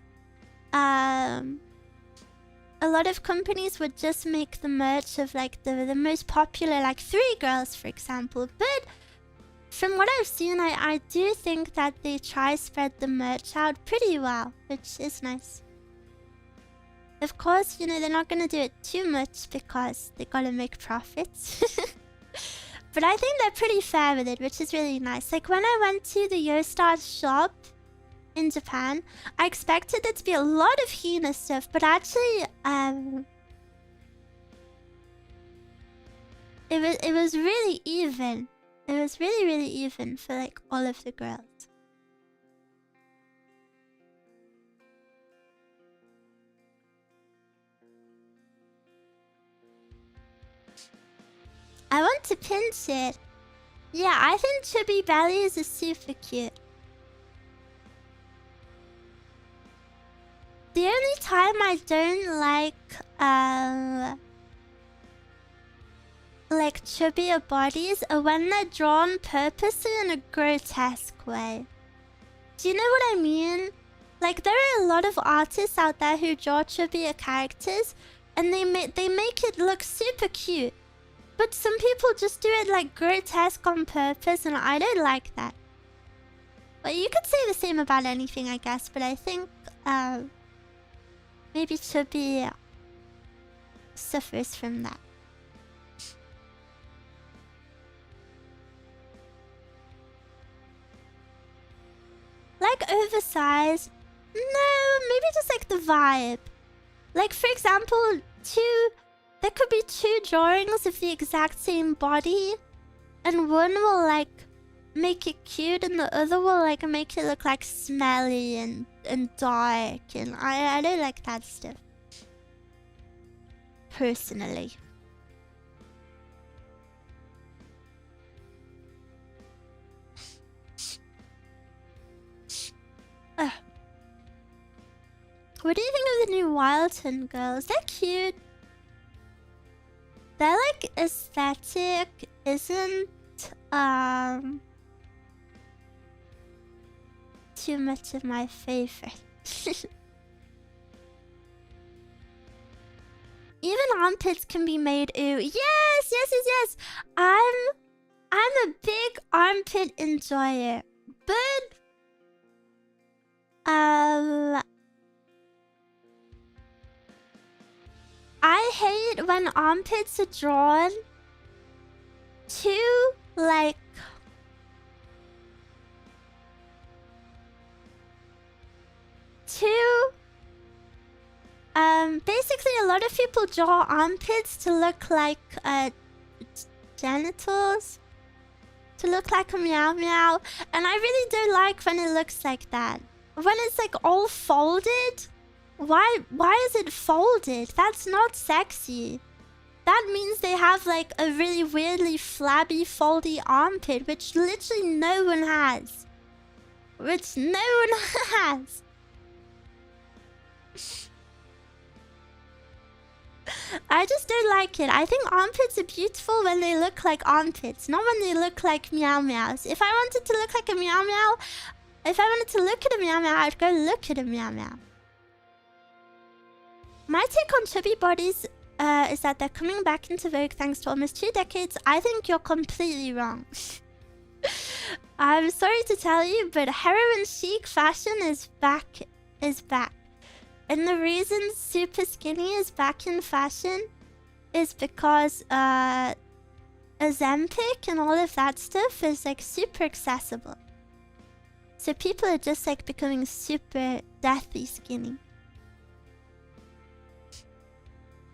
would just make the merch of like the most popular, like 3 girls, for example. But from what I've seen, I do think that they try spread the merch out pretty well, which is nice. Of course, you know, they're not gonna do it too much because they gotta make profits. But I think they're pretty fair with it, which is really nice. Like when I went to the Yostar shop in Japan, I expected there to be a lot of Hina stuff, but actually, it was really even. It was really, really even for like all of the girls. I want to pinch it. Yeah, I think Chubby Bellies is super cute. The only time I don't like chubbier bodies are when they're drawn purposely in a grotesque way. Do you know what I mean? Like there are a lot of artists out there who draw chubbier characters and they make it look super cute. But some people just do it like grotesque on purpose, and I don't like that. But you could say the same about anything, I guess, but I think maybe chubby suffers from that. Like oversized? No, maybe just like the vibe. Like for example, there could be 2 drawings of the exact same body, and one will like make it cute and the other will like make it look like smelly and dark, and I don't like that stuff. Personally. What do you think of the new Wildton girls? They're cute. Their like aesthetic isn't too much of my favorite. Even armpits can be made ooh. Yes. I'm a big armpit enjoyer, but I hate when armpits are drawn too, like, basically a lot of people draw armpits to look like, genitals. To look like a meow meow. And I really don't like when it looks like that. When it's like all folded. Why is it folded? That's not sexy. That means they have like a really weirdly flabby, foldy armpit, which literally no one has. I just don't like it. I think armpits are beautiful when they look like armpits, not when they look like meow meows. If I wanted to look like a meow meow, if I wanted to look at a meow meow, I'd go look at a meow meow. My take on chubby bodies is that they're coming back into vogue thanks to almost 2 decades. I think you're completely wrong. I'm sorry to tell you, but heroin chic fashion is back. And the reason super skinny is back in fashion is because Ozempic and all of that stuff is like super accessible. So people are just like becoming super deathly skinny.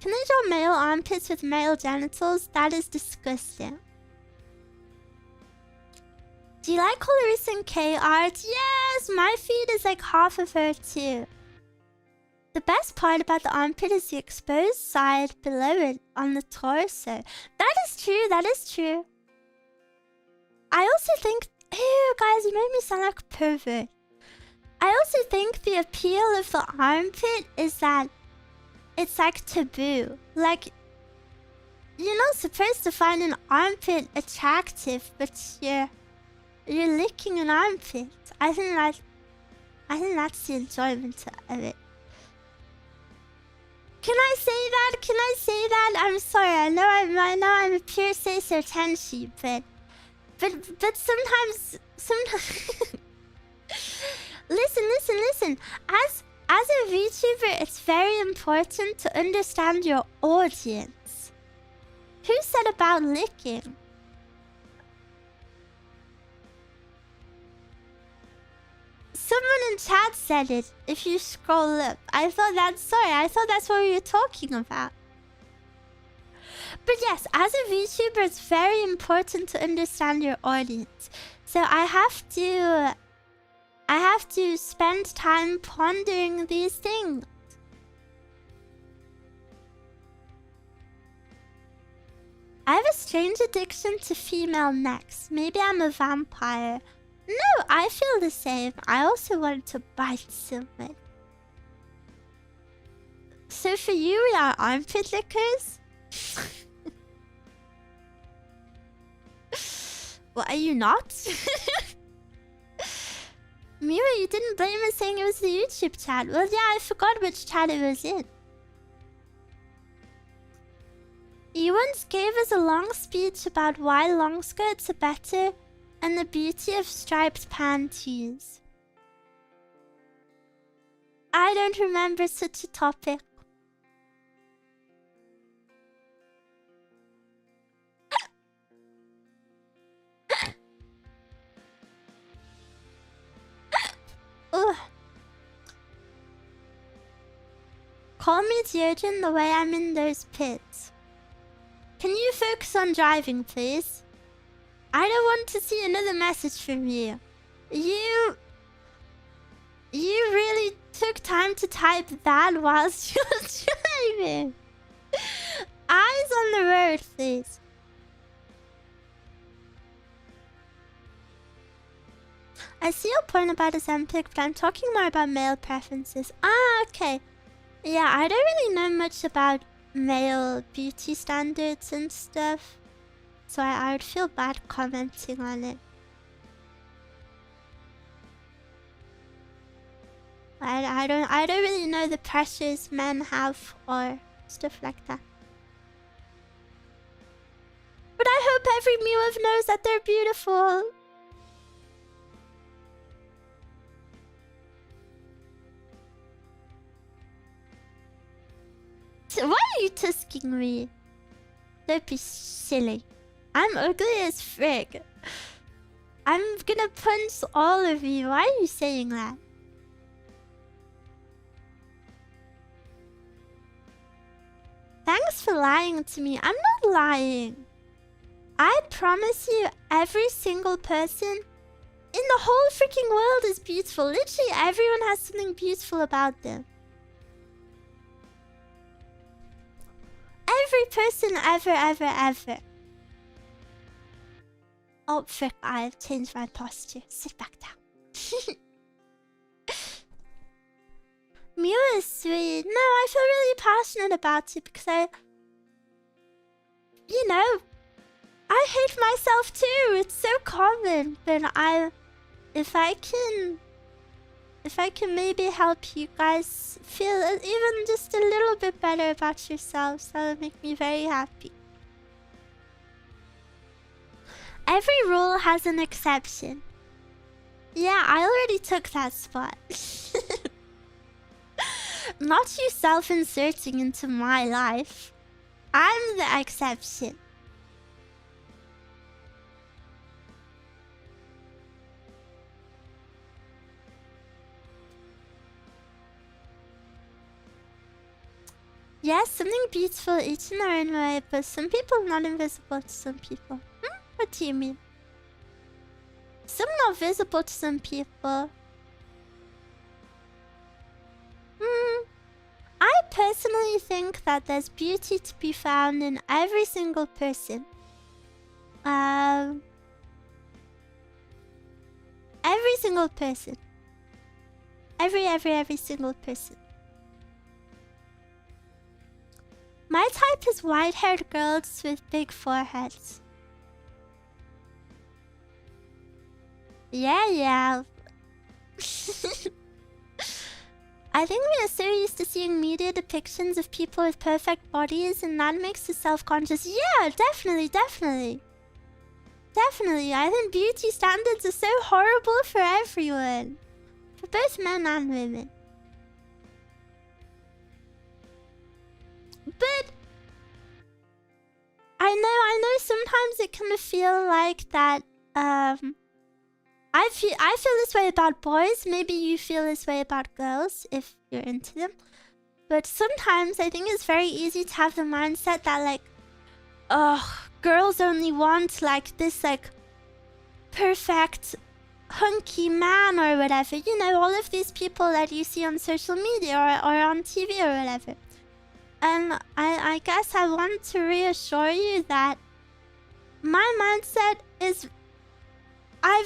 Can they draw male armpits with male genitals? That is disgusting. Do you like Clarice and K art? Yes, my feed is like half of her too. The best part about the armpit is the exposed side below it on the torso. That is true, that is true. I also think... Ew, guys, you made me sound like a pervert. I also think the appeal of the armpit is that it's like taboo. Like, you're not supposed to find an armpit attractive, but you're licking an armpit. I think that's the enjoyment of it. Can I say that? Can I say that? I'm sorry. I know I'm a pure say so tenshi, but sometimes listen. As a VTuber, it's very important to understand your audience. Who said about licking? Someone in chat said it. If you scroll up, I thought that's what we were talking about. But yes, as a VTuber, it's very important to understand your audience. So I have to spend time pondering these things. I have a strange addiction to female necks. Maybe I'm a vampire. No, I feel the same. I also want to bite someone. So for you, we are armpit lickers? Well, are you not? Miwa, you didn't blame us saying it was the YouTube chat. Well, yeah, I forgot which chat it was in. You once gave us a long speech about why long skirts are better and the beauty of striped panties. I don't remember such a topic. Ugh. Call me Deogen the way I'm in those pits. Can you focus on driving, please? I don't want to see another message from you. You really took time to type that whilst you were driving. Eyes on the road, please. I see your point about Ozempic, but I'm talking more about male preferences. Ah, okay. Yeah, I don't really know much about male beauty standards and stuff, so I would feel bad commenting on it. I don't really know the pressures men have or stuff like that. But I hope every Miwa knows that they're beautiful. Why are you tusking me? Don't be silly. I'm ugly as frig. I'm gonna punch all of you. Why are you saying that? Thanks for lying to me. I'm not lying. I promise you, every single person in the whole freaking world is beautiful. Literally everyone has something beautiful about them. Every person ever. Oh, frick, I've changed my posture. Sit back down. Miwa is sweet. No, I feel really passionate about it because you know, I hate myself too. It's so common. But if I can maybe help you guys feel even just a little bit better about yourselves, that would make me very happy. Every rule has an exception. Yeah, I already took that spot. Not you self-inserting into my life. I'm the exception. Yes, something beautiful each in their own way, but some people are not invisible to some people. What do you mean? Some not visible to some people. think that there's beauty to be found in every single person. Every single person. Every single person. My type is white-haired girls with big foreheads. Yeah. I think we are so used to seeing media depictions of people with perfect bodies, and that makes us self-conscious. Yeah, definitely. I think beauty standards are so horrible for everyone. For both men and women. But I know sometimes it can feel like that, I feel this way about boys. Maybe you feel this way about girls if you're into them. But sometimes I think it's very easy to have the mindset that like, girls only want like this like perfect hunky man or whatever. You know, all of these people that you see on social media or on TV or whatever. And I guess I want to reassure you that my mindset is, I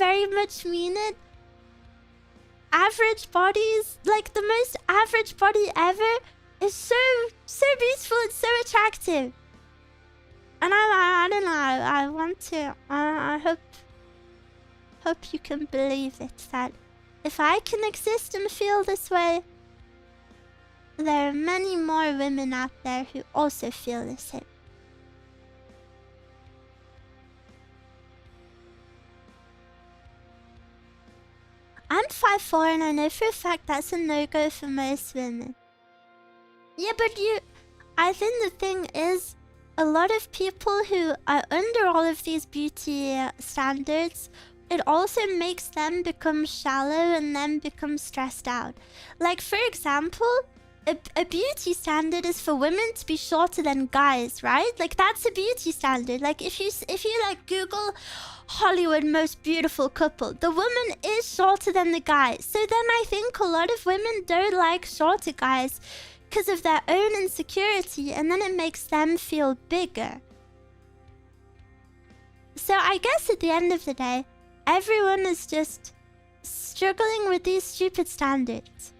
very much mean it. Average bodies, like the most average body ever, is so beautiful and so attractive. And I don't know, I want to, I hope you can believe it, that if I can exist and feel this way, there are many more women out there who also feel the same. I'm 5'4" and I know for a fact that's a no-go for most women. Yeah, but I think the thing is, a lot of people who are under all of these beauty standards, it also makes them become shallow and then become stressed out. Like, for example, a beauty standard is for women to be shorter than guys, right? Like, that's a beauty standard. Like, if you like Google Hollywood most beautiful couple, the woman is shorter than the guy. So then I think a lot of women don't like shorter guys because of their own insecurity, and then it makes them feel bigger. So I guess at the end of the day, everyone is just struggling with these stupid standards.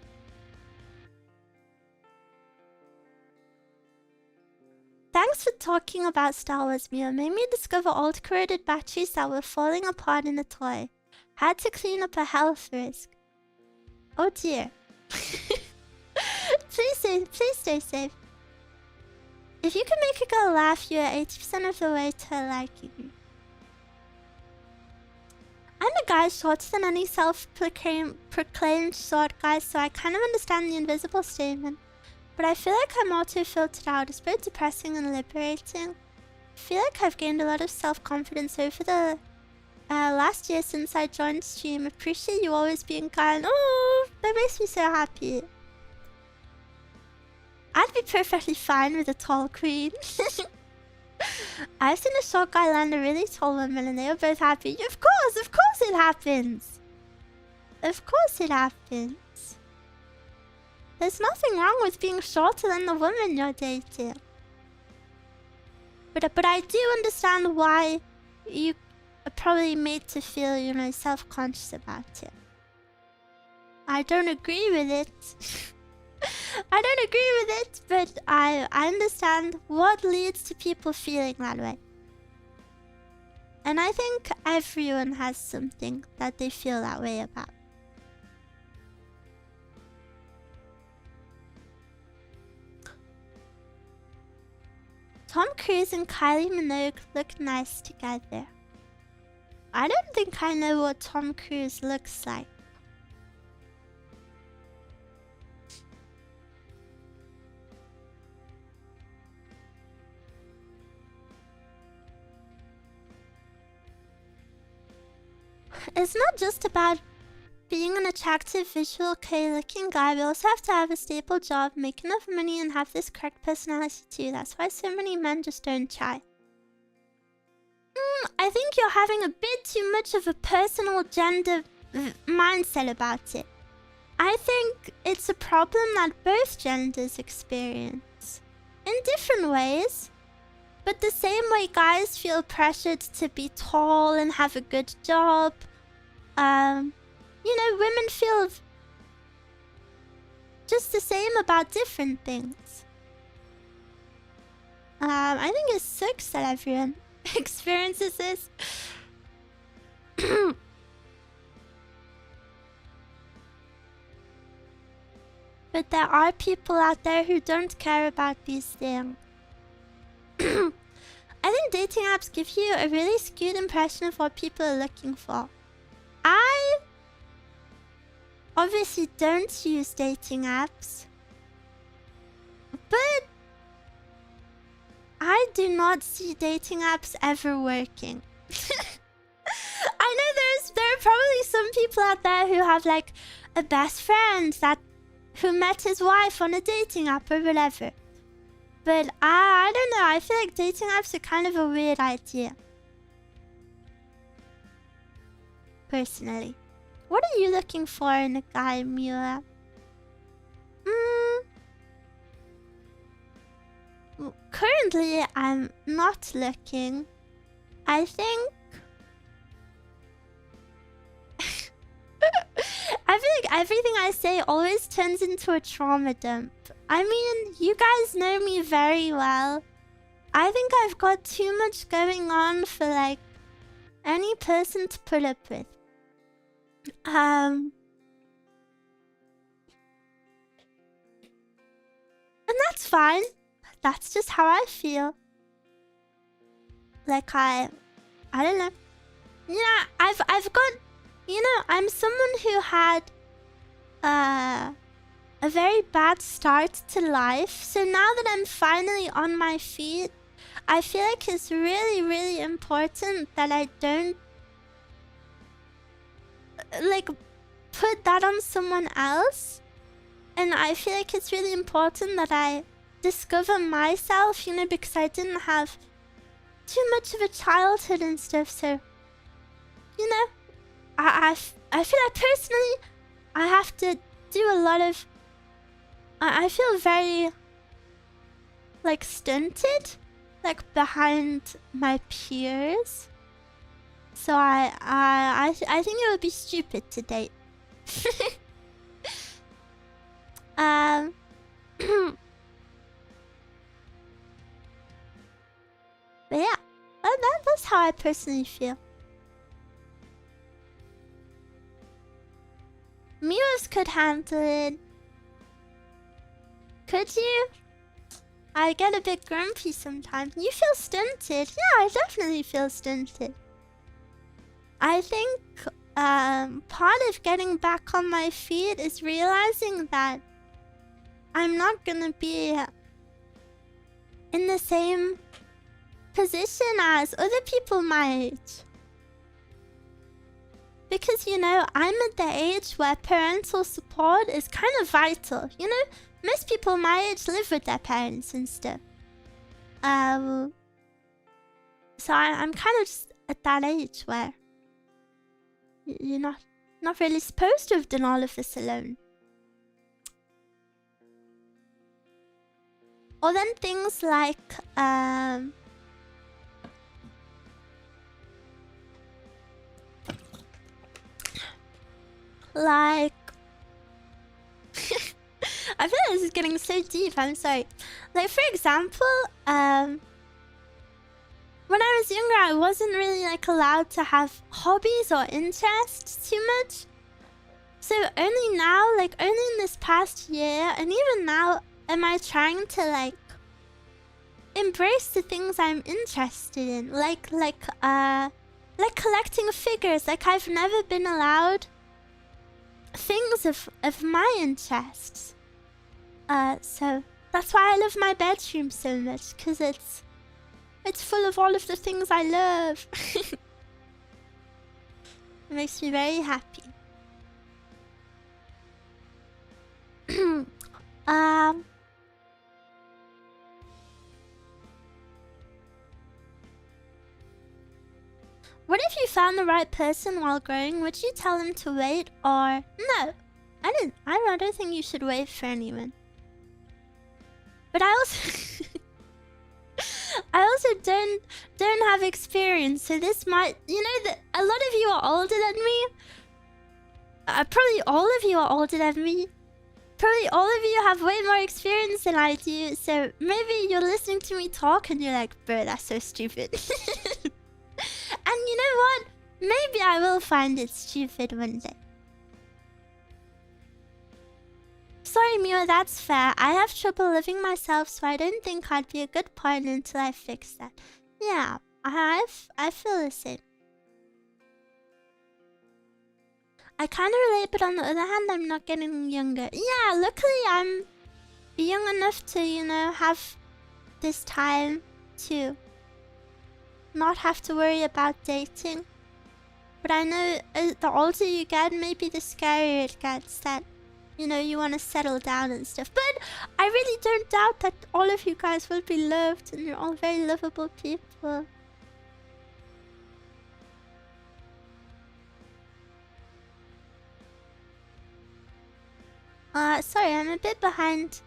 Thanks for talking about Star Wars, Miwa. Made me discover old corroded batteries that were falling apart in a toy. Had to clean up a health risk. Oh dear. Please stay safe. If you can make a girl laugh, you are 80% of the way to her liking you. I'm a guy shorter than any self-proclaimed short guy, so I kind of understand the invisible statement. But I feel like I'm auto-filtered out. It's both depressing and liberating. I feel like I've gained a lot of self-confidence over the last year since I joined stream. Appreciate you always being kind. Oh, that makes me so happy. I'd be perfectly fine with a tall queen. I've seen a short guy land a really tall woman and they were both happy. Of course it happens. Of course it happens. There's nothing wrong with being shorter than the woman you're dating. But I do understand why you are probably made to feel, you know, self-conscious about it. I don't agree with it. I don't agree with it, but I understand what leads to people feeling that way. And I think everyone has something that they feel that way about. Tom Cruise and Kylie Minogue look nice together. I don't think I know what Tom Cruise looks like. It's not just about being an attractive, visual, okay-looking guy. We also have to have a stable job, make enough money, and have this correct personality too. That's why so many men just don't try. I think you're having a bit too much of a personal gender mindset about it. I think it's a problem that both genders experience in different ways. But the same way guys feel pressured to be tall and have a good job, you know, women feel just the same about different things. I think it sucks that everyone experiences this. But there are people out there who don't care about these things. I think dating apps give you a really skewed impression of what people are looking for. I obviously don't use dating apps, but I do not see dating apps ever working. I know there are probably some people out there who have like a best friend who met his wife on a dating app or whatever. But I don't know, I feel like dating apps are kind of a weird idea. Personally. What are you looking for in a guy, Miwa? Currently, I'm not looking. I think... I feel like everything I say always turns into a trauma dump. I mean, you guys know me very well. I think I've got too much going on for, like, any person to put up with. And that's fine. That's just how I feel. Like, I don't know. You know, I've got... You know, I'm someone who had a very bad start to life. So now that I'm finally on my feet, I feel like it's really, really important that I don't like put that on someone else. And I feel like it's really important that I discover myself, you know, because I didn't have too much of a childhood and stuff. So, you know, I feel like personally, I have to do a lot of... I feel very, like, stunted, like, behind my peers. So I think it would be stupid to date. But yeah, that's how I personally feel. Miwas could handle it. Could you? I get a bit grumpy sometimes. You feel stunted. Yeah, I definitely feel stunted. I think part of getting back on my feet is realizing that I'm not gonna be in the same position as other people my age. Because, you know, I'm at the age where parental support is kind of vital. You know, most people my age live with their parents and stuff. So I'm kind of just at that age where you're not really supposed to have done all of this alone. Or then things like I feel like this is getting so deep, I'm sorry. Like, for example, when I was younger, I wasn't really, like, allowed to have hobbies or interests too much. So only now, like, only in this past year, and even now, am I trying to, like, embrace the things I'm interested in. Like collecting figures. Like, I've never been allowed things of my interests. So that's why I love my bedroom so much, because it's full of all of the things I love. It makes me very happy. What if you found the right person while growing? Would you tell him to wait or no? I don't think you should wait for anyone. But I also I also don't have experience, so this might, you know, that a lot of you are older than me. Probably all of you are older than me. Probably all of you have way more experience than I do, so maybe you're listening to me talk and you're like, bro, that's so stupid. And you know what? Maybe I will find it stupid one day. Sorry, Miwa, that's fair. I have trouble living myself, so I don't think I'd be a good partner until I fix that. Yeah, I feel the same. I kind of relate, but on the other hand, I'm not getting younger. Yeah, luckily I'm young enough to, you know, have this time to not have to worry about dating. But I know the older you get, maybe the scarier it gets that, you know, you want to settle down and stuff. But I really don't doubt that all of you guys will be loved and you're all very lovable people. Sorry, I'm a bit behind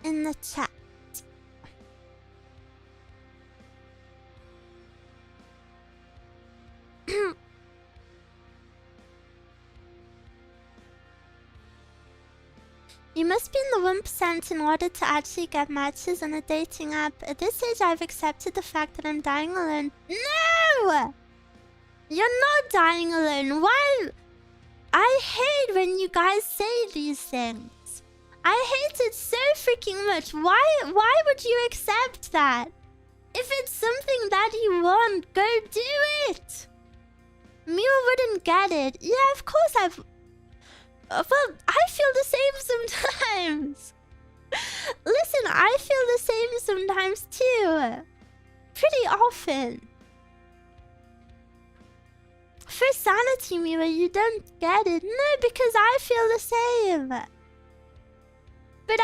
in the chat. You must be in the 1% in order to actually get matches on a dating app. At this stage, I've accepted the fact that I'm dying alone. No! You're not dying alone. Why? I hate when you guys say these things. I hate it so freaking much. Why would you accept that? If it's something that you want, go do it. Miwa wouldn't get it. Yeah, of course I've... Well, I feel the same sometimes. Listen, I feel the same sometimes too. Pretty often. For sanity, Miwa, you don't get it. No, because I feel the same. But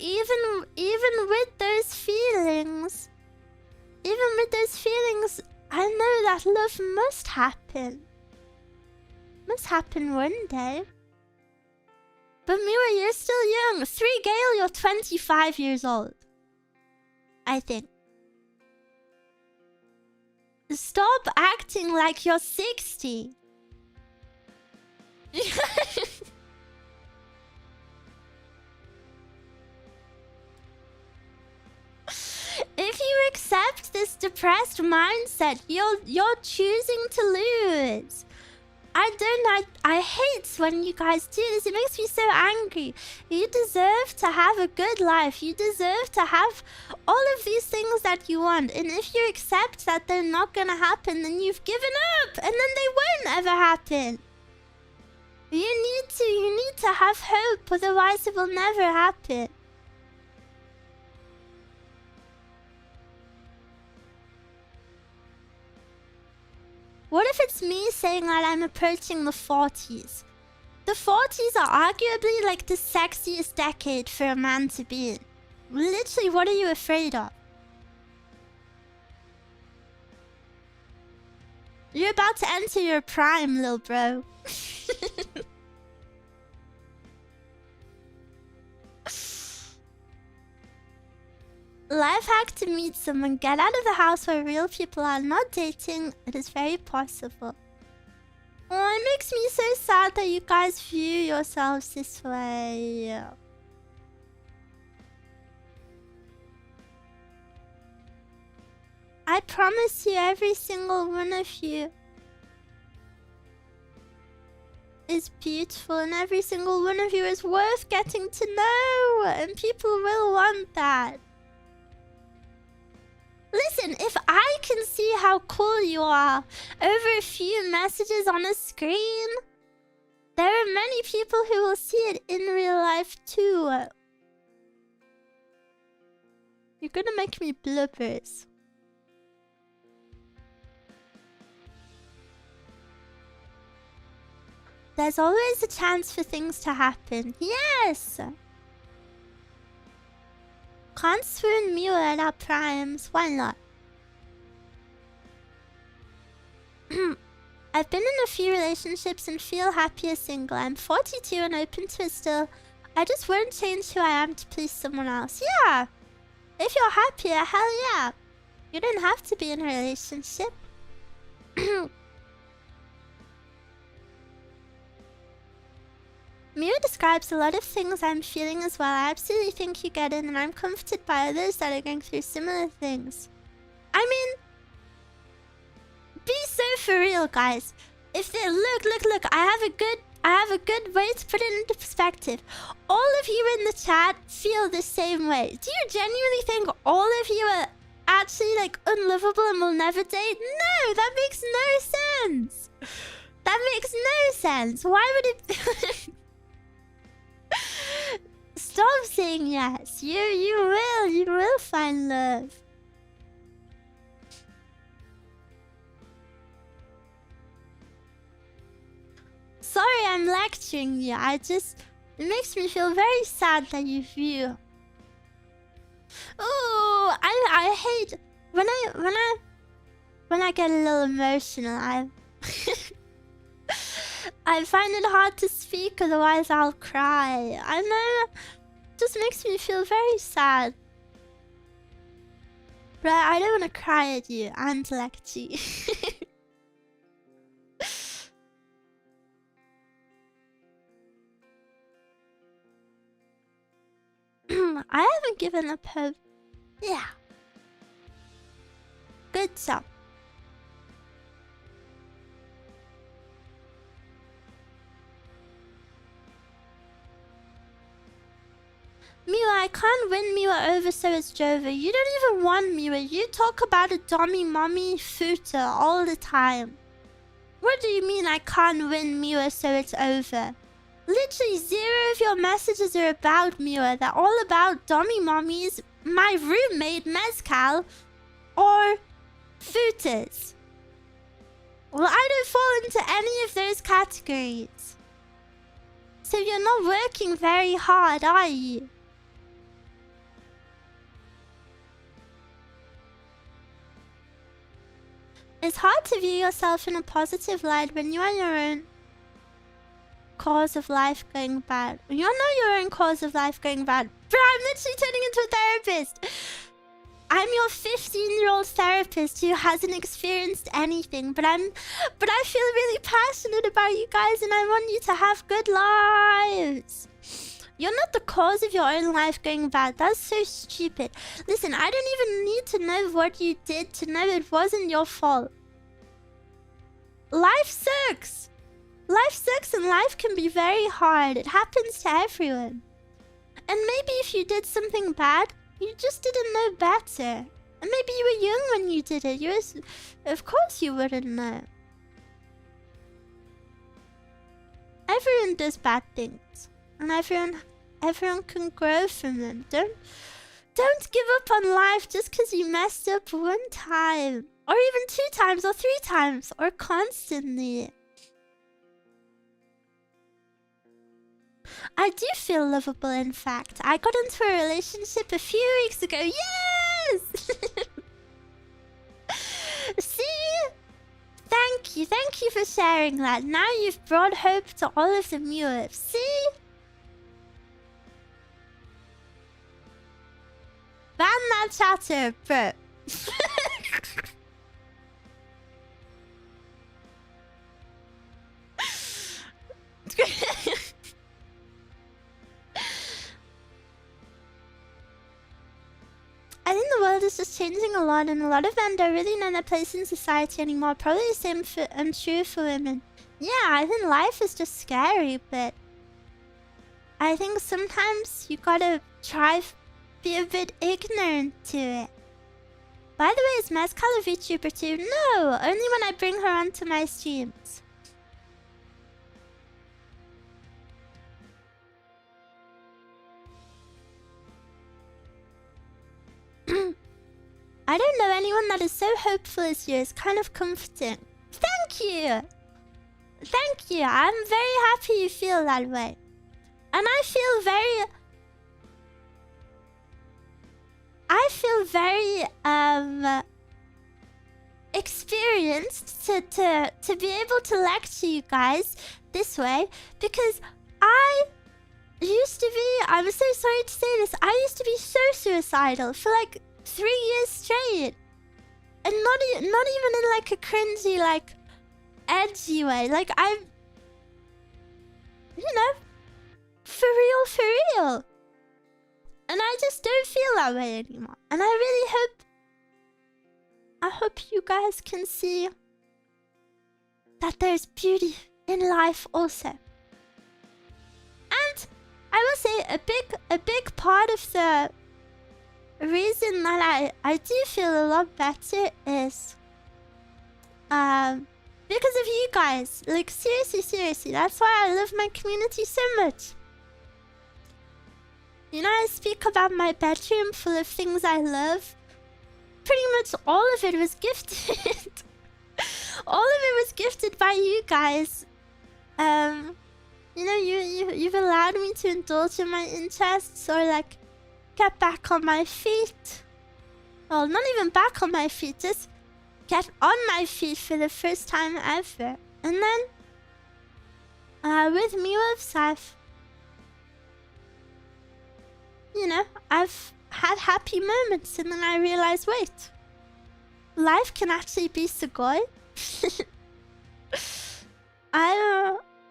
even with those feelings, I know that love must happen. Must happen one day. But Miwa, you're still young. 3 Gale, you're 25 years old. I think. Stop acting like you're 60. If you accept this depressed mindset, you're choosing to lose. I hate when you guys do this. It makes me so angry. You deserve to have a good life. You deserve to have all of these things that you want. And if you accept that they're not gonna happen, then you've given up. And then they won't ever happen. You need to have hope. Otherwise it will never happen. What if it's me saying that I'm approaching the 40s? The 40s are arguably like the sexiest decade for a man to be in. Literally, what are you afraid of? You're about to enter your prime, lil bro. Life hack to meet someone. Get out of the house where real people are. Not dating. It is very possible. Oh, it makes me so sad that you guys view yourselves this way. I promise you, every single one of you is beautiful, and every single one of you is worth getting to know, and people will want that. Listen, if I can see how cool you are over a few messages on a screen, there are many people who will see it in real life too. You're gonna make me blubbers. There's always a chance for things to happen. Yes! Can't swoon Miwa at our primes. Why not? I've been in a few relationships and feel happier single. I'm 42 and open to it still. I just won't change who I am to please someone else. Yeah. If you're happier, hell yeah. You don't have to be in a relationship. Miwa describes a lot of things I'm feeling as well. I absolutely think you get it, and I'm comforted by others that are going through similar things. I mean, be so for real, guys. If they look, I have a good way to put it into perspective. All of you in the chat feel the same way. Do you genuinely think all of you are actually like unlovable and will never date? No, that makes no sense. That makes no sense. Why would it? Stop saying yes. You will find love. Sorry, I'm lecturing you. It makes me feel very sad that you feel. Oh, I hate when I get a little emotional. I find it hard to speak, otherwise I'll cry. I know, it just makes me feel very sad. But I don't want to cry at you and lecture you. I haven't given up hope. Yeah. Good job. Miwa, I can't win Miwa over, so it's Jova. You don't even want Miwa. You talk about a dummy mommy footer all the time. What do you mean I can't win Miwa, so it's over? Literally 0 of your messages are about Miwa. They're all about dummy mommies, my roommate Mezcal, or footers. Well, I don't fall into any of those categories. So you're not working very hard, are you? It's hard to view yourself in a positive light when you are your own cause of life going bad. You're not your own cause of life going bad. Bro, I'm literally turning into a therapist. I'm your 15-year-old therapist who hasn't experienced anything, but I feel really passionate about you guys and I want you to have good lives. You're not the cause of your own life going bad. That's so stupid. Listen, I don't even need to know what you did to know it wasn't your fault. Life sucks. Life sucks and life can be very hard. It happens to everyone. And maybe if you did something bad, you just didn't know better. And maybe you were young when you did it. Of course you wouldn't know. Everyone does bad things. And everyone can grow from them. Don't give up on life just because you messed up one time. Or even 2 times or 3 times. Or constantly. I do feel lovable, in fact. I got into a relationship a few weeks ago. Yes! See? Thank you for sharing that. Now you've brought hope to all of the Miwa. See? Ban that chatter, bro. I think the world is just changing a lot, and a lot of men don't really know their place in society anymore. Probably the same and true for women. Yeah, I think life is just scary, but I think sometimes you gotta be a bit ignorant to it. By the way, is Mezcal a VTuber too? No, only when I bring her onto my streams. I don't know anyone that is so hopeful as you. It's kind of comforting. Thank you! Thank you. I'm very happy you feel that way. And I feel very experienced to be able to lecture you guys this way, because I used to be, I'm so sorry to say this, I used to be so suicidal for like 3 years straight. And not even in like a cringy, like edgy way. Like I'm, you know, for real. And I just don't feel that way anymore. And I really hope you guys can see that there's beauty in life also. And I will say a big part of the reason that I do feel a lot better is because of you guys. Like seriously, that's why I love my community so much. You know, I speak about my bedroom full of things I love. Pretty much all of it was gifted. All of it was gifted by you guys. You know, you've allowed me to indulge in my interests, or like get back on my feet. Well, not even back on my feet, just get on my feet for the first time ever. And then with Miwa, I've had happy moments, and then I realized, wait, life can actually be sugoi.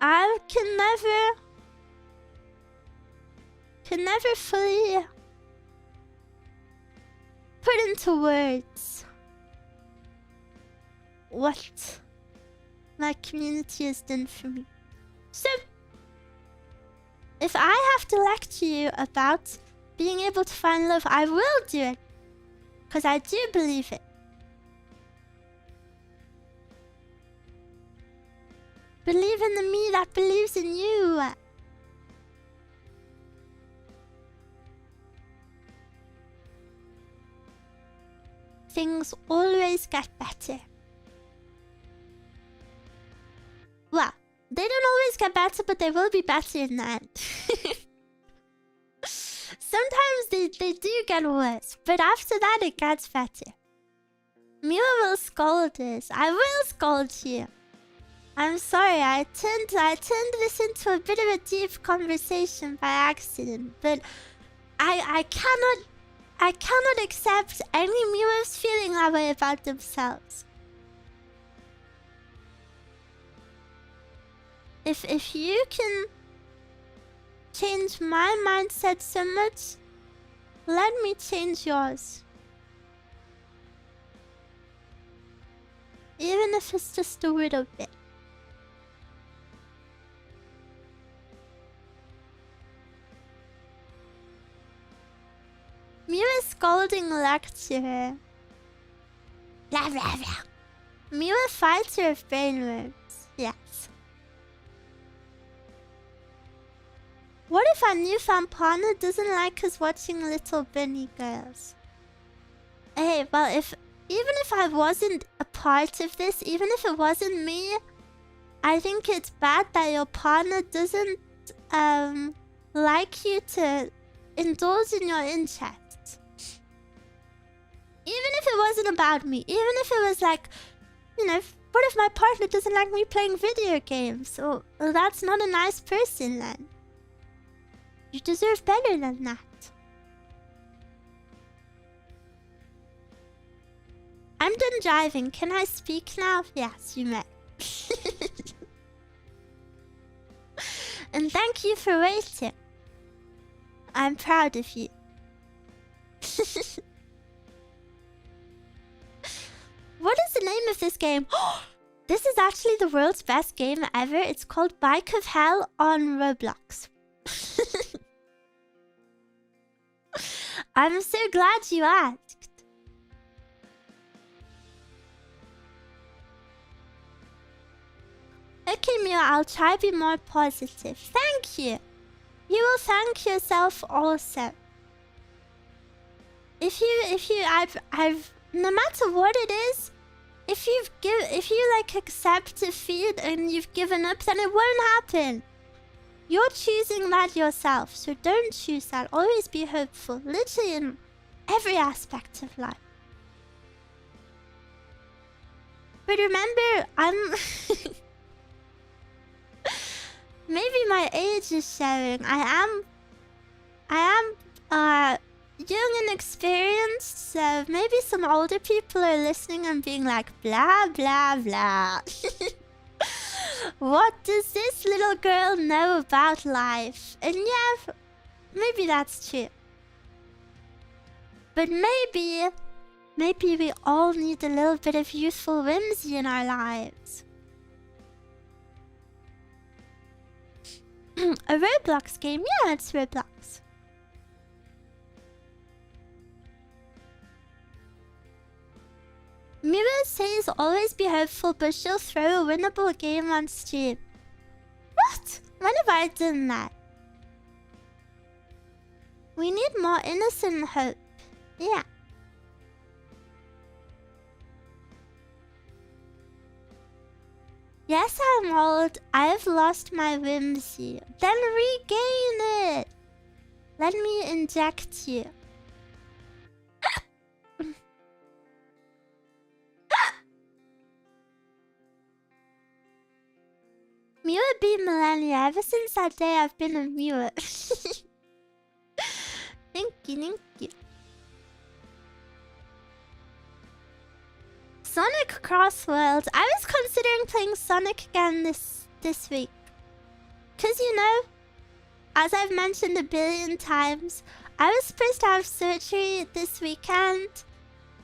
I can never fully put into words what my community has done for me. So, if I have to lecture you about being able to find love, I will do it. Because I do believe it. Believe in the me that believes in you. Things always get better. Well, they don't always get better, but they will be better in the end. Sometimes they do get worse, but after that it gets better. Miwa will scold us. I will scold you. I'm sorry, I turned this into a bit of a deep conversation by accident, but I cannot accept any Miwas feeling that way about themselves. If you can change my mindset so much, let me change yours. Even if it's just a little bit. Miwa scolding lecturer. Blah blah blah. Miwa fighter of brainworms. Yes. What if our newfound partner doesn't like us watching little bunny girls? Hey, well, even if I wasn't a part of this, even if it wasn't me, I think it's bad that your partner doesn't like you to indulge in your interests. Even if it wasn't about me, even if it was like, you know, what if my partner doesn't like me playing video games? Well, that's not a nice person then. You deserve better than that. I'm done driving. Can I speak now? Yes, you may. And thank you for waiting. I'm proud of you. What is the name of this game? This is actually the world's best game ever. It's called Bike of Hell on Roblox. I'm so glad you asked. Okay, Miwa, I'll try to be more positive. Thank you. You will thank yourself also. I've no matter what it is, if you like accept defeat and you've given up, then it won't happen. You're choosing that yourself, so don't choose that. Always be hopeful, literally in every aspect of life. But remember, I'm... Maybe my age is showing. I am young and experienced, so maybe some older people are listening and being like, blah, blah, blah. What does this little girl know about life? And yeah, maybe that's true. But maybe we all need a little bit of youthful whimsy in our lives. A Roblox game? Yeah, it's Roblox. Miwa says always be hopeful, but she'll throw a winnable game on stream. What? When have I done that? We need more innocent hope. Yeah. Yes, I'm old. I've lost my whimsy. Then regain it. Let me inject you. Miwa beat Millennia. Ever since that day, I've been a Miwa. Thank you. Sonic Cross Worlds. I was considering playing Sonic again this week. Cause you know, as I've mentioned a billion times, I was supposed to have surgery this weekend.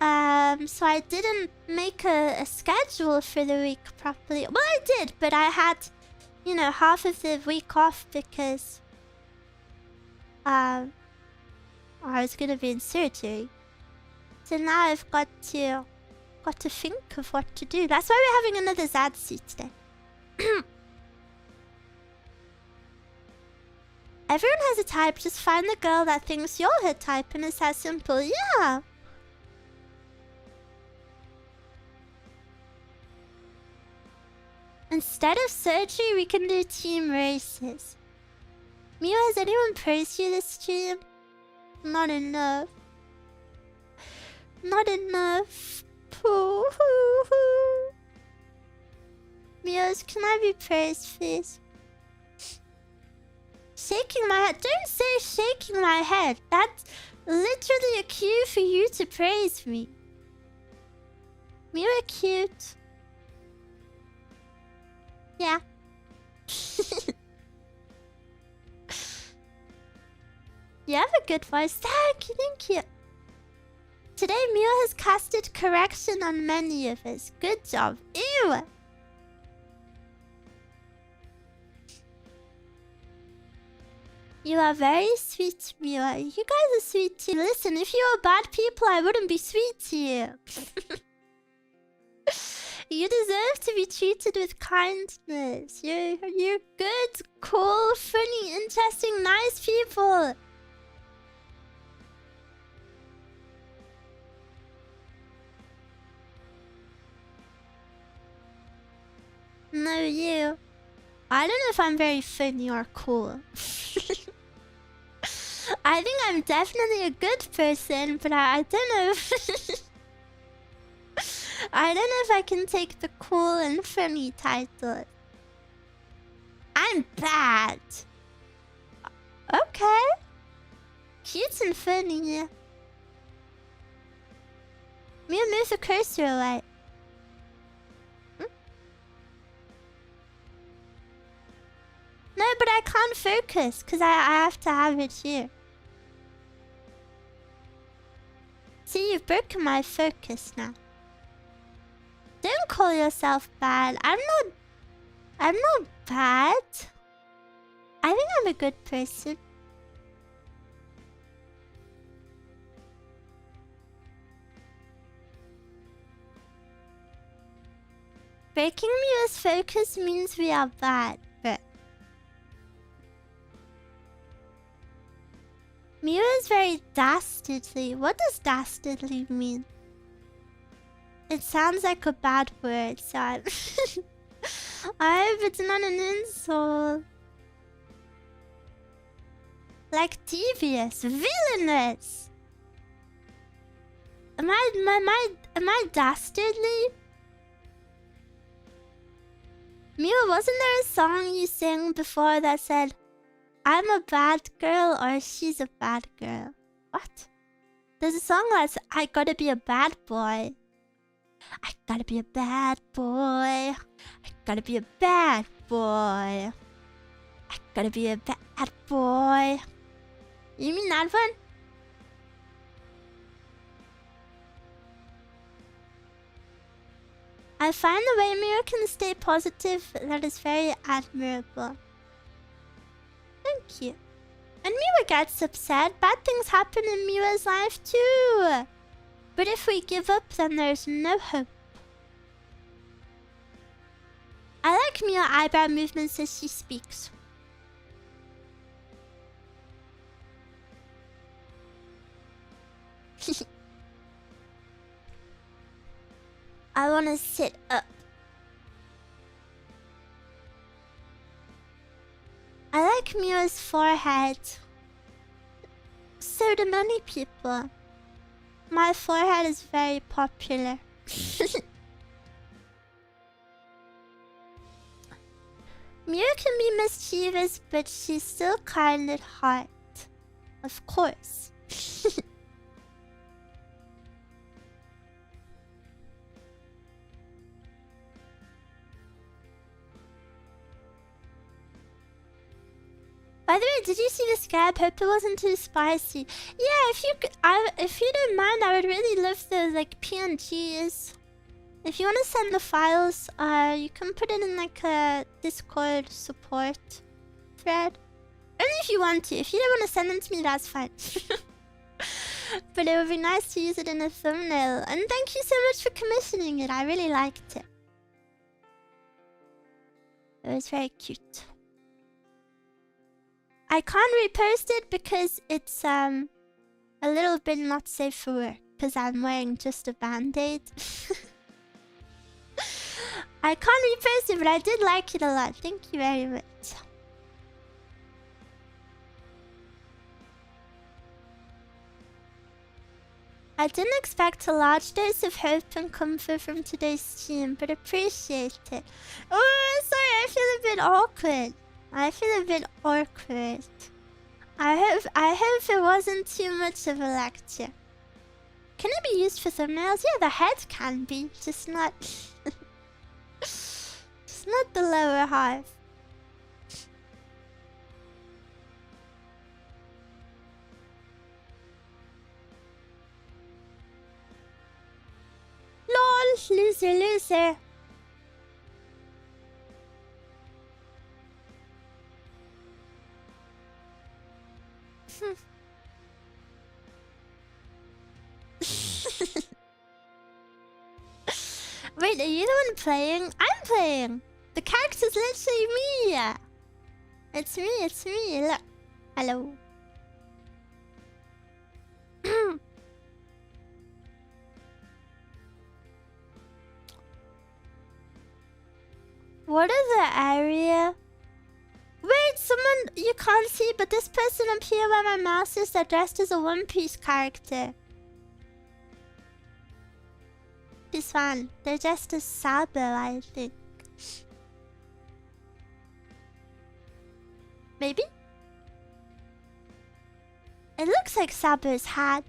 So I didn't make a schedule for the week properly. Well, I did, but I had, you know, half of the week off because I was gonna be in surgery. So now I've got to think of what to do. That's why we're having another Zatsu today. Everyone has a type. Just find the girl that thinks you're her type, and it's that simple. Yeah. Instead of surgery, we can do team races. Miwa, has anyone praised you this stream? Not enough. Not enough. Mios, can I be praised, please? Shaking my head. Don't say shaking my head. That's literally a cue for you to praise me. Miwa cute. Yeah. You have a good voice. Thank you. Today, Miwa has casted correction on many of us. Good job. Ew! You are very sweet, Miwa. You guys are sweet too. Listen, if you were bad people, I wouldn't be sweet to you. You deserve to be treated with kindness. You're good, cool, funny, interesting, nice people. No, you. I don't know if I'm very funny or cool. I think I'm definitely a good person, but I don't know if... I don't know if I can take the cool and funny title. I'm bad. Okay. Cute and funny. Mia, move the cursor away. No, but I can't focus because I have to have it here. See, you've broken my focus now. Don't call yourself bad. I'm not bad. I think I'm a good person. Breaking Mia's focus means we are bad, but Miwa is very dastardly. What does dastardly mean? It sounds like a bad word, so I hope it's not an insult. Like devious, villainous. Am I dastardly? Miwa, wasn't there a song you sang before that said, I'm a bad girl or she's a bad girl? What? There's a song that's I gotta be a bad boy. I gotta be a bad boy. I gotta be a bad boy. I gotta be a bad boy. You mean that one? I find the way Miwa can stay positive, that is very admirable. Thank you. And Miwa gets upset. Bad things happen in Miwa's life too. But if we give up, then there's no hope. I like Miwa eyebrow movements as she speaks. I want to sit up. I like Miwa's forehead. So do many people. My forehead is very popular. Miwa can be mischievous, but she's still kind at heart. Of course. By the way, did you see the scab? Hope it wasn't too spicy. Yeah, if you don't mind, I would really love those like PNGs. If you want to send the files, you can put it in like a Discord support thread. Only if you want to. If you don't want to send them to me, that's fine. But it would be nice to use it in a thumbnail. And thank you so much for commissioning it. I really liked it. It was very cute. I can't repost it because it's a little bit not safe for work. Because I'm wearing just a band-aid. I can't repost it, but I did like it a lot. Thank you very much. I didn't expect a large dose of hope and comfort from today's stream, but appreciate it. Oh, sorry, I feel a bit awkward. I hope it wasn't too much of a lecture. Can it be used for thumbnails? Yeah, the head can be, just not just not the lower half. LOL, loser. Wait, are you the one playing? I'm playing! The character's literally me! It's me, look. Hello. What is the area? Wait, someone you can't see, but this person up here where my mouse is, they're dressed as a One Piece character. This one. They're dressed as Sabo, I think. Maybe? It looks like Sabo's hat.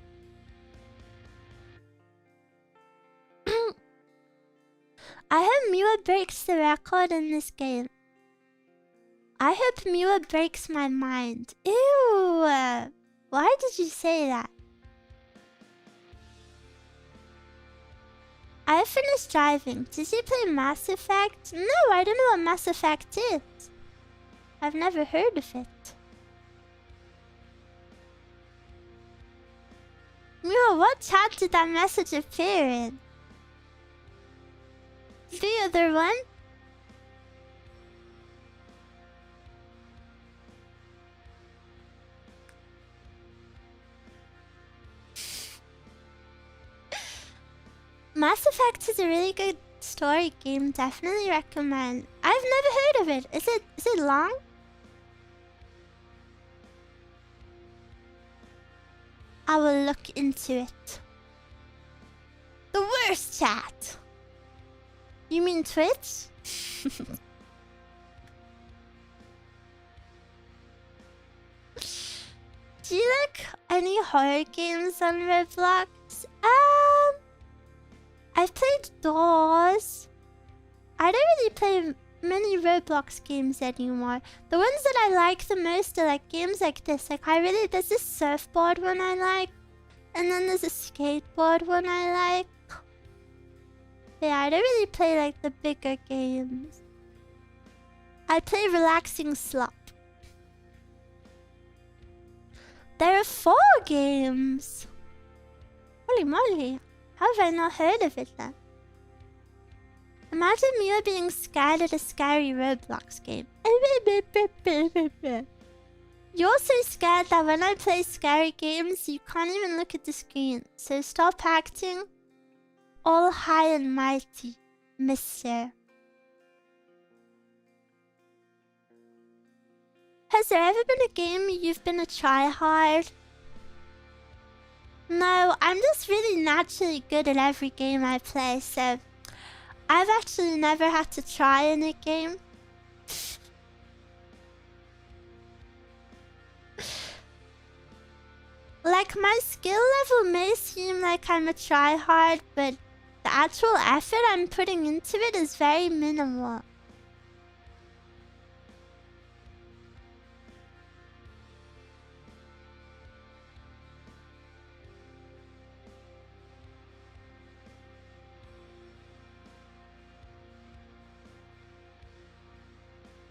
I hope Miwa breaks the record in this game. I hope Miwa breaks my mind. Ew! Why did you say that? I finished driving. Did you play Mass Effect? No, I don't know what Mass Effect is. I've never heard of it. Miwa, what chat did that message appear in? The other one? Mass Effect is a really good story game. Definitely recommend. I've never heard of it. Is it long? I will look into it. The worst chat. You mean Twitch? you like any horror games on Roblox? I've played Doors. I don't really play many Roblox games anymore. The ones that I like the most are like games like this. Like there's this surfboard one I like. And then there's a skateboard one I like. Yeah, I don't really play like the bigger games. I play Relaxing Slop. There are 4 games. Holy moly. How have I not heard of it then? Imagine Miwa being scared at a scary Roblox game. You're so scared that when I play scary games, you can't even look at the screen. So stop acting all high and mighty, mister. Has there ever been a game you've been a tryhard? No, I'm just really naturally good at every game I play, so I've actually never had to try in a game. Like, my skill level may seem like I'm a tryhard, but the actual effort I'm putting into it is very minimal.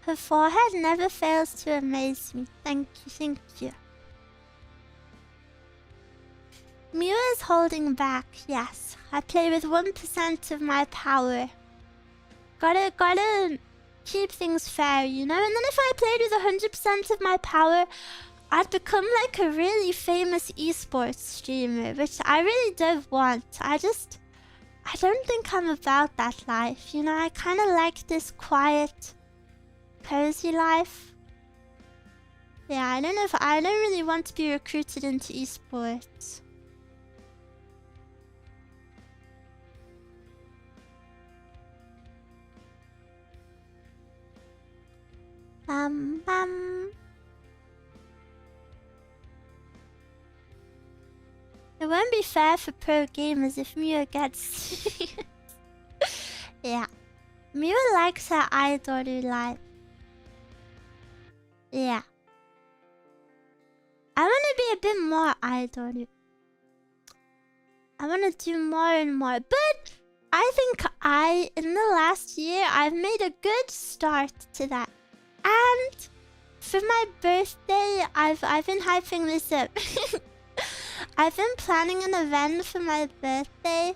Her forehead never fails to amaze me. Thank you, thank you. Miwa is holding back, yes. I play with 1% of my power. Gotta keep things fair, you know? And then if I played with 100% of my power, I'd become like a really famous esports streamer, which I really don't want. I don't think I'm about that life, you know? I kind of like this quiet, cozy life. Yeah, I don't really want to be recruited into esports. It won't be fair for pro gamers if Miwa gets serious. Yeah. Miwa likes her idol life. Yeah. I want to be a bit more idol. I want to do more and more. But I think in the last year, I've made a good start to that. And for my birthday, I've been hyping this up. I've been planning an event for my birthday.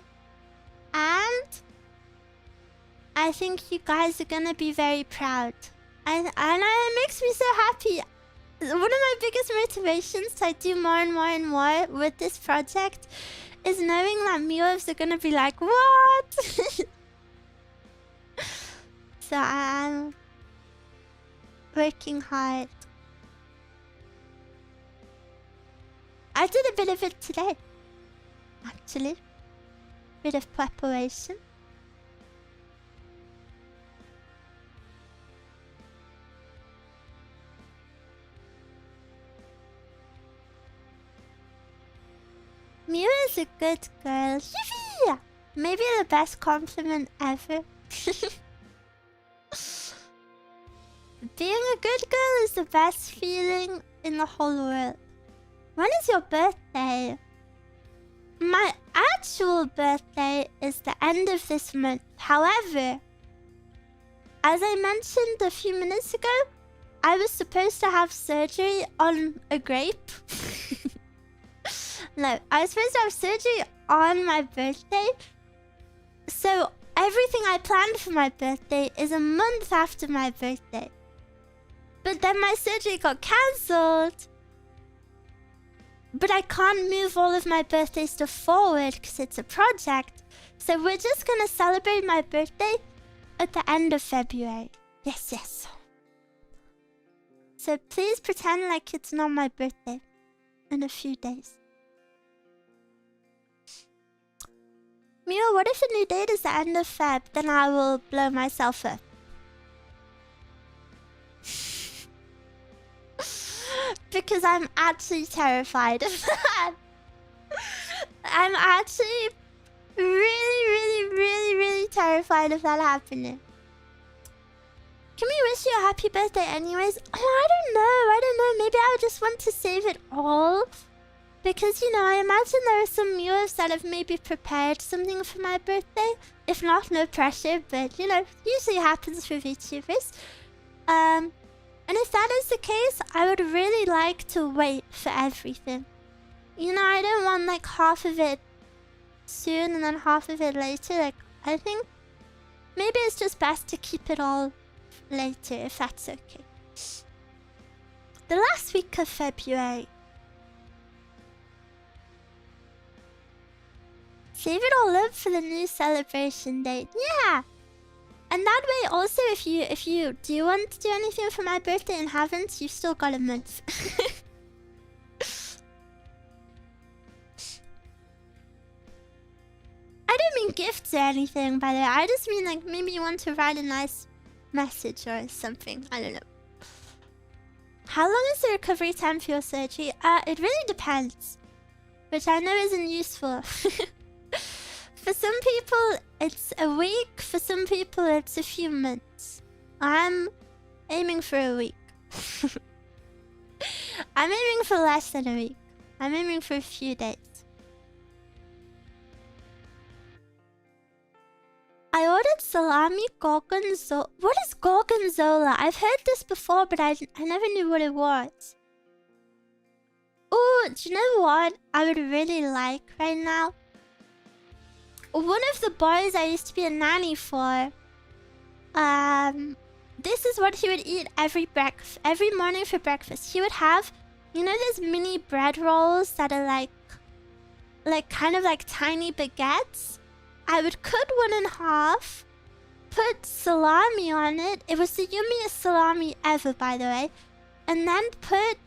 And I think you guys are gonna be very proud. And it makes me so happy. One of my biggest motivations to do more and more and more with this project is knowing that Miwas are gonna be like, what? So I'm working hard. I did a bit of it today, actually. Bit of preparation. Miwa is a good girl. Yippee! Maybe the best compliment ever. Being a good girl is the best feeling in the whole world. When is your birthday? My actual birthday is the end of this month. However, as I mentioned a few minutes ago, I was supposed to have surgery on a grape. No, I was supposed to have surgery on my birthday. So everything I planned for my birthday is a month after my birthday. But then my surgery got cancelled. But I can't move all of my birthday stuff forward because it's a project. So we're just gonna celebrate my birthday at the end of February. Yes, yes. So please pretend like it's not my birthday in a few days. Miwa, what if the new date is the end of Feb? Then I will blow myself up. Because I'm actually terrified of that. I'm actually really terrified of that happening. Can we wish you a happy birthday anyways? Oh, I don't know. Maybe I just want to save it all. Because, you know, I imagine there are some Miwas that have maybe prepared something for my birthday. If not, no pressure. But, you know, usually happens for VTubers. And if that is the case, I would really like to wait for everything. You know, I don't want like half of it soon and then half of it later. Like, I think maybe it's just best to keep it all later, if that's okay. The last week of February. Save it all up for the new celebration date. Yeah! And that way also, if you do want to do anything for my birthday and haven't, you've still got a month. I don't mean gifts or anything, by the way. I just mean like maybe you want to write a nice message or something. I don't know. How long is the recovery time for your surgery? It really depends. Which I know isn't useful. For some people, it's a week. For some people, it's a few months. I'm aiming for a week. I'm aiming for less than a week. I'm aiming for a few days. I ordered salami gorgonzola. What is gorgonzola? I've heard this before, but I never knew what it was. Oh, do you know what I would really like right now? One of the boys I used to be a nanny for, this is what he would eat every morning for breakfast. He would have, you know, those mini bread rolls that are like kind of like tiny baguettes. I would cut one in half, put salami on it. It was the yummiest salami ever, by the way. And then put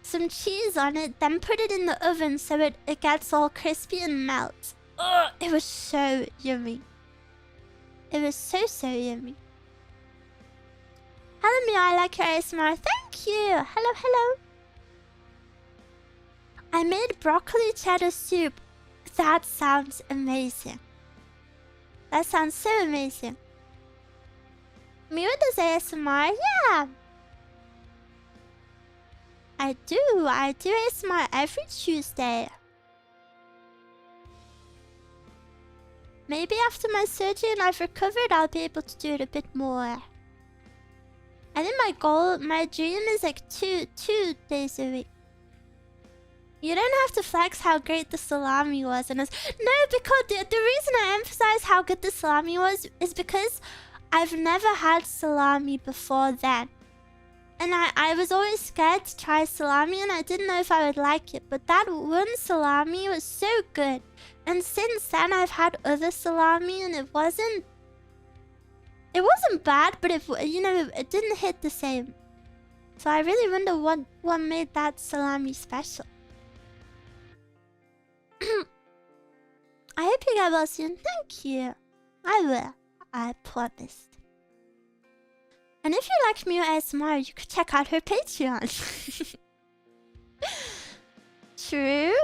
some cheese on it, then put it in the oven so it gets all crispy and melts. Ugh, it was so yummy. It was so yummy. Hello, Miwa, I like your ASMR. Thank you. Hello. I made broccoli cheddar soup. That sounds amazing. That sounds so amazing. Miwa does ASMR? Yeah. I do ASMR every Tuesday. Maybe after my surgery and I've recovered, I'll be able to do it a bit more. I think my dream is like two days a week. You don't have to flex how great the salami was. No, because the reason I emphasize how good the salami was is because I've never had salami before then. And I was always scared to try salami and I didn't know if I would like it. But that one salami was so good. And since then I've had other salami and it wasn't bad, but it didn't hit the same. So I really wonder what made that salami special. I hope you get well soon. Thank you. I will. I promised. And if you like Miwa ASMR, you could check out her Patreon. True.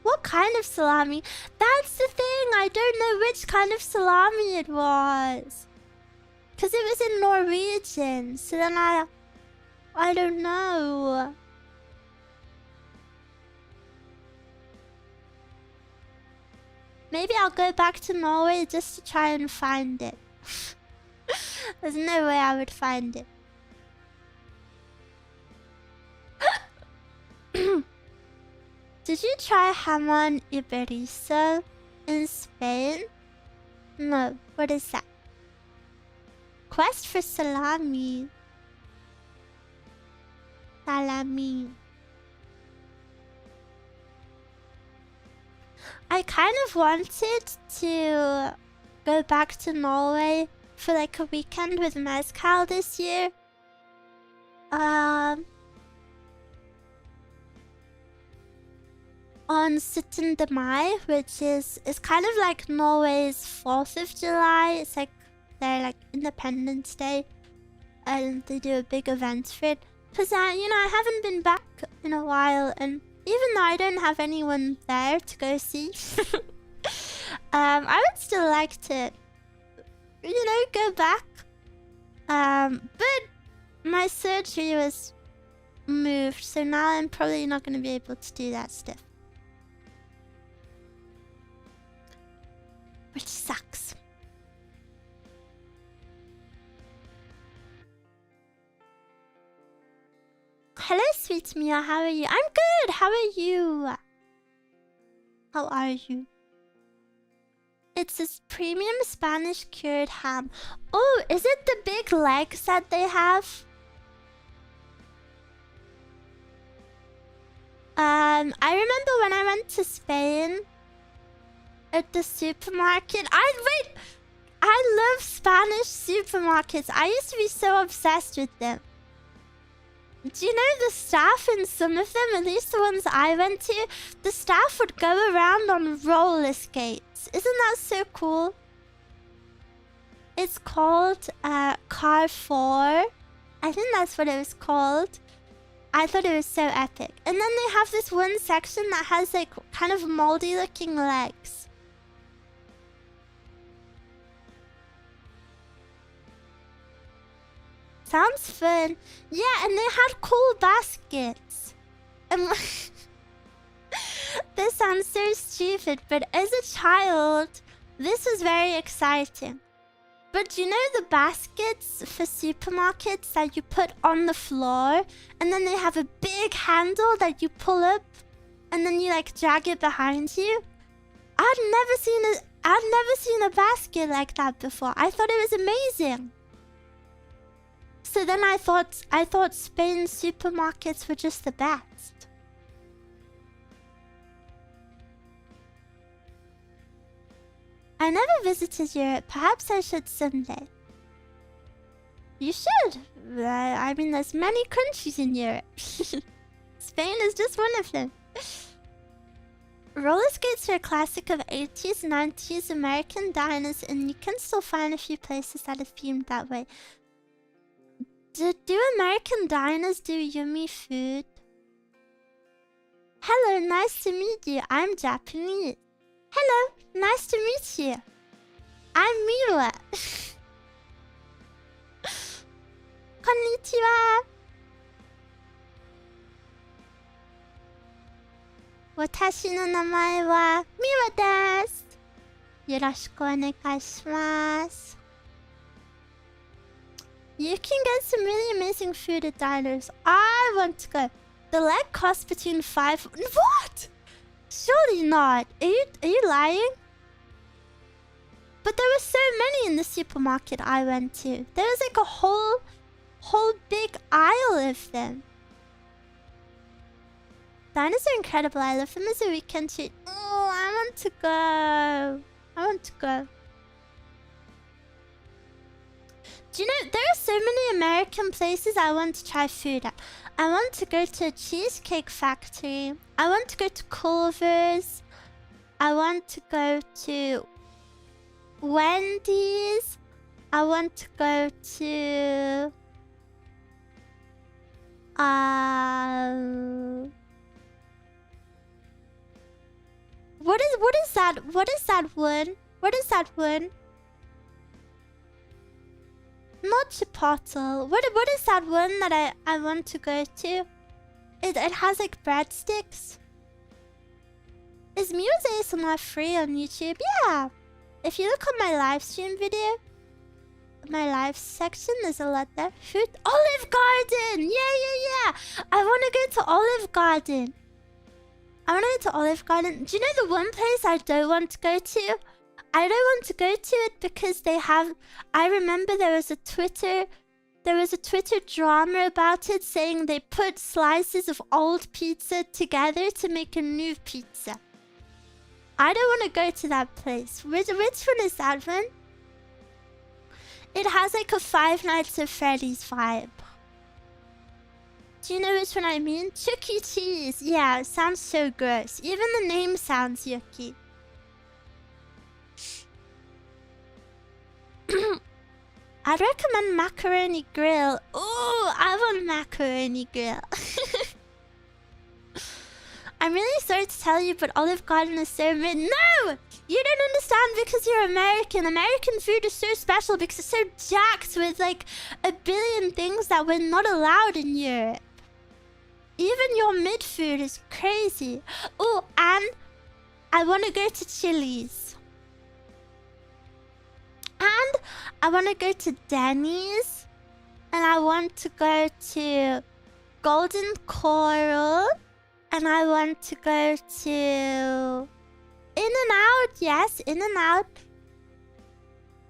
What kind of salami? That's the thing. I don't know which kind of salami it was. Because it was in Norwegian. So then I don't know. Maybe I'll go back to Norway just to try and find it. There's no way I would find it. Did you try jamón iberizo in Spain? No, what is that? Quest for salami. Salami. I kind of wanted to go back to Norway for like a weekend with Mezcal this year. On 17 Mai, which is kind of like Norway's 4th of July. It's like their like Independence Day. and they do a big event for it. Because, I haven't been back in a while, and even though I don't have anyone there to go see, I would still like to, go back. But my surgery was moved, so now I'm probably not going to be able to do that stuff. Which sucks. Hello, sweet Miwa. How are you? I'm good. How are you? How are you? It's this premium Spanish cured ham. Oh, is it the big legs that they have? I remember when I went to Spain at the supermarket. I love Spanish supermarkets. I used to be so obsessed with them. Do you know the staff in some of them, at least the ones I went to, the staff would go around on roller skates. Isn't that so cool? It's called Carrefour. I think that's what it was called. I thought it was so epic. And then they have this one section that has like kind of moldy looking legs. Sounds fun. Yeah, and they had cool baskets. And this sounds so stupid, but as a child, this was very exciting. But you know the baskets for supermarkets that you put on the floor, and then they have a big handle that you pull up, and then you like drag it behind you? I'd never seen a basket like that before. I thought it was amazing. So then I thought Spain's supermarkets were just the best. I never visited Europe. Perhaps I should someday. You should. I mean, there's many countries in Europe. Spain is just one of them. Roller skates are a classic of 80s, 90s American diners, and you can still find a few places that are themed that way. Do American diners do yummy food? Hello, nice to meet you. I'm Japanese. Hello, nice to meet you. I'm Miwa. Konnichiwa. Watashi no namae wa Miwa desu. Yoroshiku onegai shimasu. You can get some really amazing food at diners. I want to go. The leg costs between 5... What? Surely not. Are you lying? But there were so many in the supermarket I went to. There was like a whole big aisle of them. Diners are incredible. I love them as a weekend treat. Oh, I want to go. I want to go. Do you know, there are so many American places I want to try food at. I want to go to a cheesecake factory. I want to go to Culver's. I want to go to Wendy's. I want to go to... What is that? What is that one? What is that one? Not Chipotle. What is that one that I want to go to? It has like breadsticks. Is Miwa's ASMR free on YouTube? Yeah. If you look on my live stream video, my live section, there's a lot there. Food. Olive Garden! Yeah. I want to go to Olive Garden. I want to go to Olive Garden. Do you know the one place I don't want to go to? I don't want to go to it because they have... I remember there was a Twitter drama about it saying they put slices of old pizza together to make a new pizza. I don't want to go to that place. Which one is that one? It has like a Five Nights at Freddy's vibe. Do you know which one I mean? Chuck E. Cheese. Yeah, it sounds so gross. Even the name sounds yucky. I'd recommend macaroni grill. Ooh, I want macaroni grill. I'm really sorry to tell you, but Olive Garden is so mid. No! You don't understand because you're American. American food is so special because it's so jacked with like a billion things that we're not allowed in Europe. Even your mid food is crazy. Oh, and I want to go to Chili's. And I want to go to Denny's. And I want to go to Golden Coral. And I want to go to In-N-Out. Yes, In-N-Out.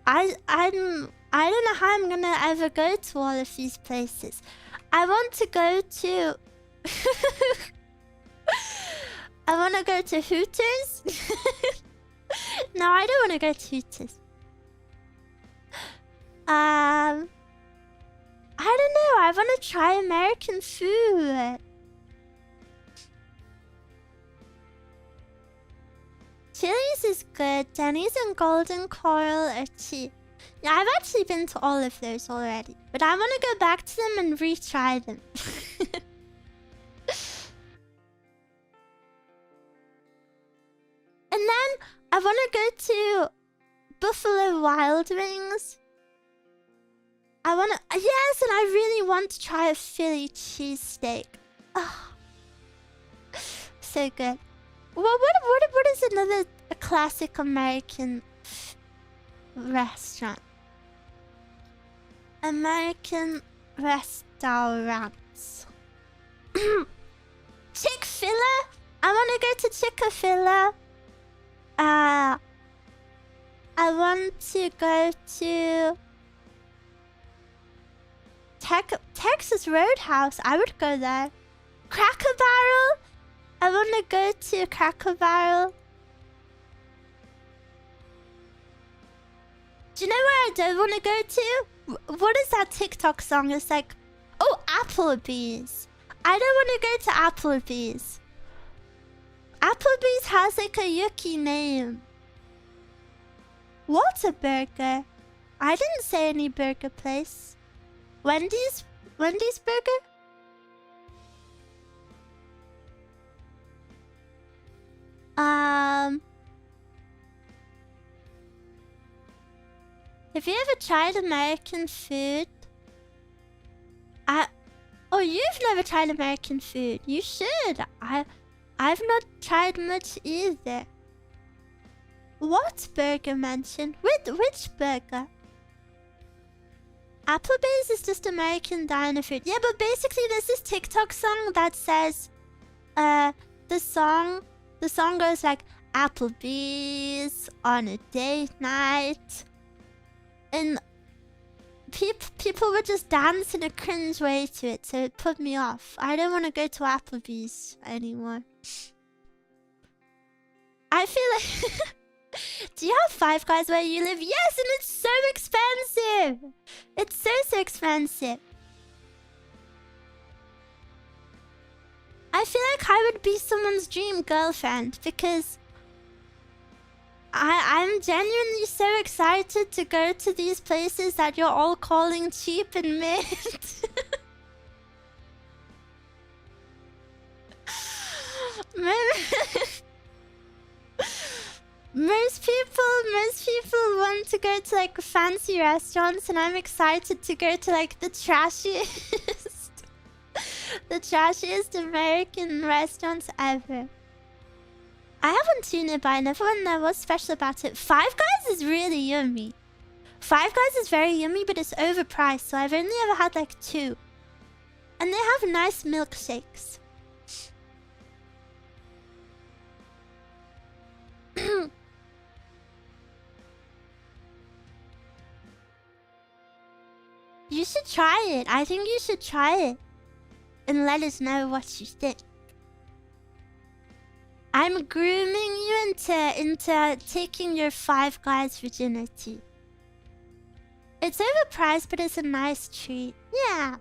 I don't know how I'm gonna ever go to all of these places. I want to go to I want to go to Hooters. No, I don't want to go to Hooters. I don't know. I want to try American food. Chili's is good. Denny's and Golden Coral are cheap. Yeah, I've actually been to all of those already. But I want to go back to them and retry them. And then I want to go to Buffalo Wild Wings. I want to... Yes, and I really want to try a Philly cheesesteak. Oh, so good. Well, what is another classic American restaurant? American restaurants. Chick-fil-A? I want to go to Chick-fil-A. I want to go to Texas Roadhouse. I would go there. Cracker Barrel? I want to go to Cracker Barrel. Do you know where I don't want to go to? What is that TikTok song? It's like, oh, Applebee's. I don't want to go to Applebee's. Applebee's has like a yucky name. Whataburger. I didn't say any burger place. Wendy's Burger? Have you ever tried American food? Oh, you've never tried American food. You should. I've not tried much either. What burger mentioned? Which burger? Applebee's is just American diner food. Yeah, but basically there's this TikTok song that says, the song goes like, Applebee's on a date night. And people were just dancing a cringe way to it, so it put me off. I don't want to go to Applebee's anymore. I feel like... Do you have Five Guys where you live? Yes, and it's so expensive! It's so expensive. I feel like I would be someone's dream girlfriend because I'm genuinely so excited to go to these places that you're all calling cheap and mid. Most people want to go to like fancy restaurants, and I'm excited to go to like the trashiest American restaurants ever. I haven't seen it, but I never went there. What's special about it? Five Guys is really yummy. Five Guys is very yummy, but it's overpriced, so I've only ever had like 2. And they have nice milkshakes. You should try it. I think you should try it. And let us know what you think. I'm grooming you into taking your Five Guys virginity. It's overpriced, but it's a nice treat. Yeah.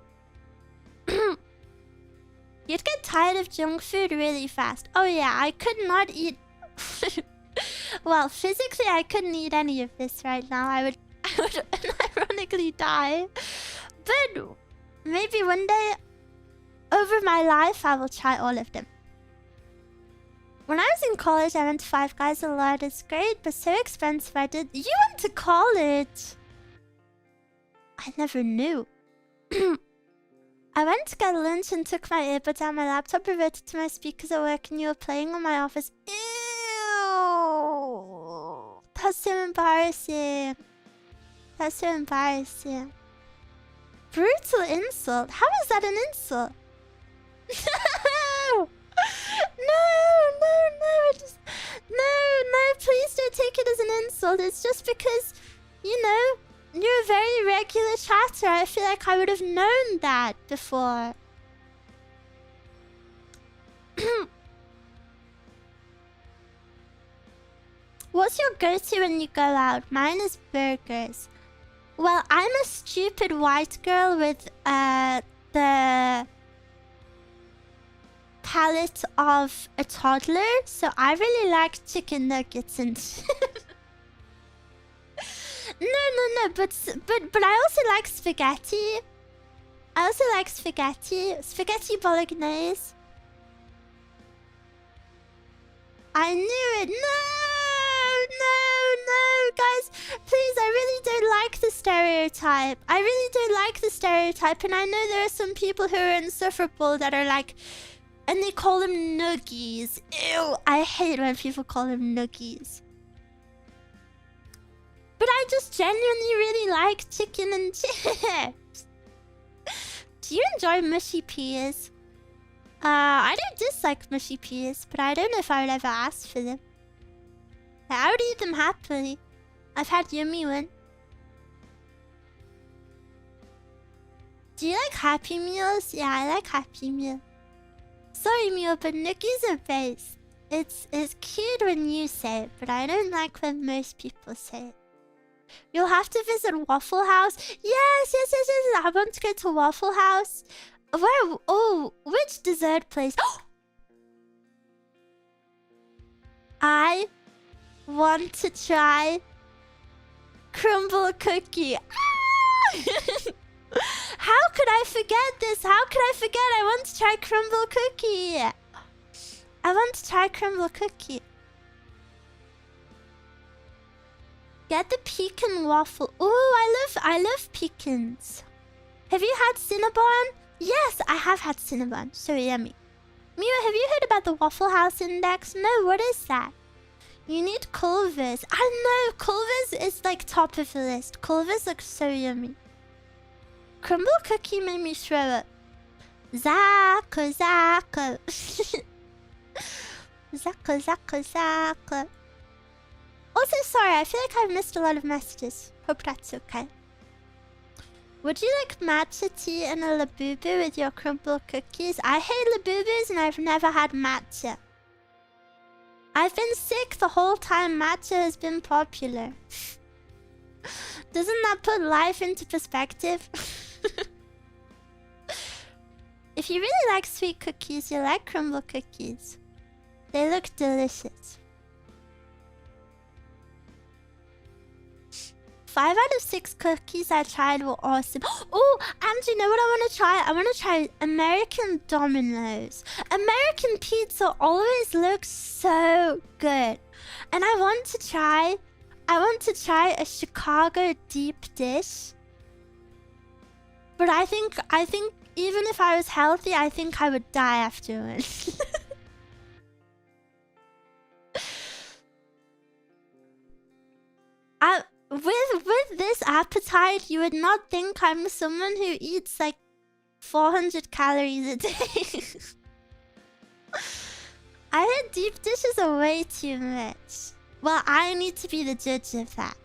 You'd get tired of junk food really fast. Oh yeah, I could not eat... Well, physically I couldn't eat any of this right now. I would unironically technically die. But maybe one day, over my life, I will try all of them. When I was in college, I went to Five Guys a lot. It's great, but so expensive. You went to college? I never knew. I went to get lunch and took my earbuds out. My laptop reverted to my speakers at work, and you were playing on my office. Ew! That's so embarrassing. That's so embarrassing. Brutal insult. How is that an insult? No! No, please don't take it as an insult. It's just because, you know, you're a very regular chatter. I feel like I would have known that before. What's your go-to when you go out? Mine is burgers. Well, I'm a stupid white girl with the palate of a toddler, so I really like chicken nuggets and No, but I also like spaghetti. Spaghetti bolognese. I knew it. No, guys. Please, I really don't like the stereotype. And I know there are some people who are insufferable that are like... And they call them nuggies. Ew, I hate when people call them nuggies. But I just genuinely really like chicken and chips. Do you enjoy mushy peas? I don't dislike mushy peas, but I don't know if I would ever ask for them. I would eat them happily. I've had yummy one. Do you like Happy Meals? Yeah, I like Happy Meal. Sorry, Miwa, but nookies are best. It's cute when you say it, but I don't like when most people say it. You'll have to visit Waffle House. Yes. I want to go to Waffle House. Where? Oh, which dessert place? I want to try crumble cookie. How could I forget this? I want to try crumble cookie. Get the pecan waffle. Oh, I love pecans. Have you had Cinnabon? Yes, I have had Cinnabon. So yummy. Miwa, have you heard about the Waffle House Index? No, what is that? You need Culver's. I know, Culver's is like top of the list. Culver's looks so yummy. Crumble cookie made me throw up. Zako. Zako. Also, sorry, I feel like I've missed a lot of messages. Hope that's okay. Would you like matcha tea and a labubu with your crumble cookies? I hate labubus and I've never had matcha. I've been sick the whole time matcha has been popular. Doesn't that put life into perspective? If you really like sweet cookies, you like crumble cookies. They look delicious. 5 out of 6 cookies I tried were awesome. Oh, and you know what I want to try? I want to try American Domino's. American pizza always looks so good. And I want to try a Chicago deep dish. But I think even if I was healthy, I think I would die afterwards. With this appetite, you would not think I'm someone who eats like 400 calories a day. I heard deep dishes are way too much. Well, I need to be the judge of that.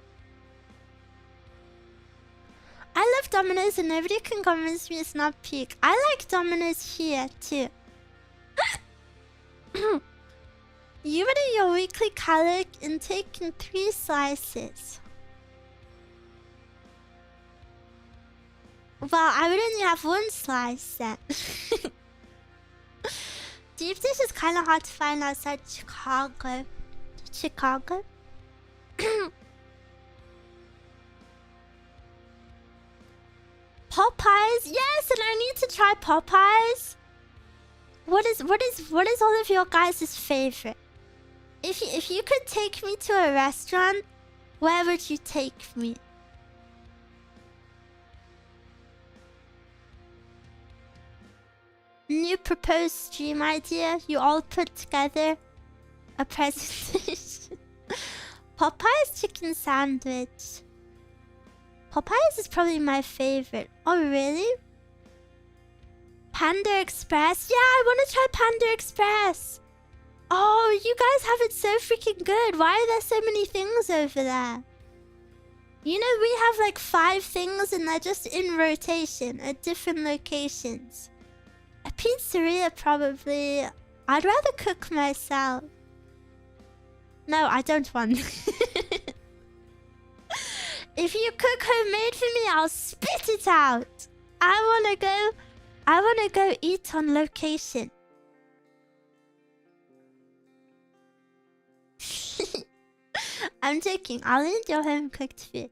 I love Domino's and nobody can convince me it's not peak. I like Domino's here too. You would do your weekly caloric intake in 3 slices. Well, I would only have 1 slice then. Deep dish is kind of hard to find outside Chicago. Popeyes? Yes, and I need to try Popeyes. What is all of your guys' favorite? If you could take me to a restaurant, where would you take me? New proposed stream idea, you all put together a presentation. Popeye's chicken sandwich. Popeye's is probably my favorite. Oh, really? Panda Express? Yeah, I want to try Panda Express. Oh, you guys have it so freaking good. Why are there so many things over there? You know, we have like 5 things and they're just in rotation at different locations. A pizzeria, probably. I'd rather cook myself. No, I don't want. If you cook homemade for me, I'll spit it out. I wanna go eat on location. I'm joking. I'll eat your home cooked food.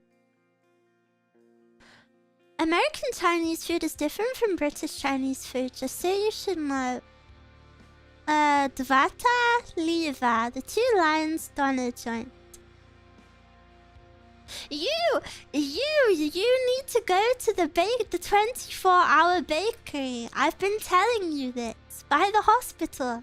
American Chinese food is different from British Chinese food, just so you should know. Dvata, Liva, the 2 Lions Doner joint. You need to go to the 24-hour bakery. I've been telling you this. By the hospital.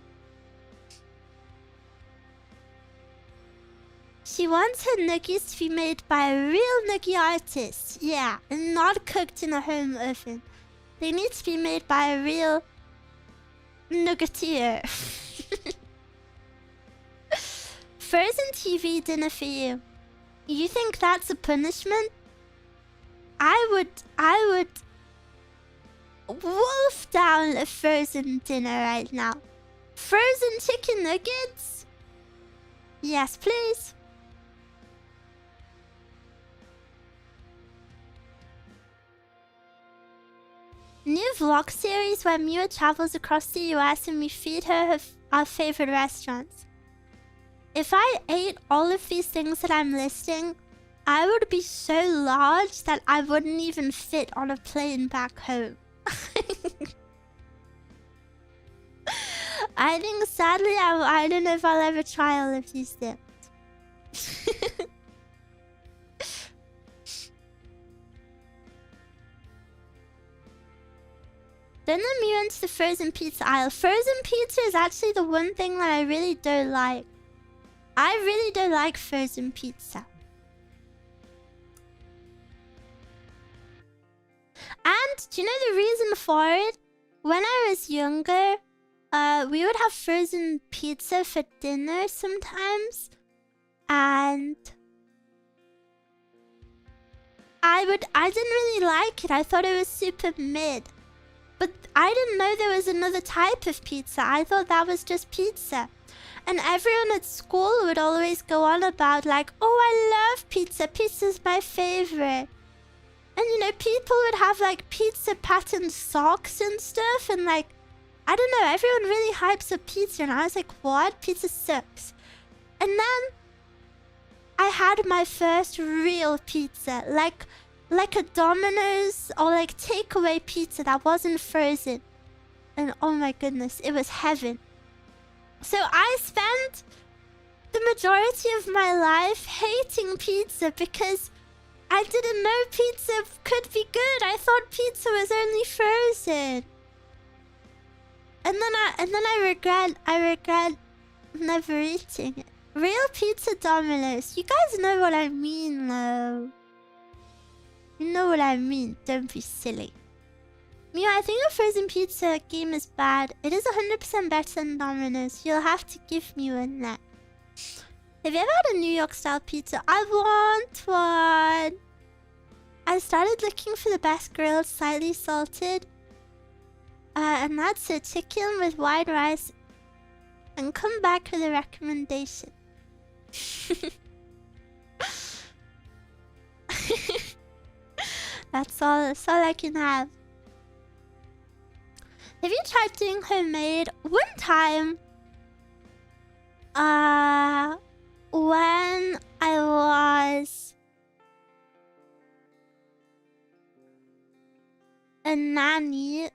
She wants her nuggies to be made by a real nuggie artist. Yeah, and not cooked in a home oven. They need to be made by a real nuggetier. Frozen TV dinner for you. You think that's a punishment? I would wolf down a frozen dinner right now. Frozen chicken nuggets? Yes, please. New vlog series where Miwa travels across the US and we feed her our favorite restaurants. If I ate all of these things that I'm listing, I would be so large that I wouldn't even fit on a plane back home. I think sadly I don't know if I'll ever try all of these things. Then let me into the frozen pizza aisle. Frozen pizza is actually the one thing that I really don't like. I really don't like frozen pizza. And do you know the reason for it? When I was younger, we would have frozen pizza for dinner sometimes. And I didn't really like it. I thought it was super mid. But I didn't know there was another type of pizza. I thought that was just pizza. And everyone at school would always go on about like, oh, I love pizza. Pizza's my favorite. And you know, people would have like pizza patterned socks and stuff. And like, I don't know, everyone really hypes up pizza. And I was like, what? Pizza sucks. And then I had my first real pizza. Like a Domino's or like takeaway pizza that wasn't frozen. And oh my goodness, it was heaven. So I spent the majority of my life hating pizza because I didn't know pizza could be good. I thought pizza was only frozen. And then I regret never eating it. Real pizza Domino's. You guys know what I mean though. You know what I mean. Don't be silly. Miwa, I think a frozen pizza game is bad. It is 100% better than Domino's. You'll have to give me one that. Have you ever had a New York style pizza? I want one. I started looking for the best grilled, slightly salted. And that's a chicken with white rice. And come back with a recommendation. That's all I can have. Have you tried doing homemade? One time, when I was a nanny.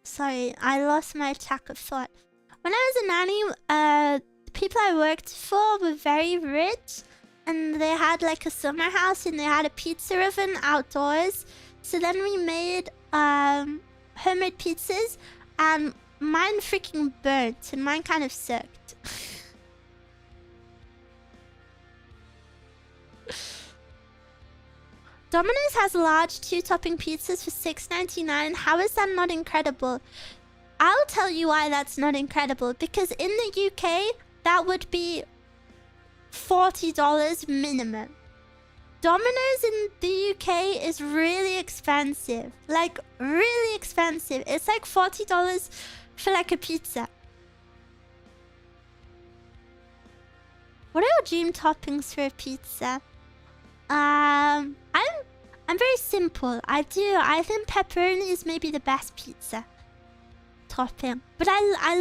Sorry, I lost my track of thought. When I was a nanny, the people I worked for were very rich, and they had like a summer house and they had a pizza oven outdoors. So then we made homemade pizzas, and mine freaking burnt, and mine kind of sucked. Domino's has large 2-topping pizzas for $6.99. How is that not incredible? I'll tell you why that's not incredible. Because in the UK, that would be $40 minimum. Domino's in the UK is really expensive. Like, really expensive. It's like $40 for like a pizza. What are your dream toppings for a pizza? I'm very simple. I think pepperoni is maybe the best pizza topping. But I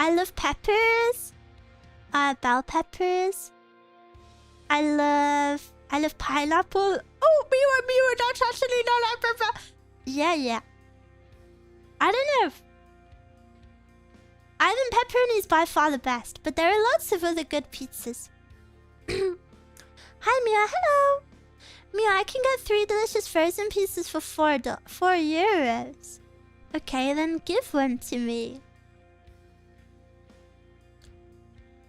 love peppers. Bell peppers. I love pineapple. Oh, Miwa, that's actually not a pepper. Yeah. I don't know. I think pepperoni is by far the best, but there are lots of other good pizzas. Hi, Mia. Hello. Mia, I can get 3 delicious frozen pizzas for €4. Okay, then give one to me.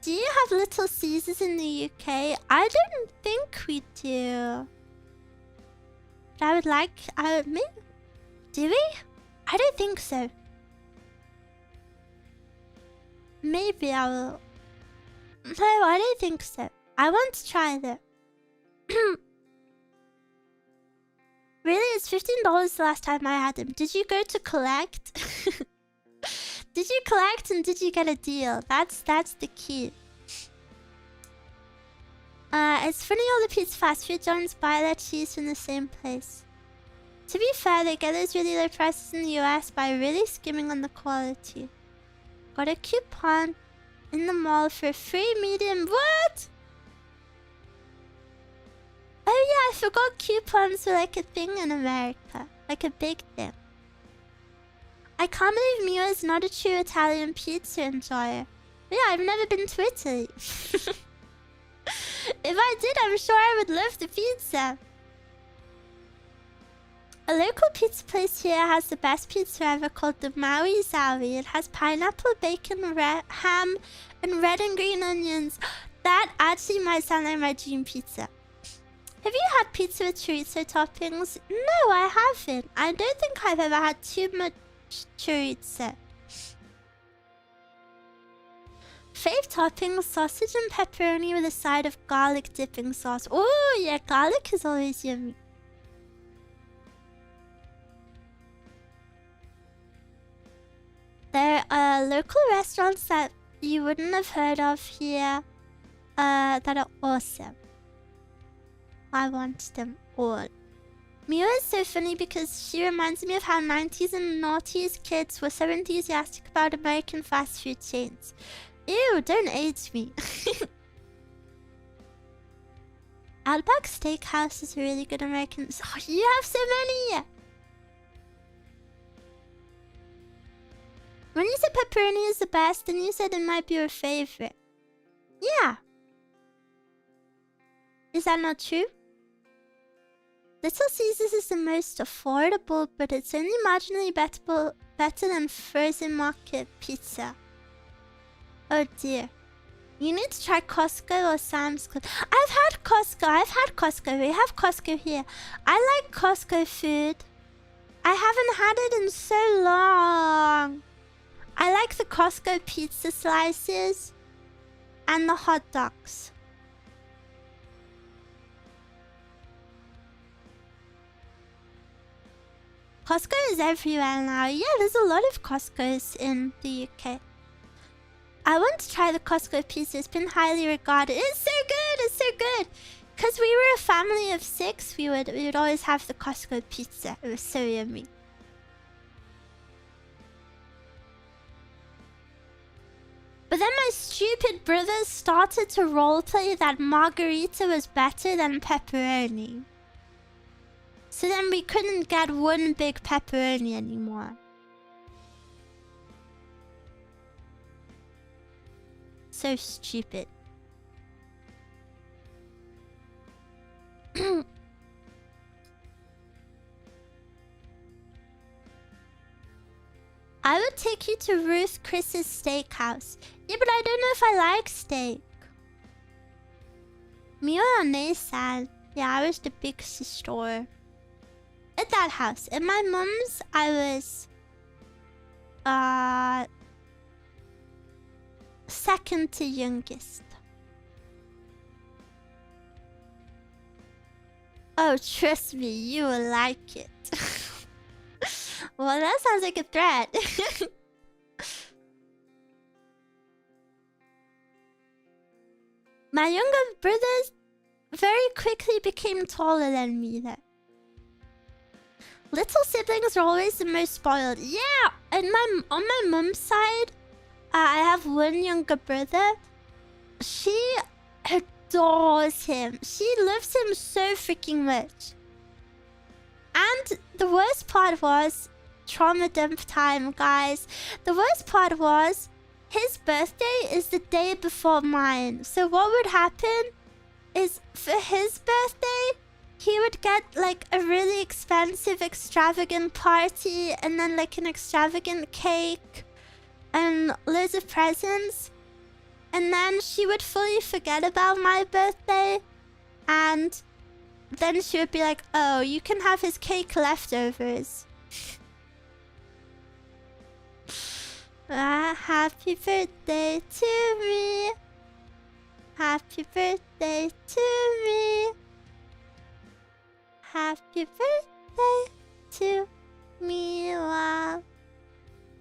Do you have Little Caesars in the UK? I don't think we do. But do we? I don't think so. Maybe I will. No, I don't think so. I want to try that. Really? It's $15 the last time I had them. Did you go to collect? Did you collect and did you get a deal? That's the key. It's funny all the pizza fast food joints buy their cheese from the same place. To be fair, they get those really low prices in the US by really skimming on the quality. Got a coupon in the mall for a free medium. What? Oh yeah, I forgot coupons were like a thing in America. Like a big thing. I can't believe Miwa is not a true Italian pizza enjoyer. Yeah, I've never been to Italy. If I did, I'm sure I would love the pizza. A local pizza place here has the best pizza ever called the Maui Zowie. It has pineapple, bacon, ham, and red and green onions. That actually might sound like my dream pizza. Have you had pizza with chorizo toppings? No, I haven't. I don't think I've ever had too much chorizo. Fave toppings, sausage and pepperoni with a side of garlic dipping sauce. Oh yeah, garlic is always yummy. There are local restaurants that you wouldn't have heard of here that are awesome. I want them all. Miwa is so funny because she reminds me of how 90s and noughties kids were so enthusiastic about American fast food chains. Ew, don't age me. Outback Steakhouse is a really good American... Oh, you have so many! When you said pepperoni is the best, then you said it might be your favorite. Yeah. Is that not true? Little Caesars is the most affordable, but it's only marginally better than frozen market pizza. Oh dear. You need to try Costco or Sam's Club. I've had Costco. We have Costco here. I like Costco food. I haven't had it in so long. I like the Costco pizza slices and the hot dogs. Costco is everywhere now. Yeah, there's a lot of Costco's in the UK. I want to try the Costco pizza. It's been highly regarded. It's so good. It's so good. Because we were a family of 6, we would always have the Costco pizza. It was so yummy. But then my stupid brothers started to roleplay that margarita was better than pepperoni. So then we couldn't get one big pepperoni anymore. So stupid. I would take you to Ruth Chris's steakhouse. Yeah, but I don't know if I like steak. Miwa and Nathan. Yeah, I was the big sister. At that house. At my mum's, I was... second to youngest. Oh, trust me, you will like it. Well, that sounds like a threat. My younger brothers very quickly became taller than me though. Little siblings are always the most spoiled. Yeah, and on my mum's side, I have one younger brother. She adores him. She loves him so freaking much. And the worst part was trauma dump time, guys. The worst part was his birthday is the day before mine. So what would happen is for his birthday, he would get like a really expensive, extravagant party and then like an extravagant cake and loads of presents. And then she would fully forget about my birthday. And then she would be like, oh, you can have his cake leftovers. Happy birthday to me. Happy birthday to me. Happy birthday to Miwa.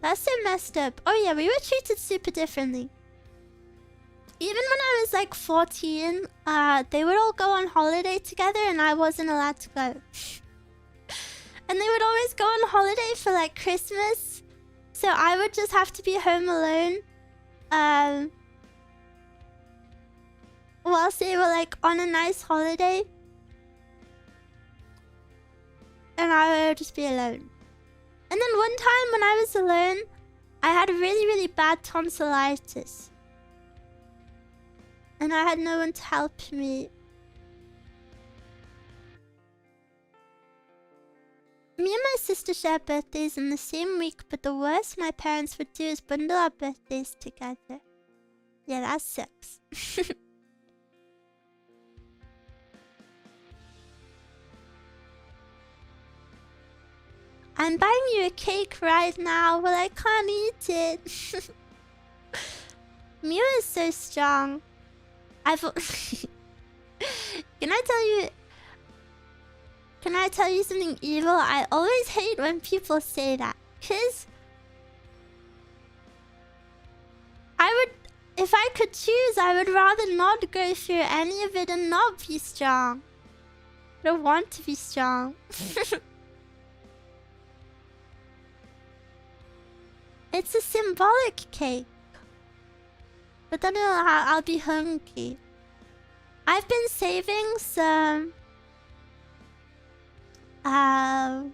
That's so messed up. Oh yeah, we were treated super differently. Even when I was like 14, they would all go on holiday together and I wasn't allowed to go. And they would always go on holiday for like Christmas. So I would just have to be home alone. Whilst they were like on a nice holiday. And I would just be alone. And then one time when I was alone, I had really, really bad tonsillitis. And I had no one to help me. Me and my sister share birthdays in the same week, but the worst my parents would do is bundle our birthdays together. Yeah, that sucks. I'm buying you a cake right now, but I can't eat it. Miwa is so strong. Can I tell you something evil? I always hate when people say that. Cause if I could choose, I would rather not go through any of it and not be strong. I don't want to be strong. It's a symbolic cake. But then I'll be hungry. I've been saving some... I've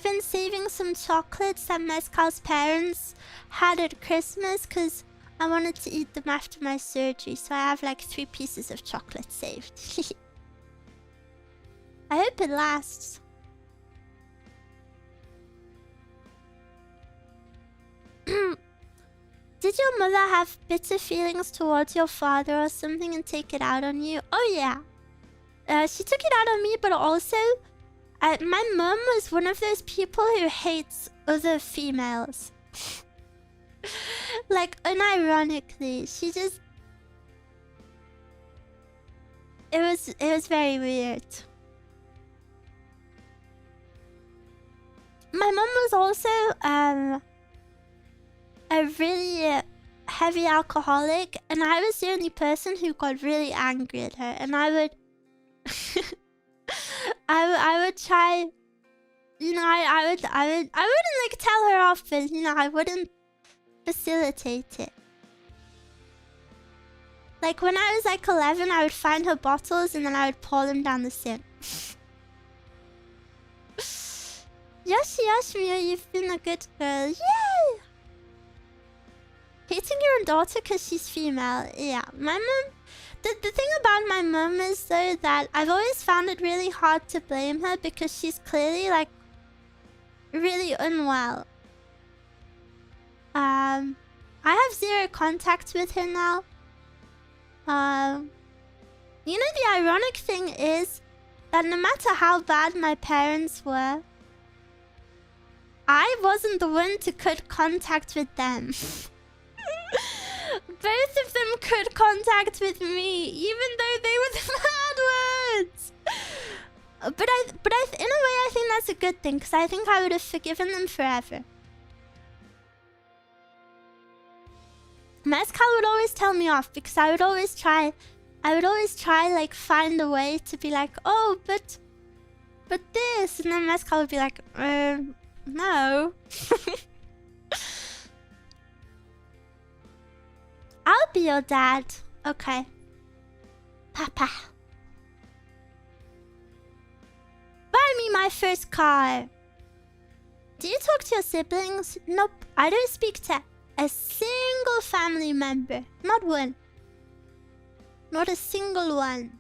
been saving some chocolates that Mezcal's parents had at Christmas because I wanted to eat them after my surgery. So I have like 3 pieces of chocolate saved. I hope it lasts. Did your mother have bitter feelings towards your father or something and take it out on you? Oh yeah. She took it out on me, but also... my mum was one of those people who hates other females. Like, unironically. She just... It was very weird. My mum was also... a really heavy alcoholic, and I was the only person who got really angry at her, and I would I would try, you know, I wouldn't like tell her off, but you know, I wouldn't facilitate it. Like when I was like 11, I would find her bottles and then I would pour them down the sink. Yoshi, Miwa, you've been a good girl. Yay! Hating your own daughter because she's female. Yeah, my mom... The thing about my mom is though that I've always found it really hard to blame her because she's clearly like really unwell. I have zero contact with her now. You know, the ironic thing is that no matter how bad my parents were, I wasn't the one to cut contact with them. Both of them cut contact with me, even though they were the bad ones. But in a way, I think that's a good thing, because I think I would have forgiven them forever. Mezcal would always tell me off, because I would always try, like, find a way to be like, oh, but this, and then Mezcal would be like, no. I'll be your dad. Okay. Papa. Buy me my first car. Do you talk to your siblings? Nope. I don't speak to a single family member. Not one. Not a single one.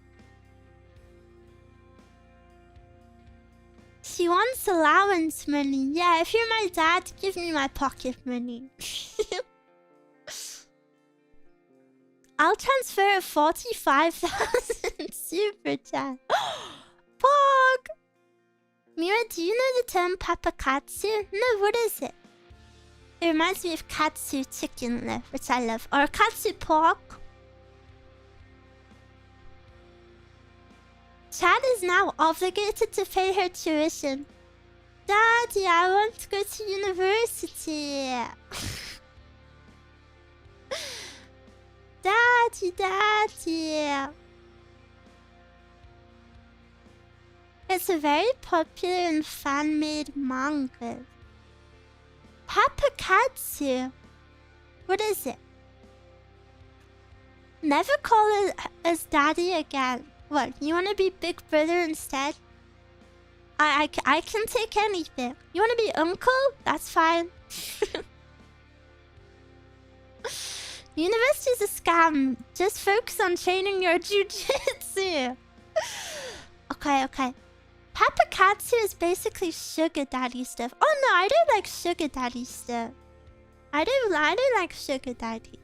She wants allowance money. Yeah, if you're my dad, give me my pocket money. I'll transfer 45,000 super chat. Pog! Miwa, do you know the term papakatsu? No, what is it? It reminds me of katsu chicken liver, which I love. Or katsu pork. Chad is now obligated to pay her tuition. Daddy, I want to go to university. Daddy. It's a very popular and fan-made manga. Papakatsu. What is it? Never call us daddy again. What, you want to be big brother instead? I can take anything. You want to be uncle? That's fine. University is a scam. Just focus on training your jujitsu. Okay. Papakatsu is basically sugar daddy stuff. Oh no, I don't like sugar daddy stuff. I don't like sugar daddy.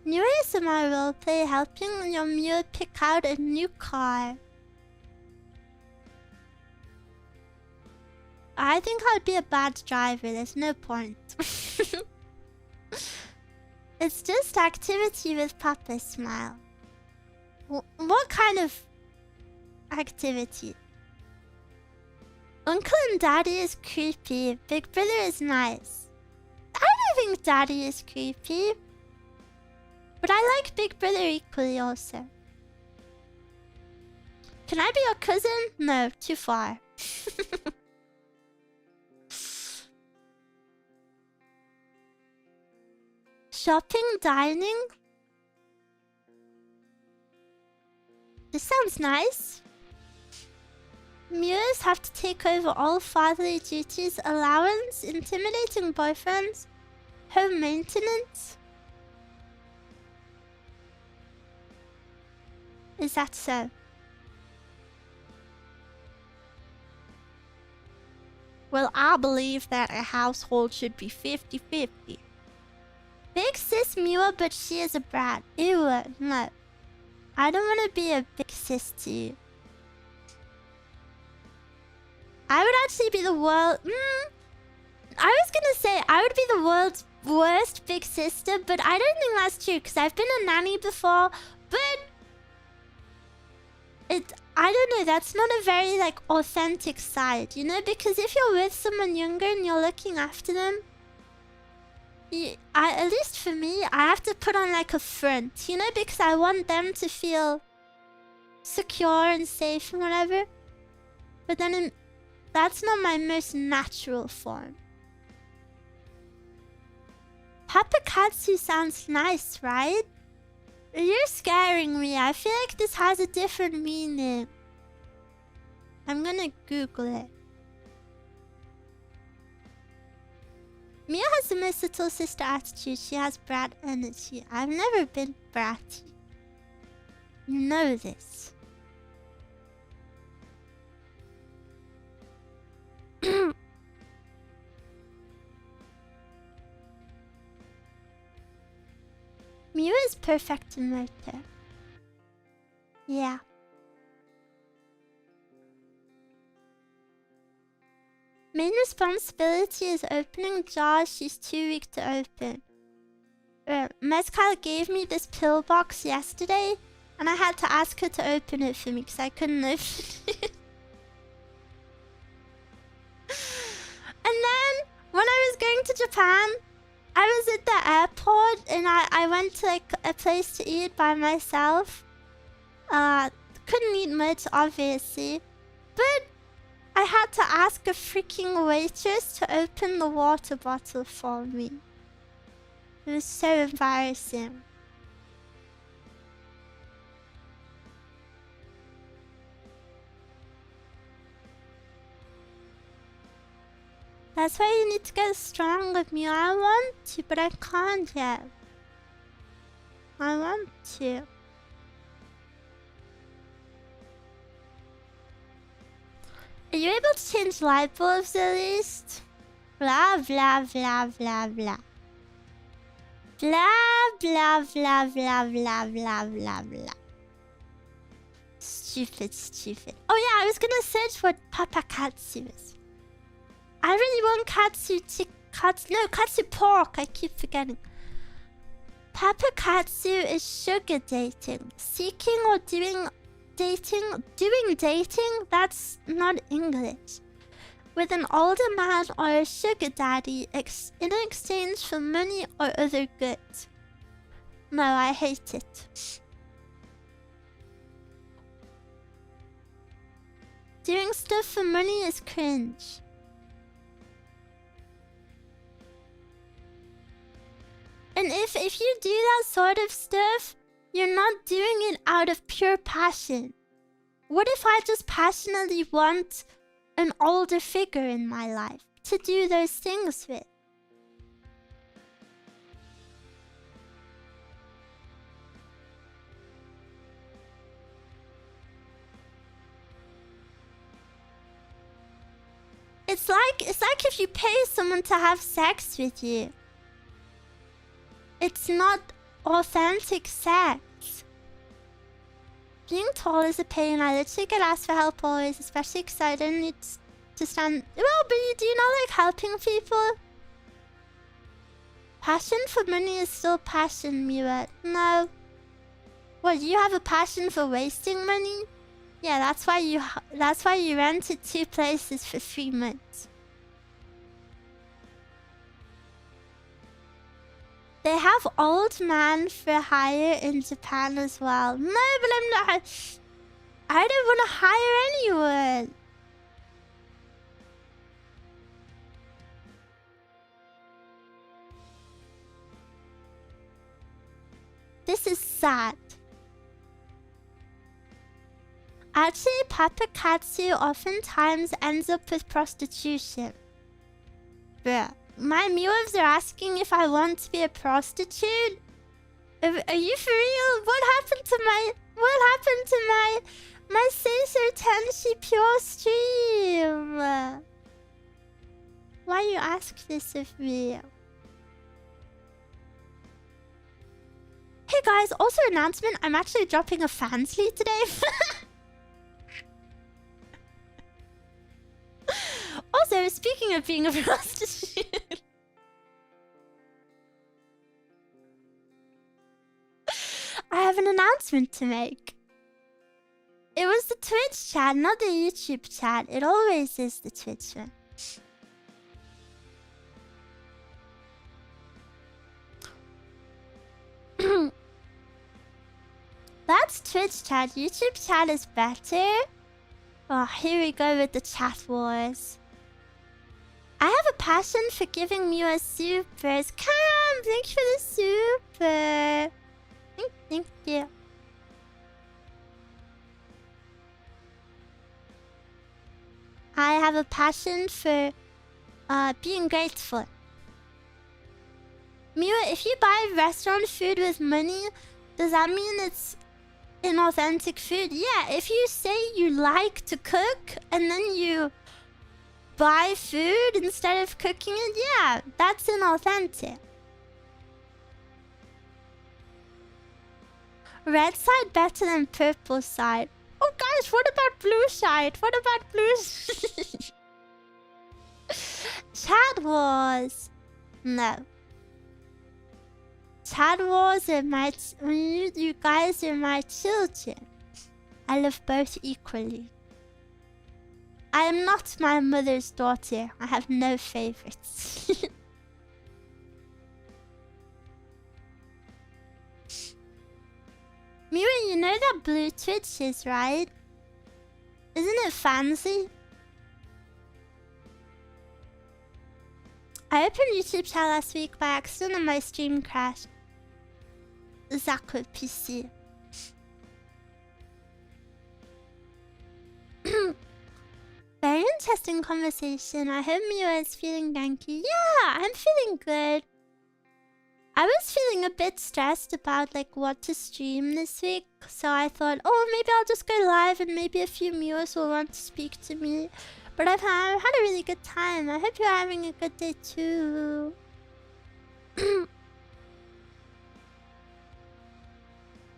New ASMR roleplay helping your Miwa pick out a new car. I think I'd be a bad driver. There's no point. It's just activity with Papa Smile. What kind of activity? Uncle and Daddy is creepy. Big Brother is nice. I don't think Daddy is creepy. But I like Big Brother equally also. Can I be your cousin? No, too far. Shopping, dining? This sounds nice. Miwas have to take over all fatherly duties, allowance, intimidating boyfriends, home maintenance. Is that so? Well, I believe that a household should be 50-50. Big sis Miwa, but she is a brat. Ew, no. I don't want to be a big sis to you. I would actually be the world... I was gonna say, I would be the world's worst big sister, but I don't think that's true, because I've been a nanny before, but... I don't know, that's not a very, like, authentic side, you know? Because if you're with someone younger and you're looking after them, at least for me, I have to put on, like, a front, you know? Because I want them to feel secure and safe and whatever. But then that's not my most natural form. Papakatsu sounds nice, right? You're scaring me. I feel like this has a different meaning. I'm gonna Google it. Mia has the most little sister attitude. She has brat energy. I've never been bratty. You know this. Miwa is perfect in motor. Yeah. Main responsibility is opening jars she's too weak to open. Mezcal gave me this pill box yesterday, and I had to ask her to open it for me because I couldn't open it. And then, when I was going to Japan, I was at the airport and I went to like a place to eat by myself. Couldn't eat much, obviously, but I had to ask a freaking waitress to open the water bottle for me. It was so embarrassing. That's why you need to get strong with me. I want to, but I can't yet. I want to. Are you able to change light bulbs at least? Blah, blah, blah, blah, blah. Blah, blah, blah, blah, blah, blah, blah, blah. Stupid, stupid. Oh yeah, I was gonna search what papakatsu is. I really want katsu pork. I keep forgetting. Papakatsu is sugar dating. Seeking or doing dating, that's not English. With an older man or a sugar daddy in exchange for money or other goods. No, I hate it. Doing stuff for money is cringe. And if you do that sort of stuff, you're not doing it out of pure passion. What if I just passionately want an older figure in my life to do those things with? It's like if you pay someone to have sex with you. It's not authentic sex. Being tall is a pain. I literally get asked for help always, especially because I don't need to stand. Well, but you do not like helping people. Passion for money is still passion, Miwa. No. What, you have a passion for wasting money? Yeah, that's why you rented 2 places for 3 months. They have old man for hire in Japan as well. No, but I'm not. I don't want to hire anyone. This is sad. Actually, papakatsu oftentimes ends up with prostitution. Bruh. My Miwas are asking if I want to be a prostitute. Are you for real? What happened to my Seiser Tenshi pure stream? Why you ask this of me? Hey guys, also announcement, I'm actually dropping a fansly today. Also, speaking of being a prostitute, I have an announcement to make. It was the Twitch chat, not the YouTube chat. It always is the Twitch one. That's Twitch chat. YouTube chat is better. Oh, here we go with the chat wars. I have a passion for giving Miwa supers. Come thanks for the super. Thank you. I have a passion for being grateful. Miwa, if you buy restaurant food with money, does that mean it's inauthentic food? Yeah, if you say you like to cook and then you buy food instead of cooking it, yeah, that's inauthentic. Red side better than purple side. Oh guys, what about blue side? What about blue side? Chat Wars. No. Chat Wars are my... You guys are my children. I love both equally. I am not my mother's daughter. I have no favorites. Miwa, you know that blue Twitch is, right? Isn't it fancy? I opened YouTube chat last week by accident and my stream crashed. Zakko PC. Very interesting conversation. I hope Miwa is feeling ganky. Yeah, I'm feeling good. I was feeling a bit stressed about like what to stream this week, so I thought, oh, maybe I'll just go live and maybe a few Miwas will want to speak to me. But I've had a really good time. I hope you're having a good day too.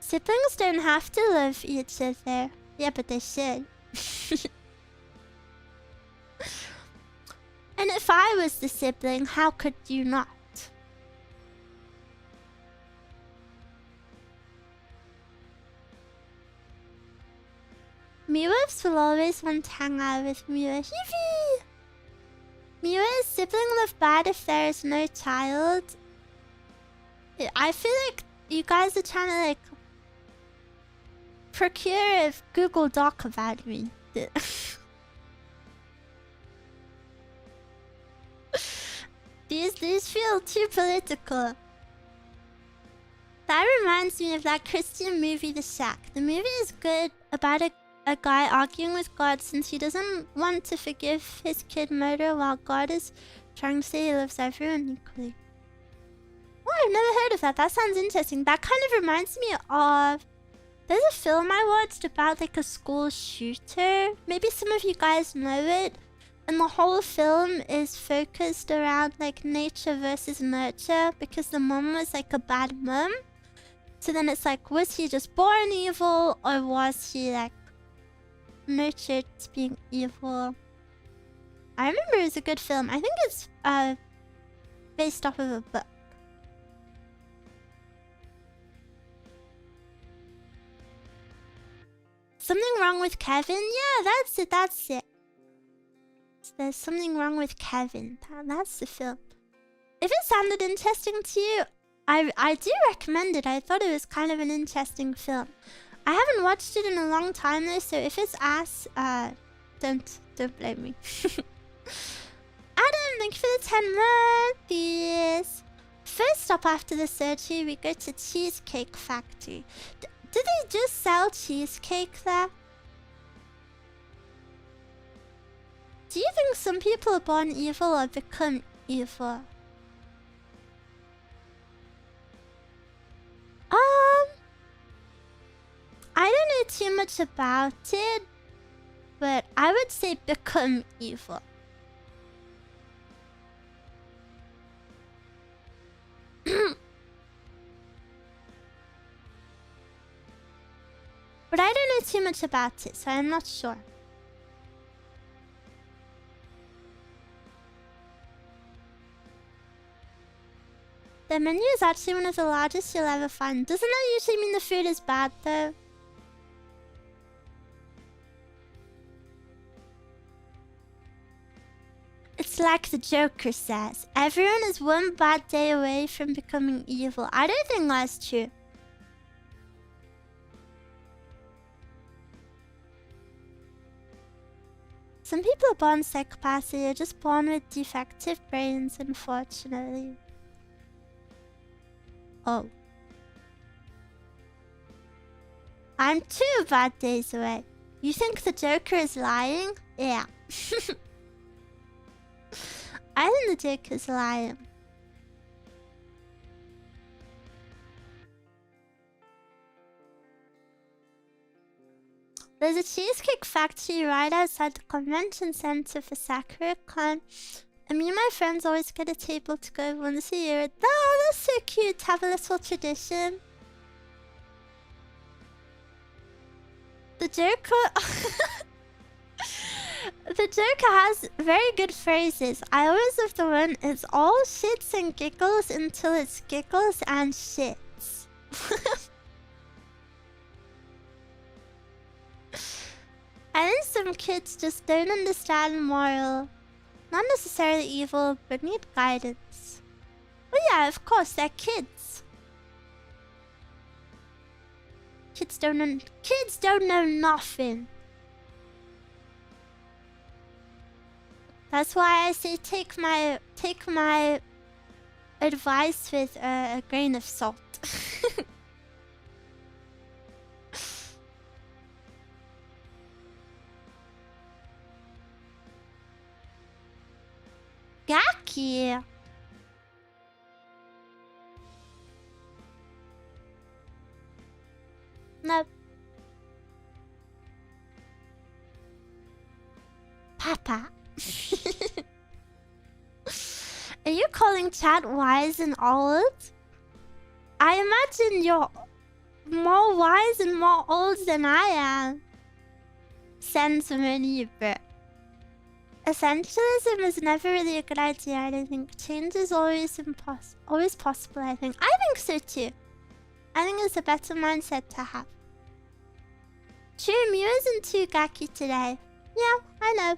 Siblings don't have to love each other. Yeah, but they should. And if I was the sibling, how could you not? Miwas will always want to hang out with Miwa. Hivi! Miwa's sibling live bad if there is no child. I feel like you guys are trying to like procure a Google Doc about me. These feel too political. That reminds me of that Christian movie, The Shack. The movie is good about a guy arguing with God since he doesn't want to forgive his kid murder while God is trying to say he loves everyone equally. Oh, I've never heard of that. That sounds interesting. That kind of reminds me of... There's a film I watched about like a school shooter. Maybe some of you guys know it. And the whole film is focused around like nature versus nurture because the mom was like a bad mom. So then it's like, was he just born evil or was he like nurtured to being evil? I remember it was a good film. I think it's based off of a book. Something wrong with Kevin? Yeah, that's it. There's something wrong with Kevin. That's the film. If it sounded interesting to you, I do recommend it. I thought it was kind of an interesting film. I haven't watched it in a long time though, so if it's ass, don't blame me. Adam, thank you for the 10 months. First stop after the surgery, we go to Cheesecake Factory. Do they just sell cheesecake there? Do you think some people are born evil or become evil? I don't know too much about it, but I would say become evil. But I don't know too much about it, so I'm not sure. The menu is actually one of the largest you'll ever find. Doesn't that usually mean the food is bad though? It's like the Joker says, everyone is one bad day away from becoming evil. I don't think that's true. Some people are born psychopaths, they're just born with defective brains, unfortunately. Oh. I'm 2 bad days away. You think the Joker is lying? Yeah. I think the Joker's lying. There's a cheesecake factory right outside the convention center for SakuraCon. And me and my friends always get a table to go once a year. Oh, that's so cute. Have a little tradition. The Joker... The Joker has very good phrases. I always love the one, it's all shits and giggles until it's giggles and shits. I think some kids just don't understand moral. Not necessarily evil, but need guidance. Well, yeah, of course, they're kids. Kids don't know nothing. That's why I say take my advice with a grain of salt. Gaki. No. Papa. Are you calling chat wise and old? I imagine you're more wise and more old than I am. Sensibility, but essentialism is never really a good idea. I don't think change is always possible. I think so too. I think it's a better mindset to have. True, Mew isn't too gaki today. Yeah, I know.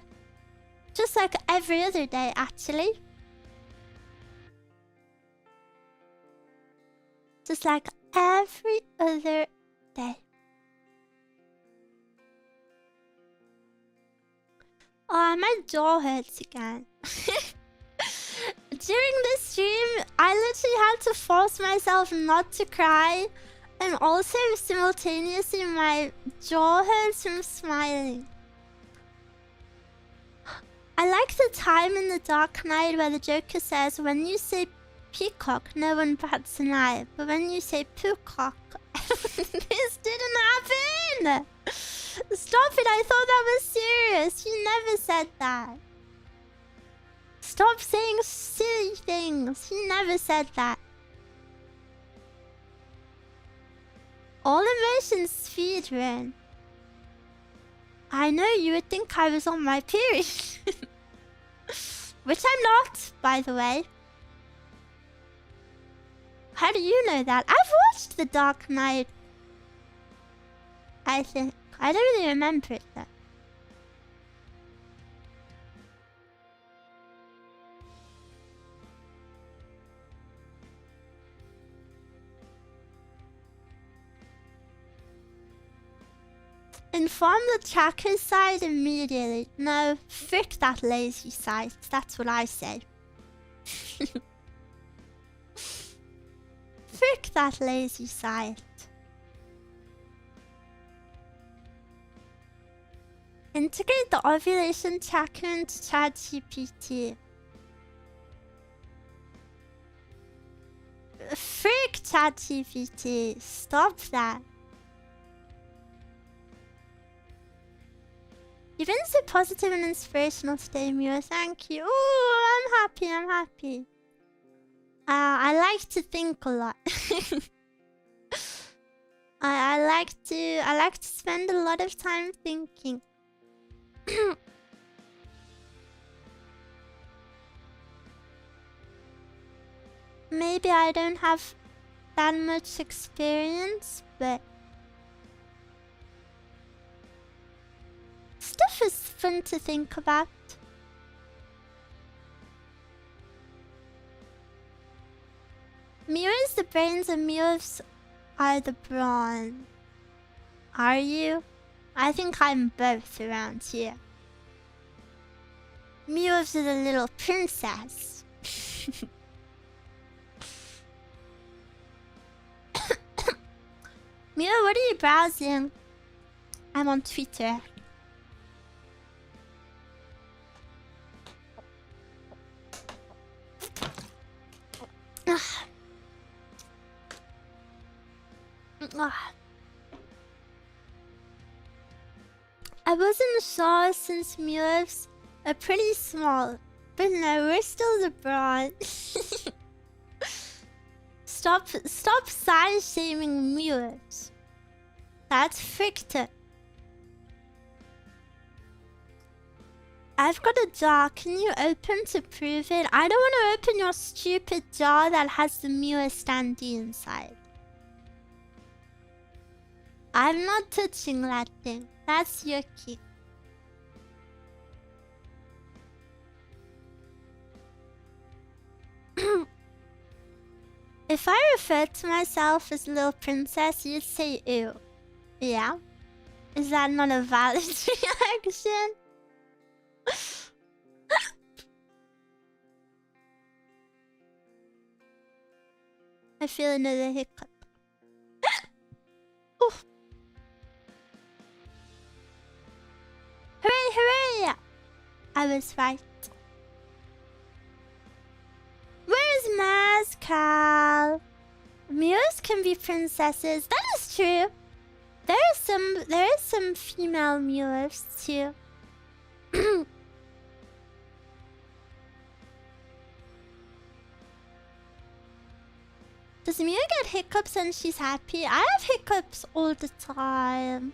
Just like every other day, actually. Just like every other day. Oh, my jaw hurts again. During this stream, I literally had to force myself not to cry. And also, simultaneously, my jaw hurts from smiling. I like the time in The Dark Knight where the Joker says, when you say peacock, no one bats an eye. But when you say peacock, this didn't happen! Stop it, I thought that was serious. You never said that. Stop saying silly things. You never said that. All emotions speedrun. I know you would think I was on my period. Which I'm not, by the way. How do you know that? I've watched The Dark Knight. I think. I don't really remember it though. Inform the tracker side immediately. No, frick that lazy site. That's what I say. Frick that lazy site. Integrate the ovulation tracker into ChatGPT. Frick ChatGPT. Stop that. You've been so positive and inspirational today, Miwa. Thank you. Ooh, I'm happy. I like to think a lot. I like to spend a lot of time thinking. Maybe I don't have that much experience, but stuff is fun to think about. Miwa is the brains and Miwas are the brawn. Are you? I think I'm both around here. Miwas are the little princess. Miwa, what are you browsing? I'm on Twitter. I wasn't sure since Miwas are pretty small, but no, we're still LeBron. Stop size shaming Miwas. That's fricked. I've got a jar. Can you open to prove it? I don't want to open your stupid jar that has the Miwa standee inside. I'm not touching that thing. That's yucky. If I refer to myself as Little Princess, you'd say ew. Yeah? Is that not a valid reaction? I feel another hiccup. Hooray, hooray! I was right. Where's Mazcal? Miwas can be princesses. That is true. There is some female Miwas too. Does Miwa get hiccups when she's happy? I have hiccups all the time.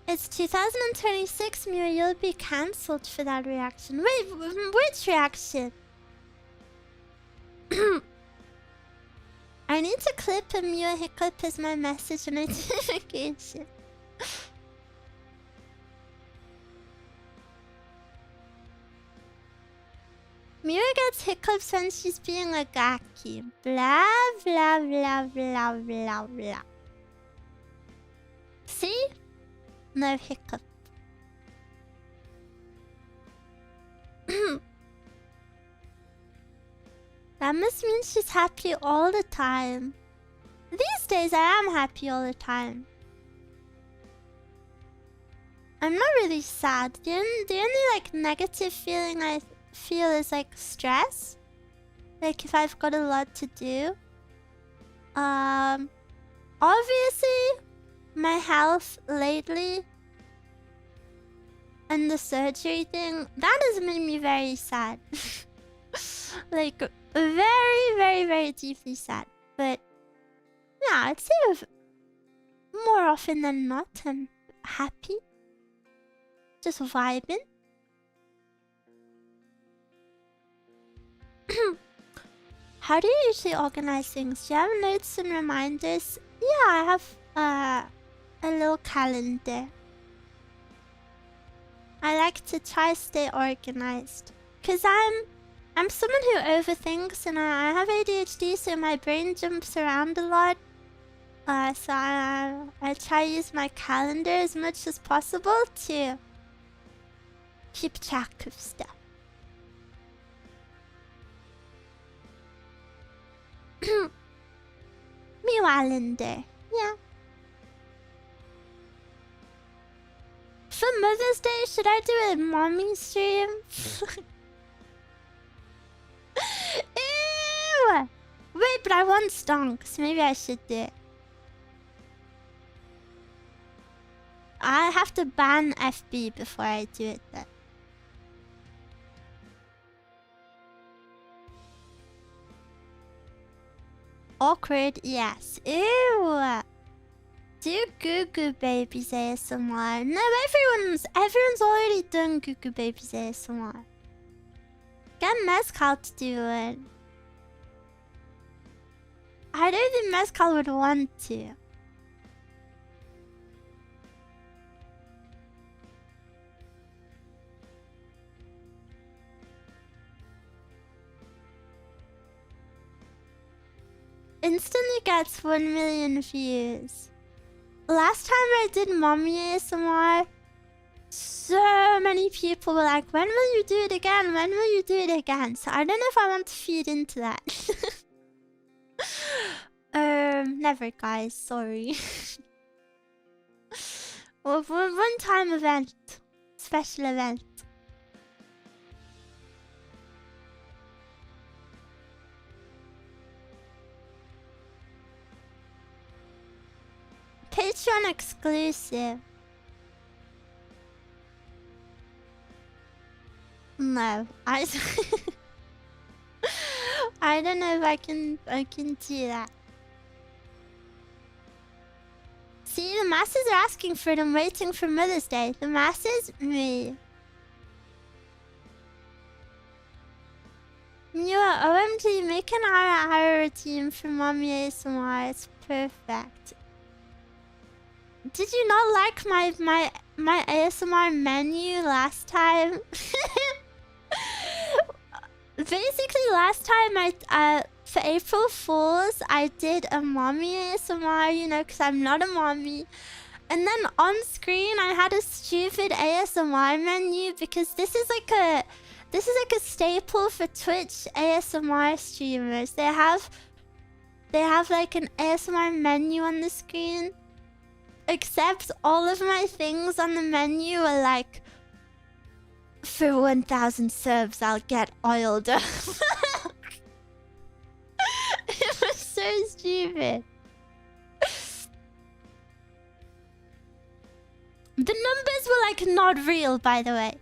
It's 2026, Miwa. You'll be cancelled for that reaction. Wait, which reaction? I need to clip a Miwa hiccup as my message notification. Miwa gets hiccups when she's being a gaki. Blah, blah, blah, blah, blah, blah. See? No hiccup. That must mean she's happy all the time. These days I am happy all the time. I'm not really sad. The only like negative feeling I feel is like stress. Like if I've got a lot to do. Obviously my health lately and the surgery thing, that has made me very sad. Like very, very, very deeply sad. But yeah, I'd say more often than not I'm happy. Just vibing. How do you usually organize things? Do you have notes and reminders? Yeah, I have a little calendar. I like to try stay organized. Cause I'm someone who overthinks and I have ADHD, so my brain jumps around a lot. So I try to use my calendar as much as possible to keep track of stuff. Miwalander. Yeah. For Mother's Day, should I do a mommy stream? Ew! Wait, but I want stonks. Maybe I should do it. I have to ban FB before I do it then. Awkward, yes. Ew! Do Goo Goo Babies ASMR. No, everyone's already done Goo Goo Babies ASMR. Get Mezcal to do it. I don't think Mezcal would want to. Instantly gets 1 million views. Last time I did mommy ASMR, so many people were like, when will you do it again? When will you do it again? So I don't know if I want to feed into that. Never, guys. Sorry. Well, one-time event. Special event. Patreon exclusive. No, I I don't know if I can do that. See, the masses are asking for it. I'm waiting for Mother's Day. The masses? Me. Miwa, OMG, make an hour routine for Mommy ASMR. It's perfect. Did you not like my ASMR menu last time? Basically, last time for April Fools, I did a mommy ASMR, you know, because I'm not a mommy. And then on screen, I had a stupid ASMR menu because this is like a staple for Twitch ASMR streamers. They have like an ASMR menu on the screen. Except all of my things on the menu are like, for 1,000 subs, I'll get oiled up. It was so stupid. The numbers were like not real, by the way.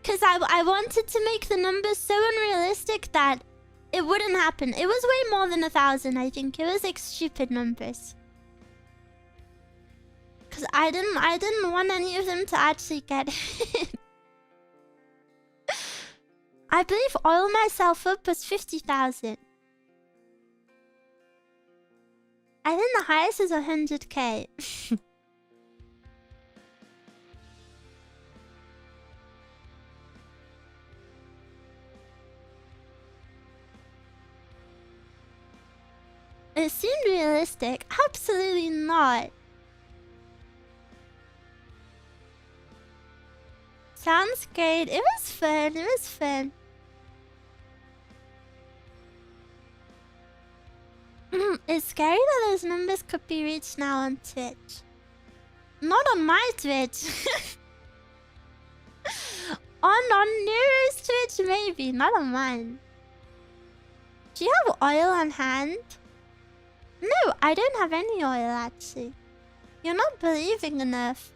Because I wanted to make the numbers so unrealistic that it wouldn't happen. It was way more than 1,000, I think. It was like stupid numbers. Because I didn't want any of them to actually get hit. I believe oil myself up was 50,000. I think the highest is 100k. It seemed realistic. Absolutely not. Sounds great. It was fun. It was fun. It's scary that those numbers could be reached now on Twitch. Not on my Twitch. on Nero's Twitch, maybe. Not on mine. Do you have oil on hand? No, I don't have any oil, actually. You're not believing enough.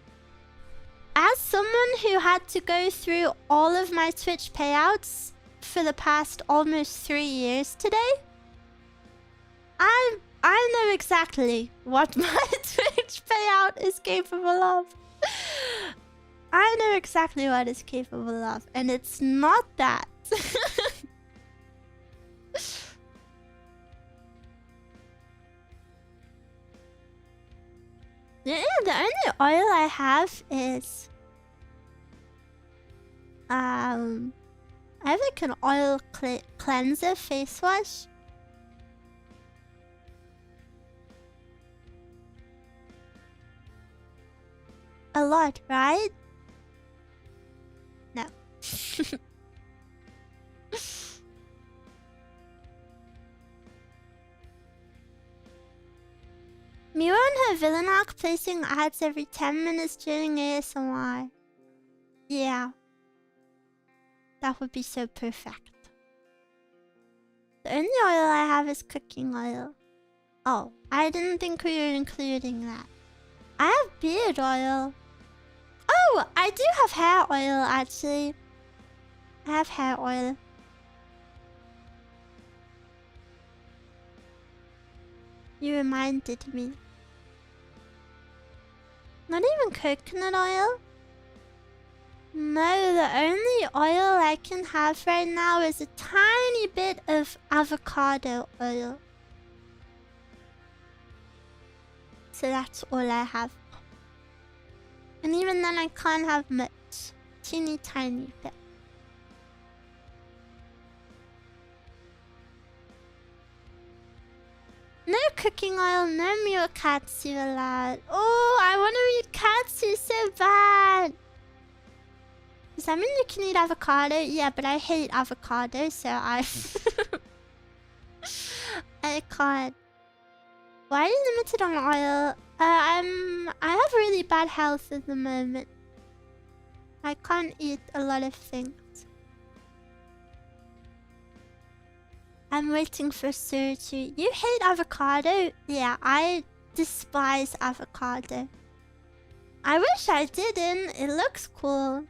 As someone who had to go through all of my Twitch payouts for the past almost 3 years today, I know exactly what my Twitch payout is capable of. I know exactly what it's capable of, and it's not that. Yeah, the only oil I have is I have like an oil cleanser face wash. A lot, right? No. Miwa and her villain arc placing ads every 10 minutes during ASMR. Yeah. That would be so perfect. The only oil I have is cooking oil. Oh, I didn't think we were including that. I have beard oil. Oh, I do have hair oil, actually. I have hair oil. You reminded me. Not even coconut oil? No, the only oil I can have right now is a tiny bit of avocado oil. So that's all I have. And even then I can't have much. Teeny tiny bit. No cooking oil, no Miwa katsu allowed. Oh, I want to eat katsu so bad. Does that mean you can eat avocado? Yeah, but I hate avocado, so I can't. Why are you limited on oil? I have really bad health at the moment. I can't eat a lot of things. I'm waiting for surgery. You hate avocado? Yeah, I despise avocado. I wish I didn't. It looks cool.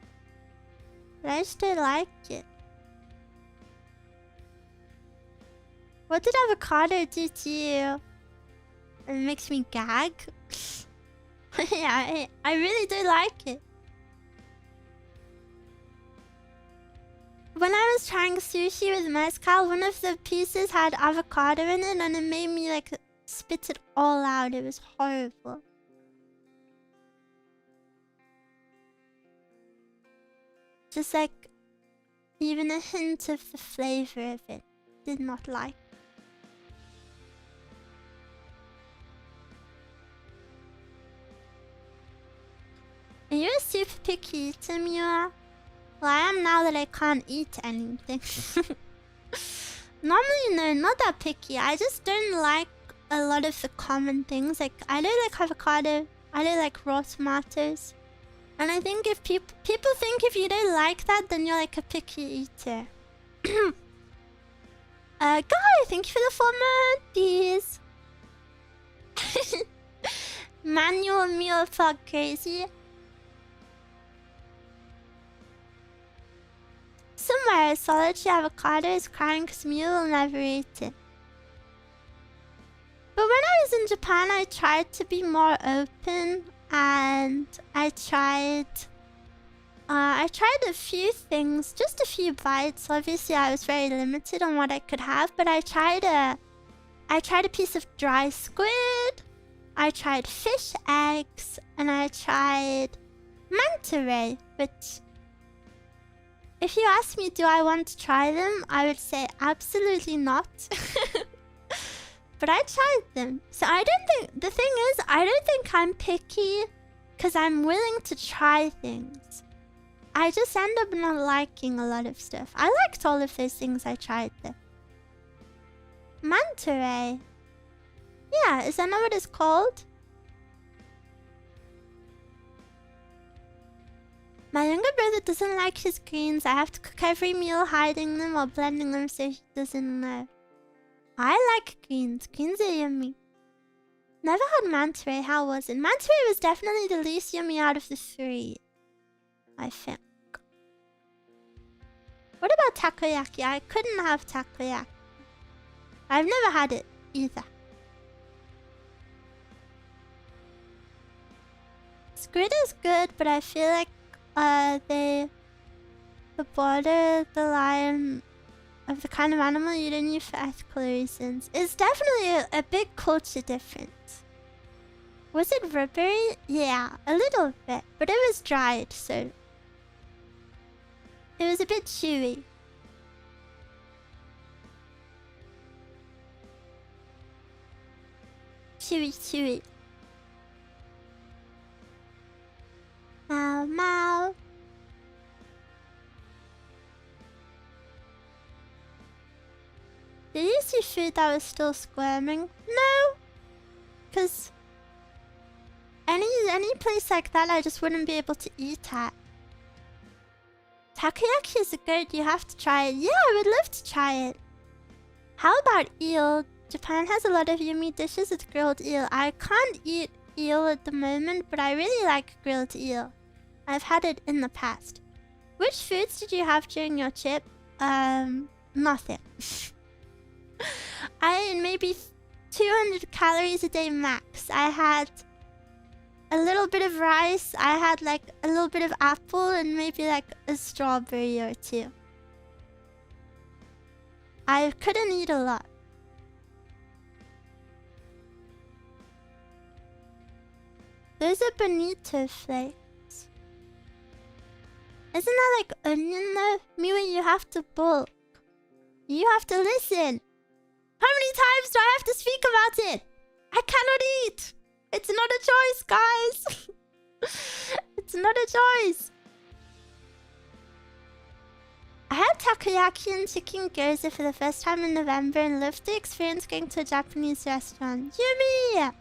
But I just don't like it. What did avocado do to you? It makes me gag. Yeah, I really do like it. When I was trying sushi with mezcal, one of the pieces had avocado in it and it made me like spit it all out. It was horrible. Just like even a hint of the flavor of it. Did not like. Are you a super picky eater, Miwa? Well, I am now that I can't eat anything. Normally, no, not that picky. I just don't like a lot of the common things. Like, I don't like avocado. I don't like raw tomatoes. And I think if people think if you don't like that, then you're like a picky eater. Guy, thank you for the 4 months. Manual meal felt crazy. Somewhere, solitary avocado is crying because Miwa will never eat it. But when I was in Japan, I tried to be more open, and I tried a few things, just a few bites. Obviously, I was very limited on what I could have, but I tried a piece of dry squid, I tried fish eggs, and I tried manta ray, which, if you ask me, do I want to try them? I would say absolutely not. But I tried them. So I don't think... The thing is, I don't think I'm picky because I'm willing to try things. I just end up not liking a lot of stuff. I liked all of those things I tried though. Manta ray. Yeah, is that not what it's called? My younger brother doesn't like his greens. I have to cook every meal hiding them or blending them so he doesn't know. I like greens. Greens are yummy. Never had manta ray. How was it? Manta ray was definitely the least yummy out of the 3. I think. What about takoyaki? I couldn't have takoyaki. I've never had it either. Squid is good, but I feel like they border the line of the kind of animal you don't use for ethical reasons. It's definitely a big culture difference. Was it rubbery? Yeah, a little bit, but it was dried, so it was a bit chewy. Chewy. Meow, meow. Did you see food that was still squirming? No! Because any place like that I just wouldn't be able to eat at. Takoyaki is good, you have to try it. Yeah, I would love to try it. How about eel? Japan has a lot of yummy dishes with grilled eel. I can't eat eel at the moment, but I really like grilled eel. I've had it in the past. Which foods did you have during your trip? Nothing. I ate maybe 200 calories a day max. I had a little bit of rice. I had like a little bit of apple and maybe like a strawberry or 2. I couldn't eat a lot. Those are bonito flakes. Isn't that like onion though? Miwa, you have to bulk. You have to listen. How many times do I have to speak about it? I cannot eat. It's not a choice, guys. It's not a choice. I had takoyaki and chicken gyoza for the first time in November and loved the experience going to a Japanese restaurant. Yummy!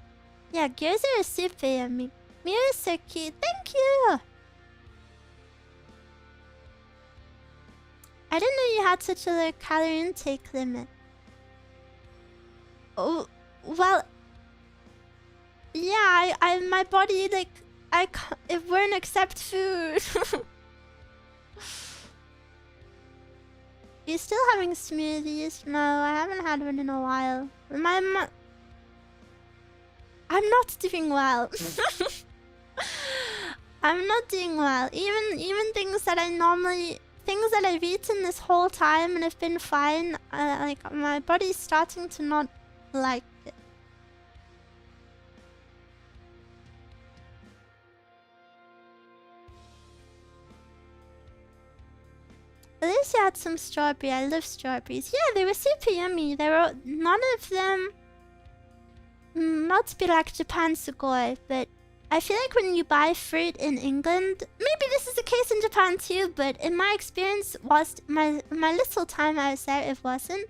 Yeah, gyoza are super yummy. Miwa is so cute. Thank you! I didn't know you had such a low calorie intake limit. Oh, well... Yeah, my body, like... it won't accept food. You still having smoothies? No, I haven't had one in a while. I'm not doing well. I'm not doing well. Even things that I've eaten this whole time and have been fine. Like my body's starting to not like it. At least you had some strawberry. I love strawberries. Yeah, they were super yummy. They were none of them. Not to be like Japan sugoi, but I feel like when you buy fruit in England, maybe this is the case in Japan too, but in my experience, whilst my little time I was there, it wasn't.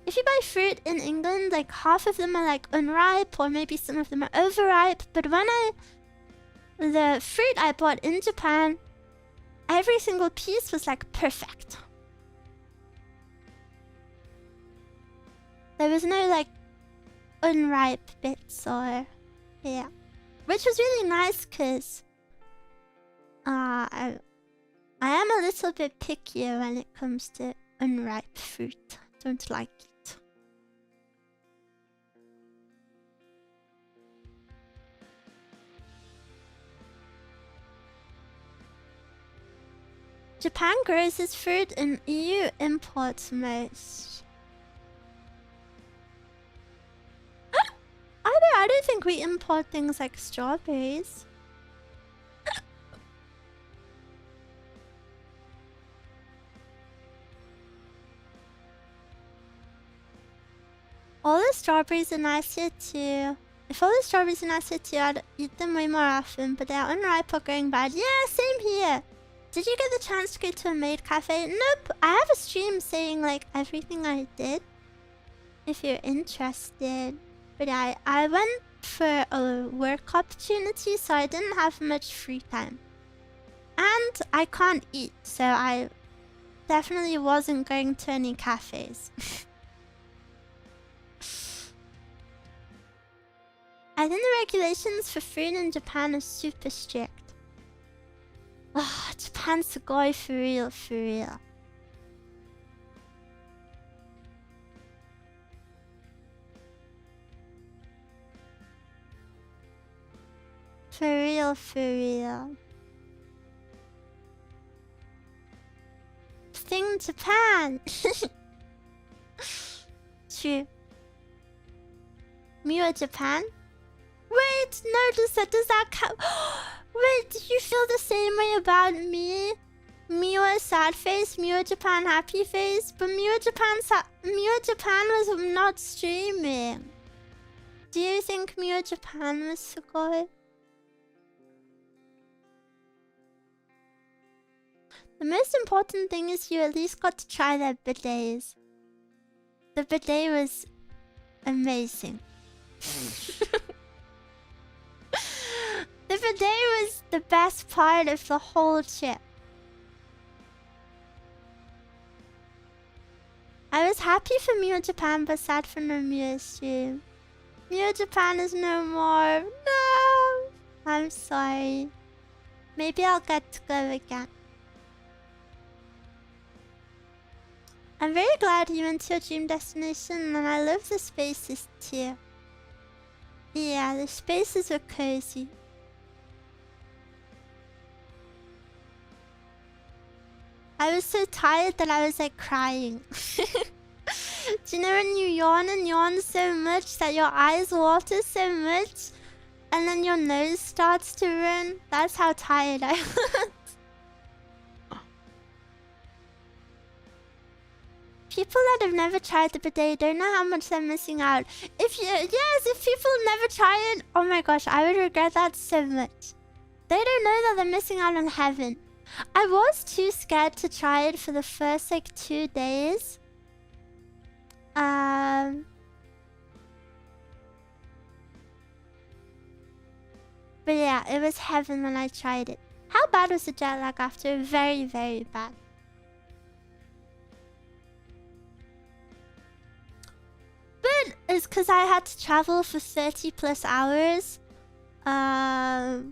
If you buy fruit in England, like half of them are like unripe, or maybe some of them are overripe. But the fruit I bought in Japan, every single piece was like perfect. There was no like unripe bits or yeah, which was really nice because I am a little bit pickier when it comes to unripe fruit. Don't like it. Japan grows its fruit and EU imports most. I don't think we import things like strawberries. All the strawberries are nice here too. If all the strawberries are nice here too, I'd eat them way more often, but they're unripe or going bad. Yeah, same here. Did you get the chance to go to a maid cafe? Nope. I have a stream saying like everything I did. If you're interested. But I went for a work opportunity, so I didn't have much free time. And I can't eat, so I definitely wasn't going to any cafes. I think the regulations for food in Japan are super strict. Oh, Japan's sugoi for real, for real. For real, for real. Sing Japan! True. Miwa Japan? Wait, no, does that count? Wait, did you feel the same way about me? Miwa sad face, Miwa Japan happy face, but Miwa Japan was not streaming. Do you think Miwa Japan was sugoi? The most important thing is you at least got to try their bidets. The bidet was amazing. The bidet was the best part of the whole trip. I was happy for Miwa Japan but sad for no Miwa stream. Miwa Japan is no more. No! I'm sorry. Maybe I'll get to go again. I'm very glad you went to your dream destination, and I love the spaces too. Yeah, the spaces were cozy. I was so tired that I was like crying. Do you know when you yawn and yawn so much that your eyes water so much and then your nose starts to run? That's how tired I was. People that have never tried the bidet don't know how much they're missing out. If people never try it, oh my gosh, I would regret that so much. They don't know that they're missing out on heaven. I was too scared to try it for the first like 2 days. But yeah, it was heaven when I tried it. How bad was the jet lag after? Very, very bad. But it's because I had to travel for 30 plus hours. I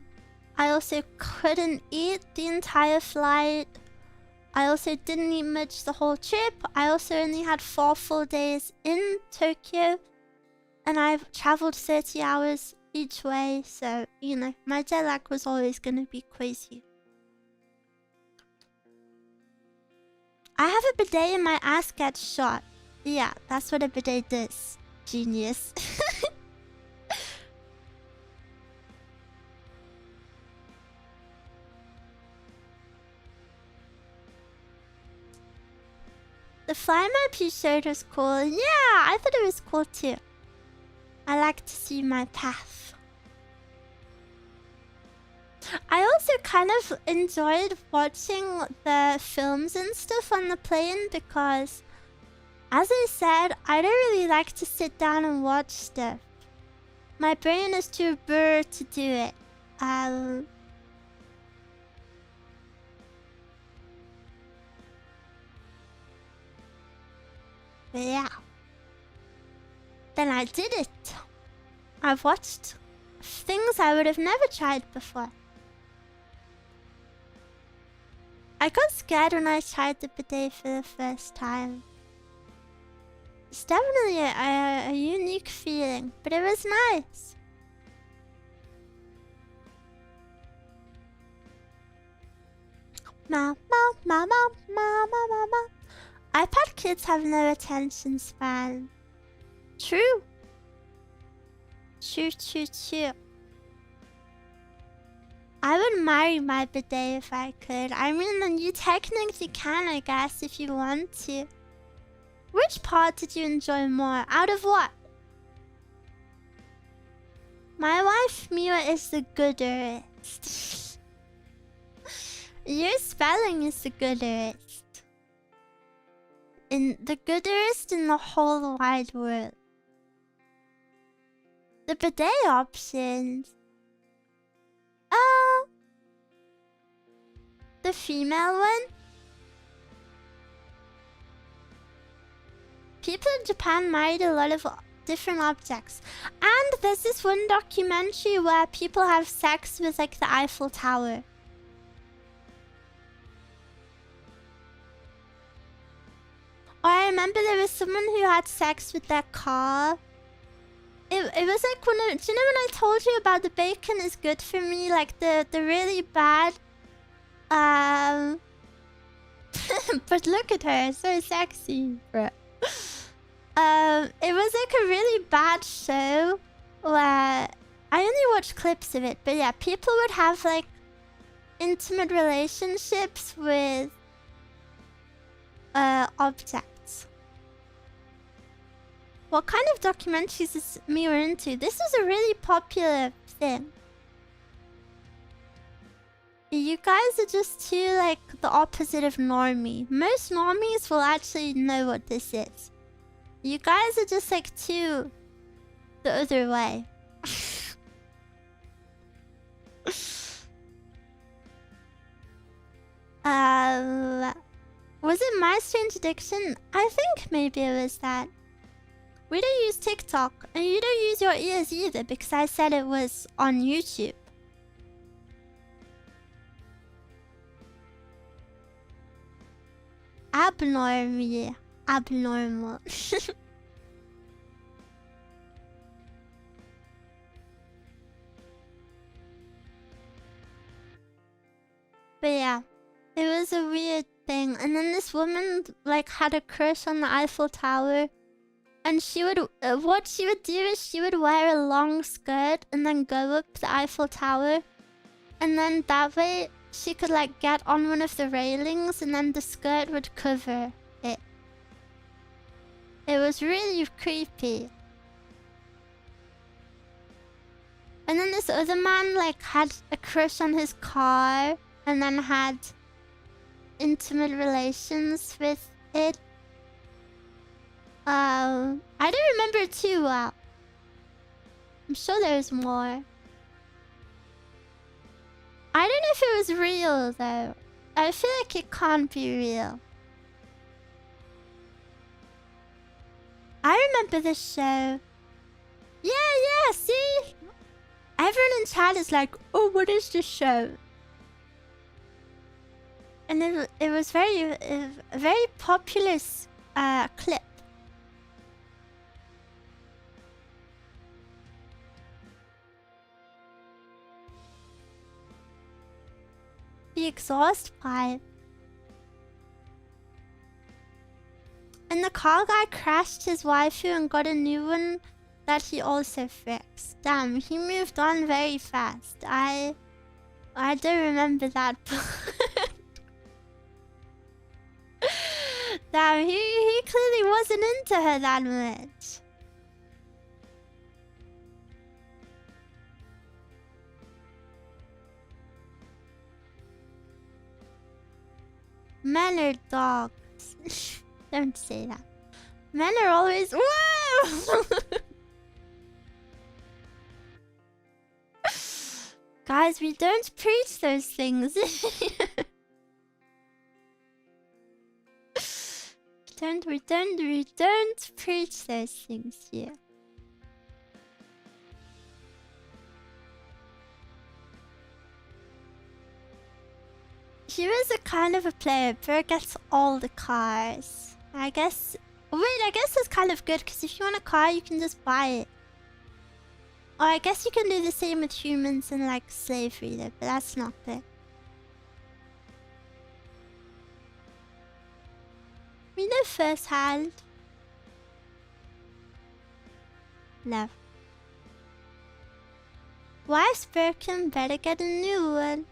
also couldn't eat the entire flight. I also didn't eat much the whole trip. I also only had 4 full days in Tokyo. And I've traveled 30 hours each way. So, you know, my jet lag was always going to be crazy. I have a bidet and my ass gets shot. Yeah, that's what a bidet does. Genius. The fly map you showed was cool. Yeah, I thought it was cool too. I like to see my path. I also kind of enjoyed watching the films and stuff on the plane because, as I said, I don't really like to sit down and watch stuff. My brain is too blurred to do it. But yeah. Then I did it. I've watched things I would have never tried before. I got scared when I tried the bidet for the first time. It's definitely a unique feeling, but it was nice. iPad kids have no attention span. True. True. I would marry my bidet if I could. I mean, you technically can, I guess, if you want to. Which part did you enjoy more? Out of what? My wife, Miwa, is the gooderist. Your spelling is the gooderist. The gooderist in the whole wide world. The bidet options. The female one? People in Japan married a lot of different objects. And there's this one documentary where people have sex with like the Eiffel Tower. Or I remember there was someone who had sex with their car. It was like when do you know when I told you about the bacon is good for me? Like the really bad but look at her, so sexy, bro. It was like a really bad show where I only watched clips of it, but yeah, people would have like intimate relationships with objects. What kind of documentaries is Miwa into? This is a really popular thing. You guys are just too like the opposite of normie. Most normies will actually know what this is. You guys are just like too the other way. Was it My Strange Addiction? I think maybe it was that. We don't use TikTok, and you don't use your ears either because I said it was on YouTube. Abnormal. But yeah, it was a weird thing. And then this woman like had a crush on the Eiffel Tower. And she would, what she would do is she would wear a long skirt and then go up the Eiffel Tower. And then that way she could like get on one of the railings and then the skirt would cover it. It was really creepy. And then this other man like had a crush on his car and then had intimate relations with it. I don't remember it too well. I'm sure there's more. I don't know if it was real though. I feel like it can't be real. I remember this show. Yeah, see? Everyone in chat is like, oh, what is this show? And it was a very popular clip. The exhaust pipe. And the car guy crashed his waifu and got a new one that he also fixed. Damn, he moved on very fast. I don't remember that part. Damn, he clearly wasn't into her that much. Men are dogs. Don't say that. Men are always... Whoa! Guys, we don't preach those things. We don't preach those things here. He was a kind of a player. Bro gets all the cars. I guess... Wait, I guess that's kind of good, because if you want a car, you can just buy it. Or I guess you can do the same with humans and like slavery though, but that's not good. We know first hand. Love. Wife's broken, better get a new one.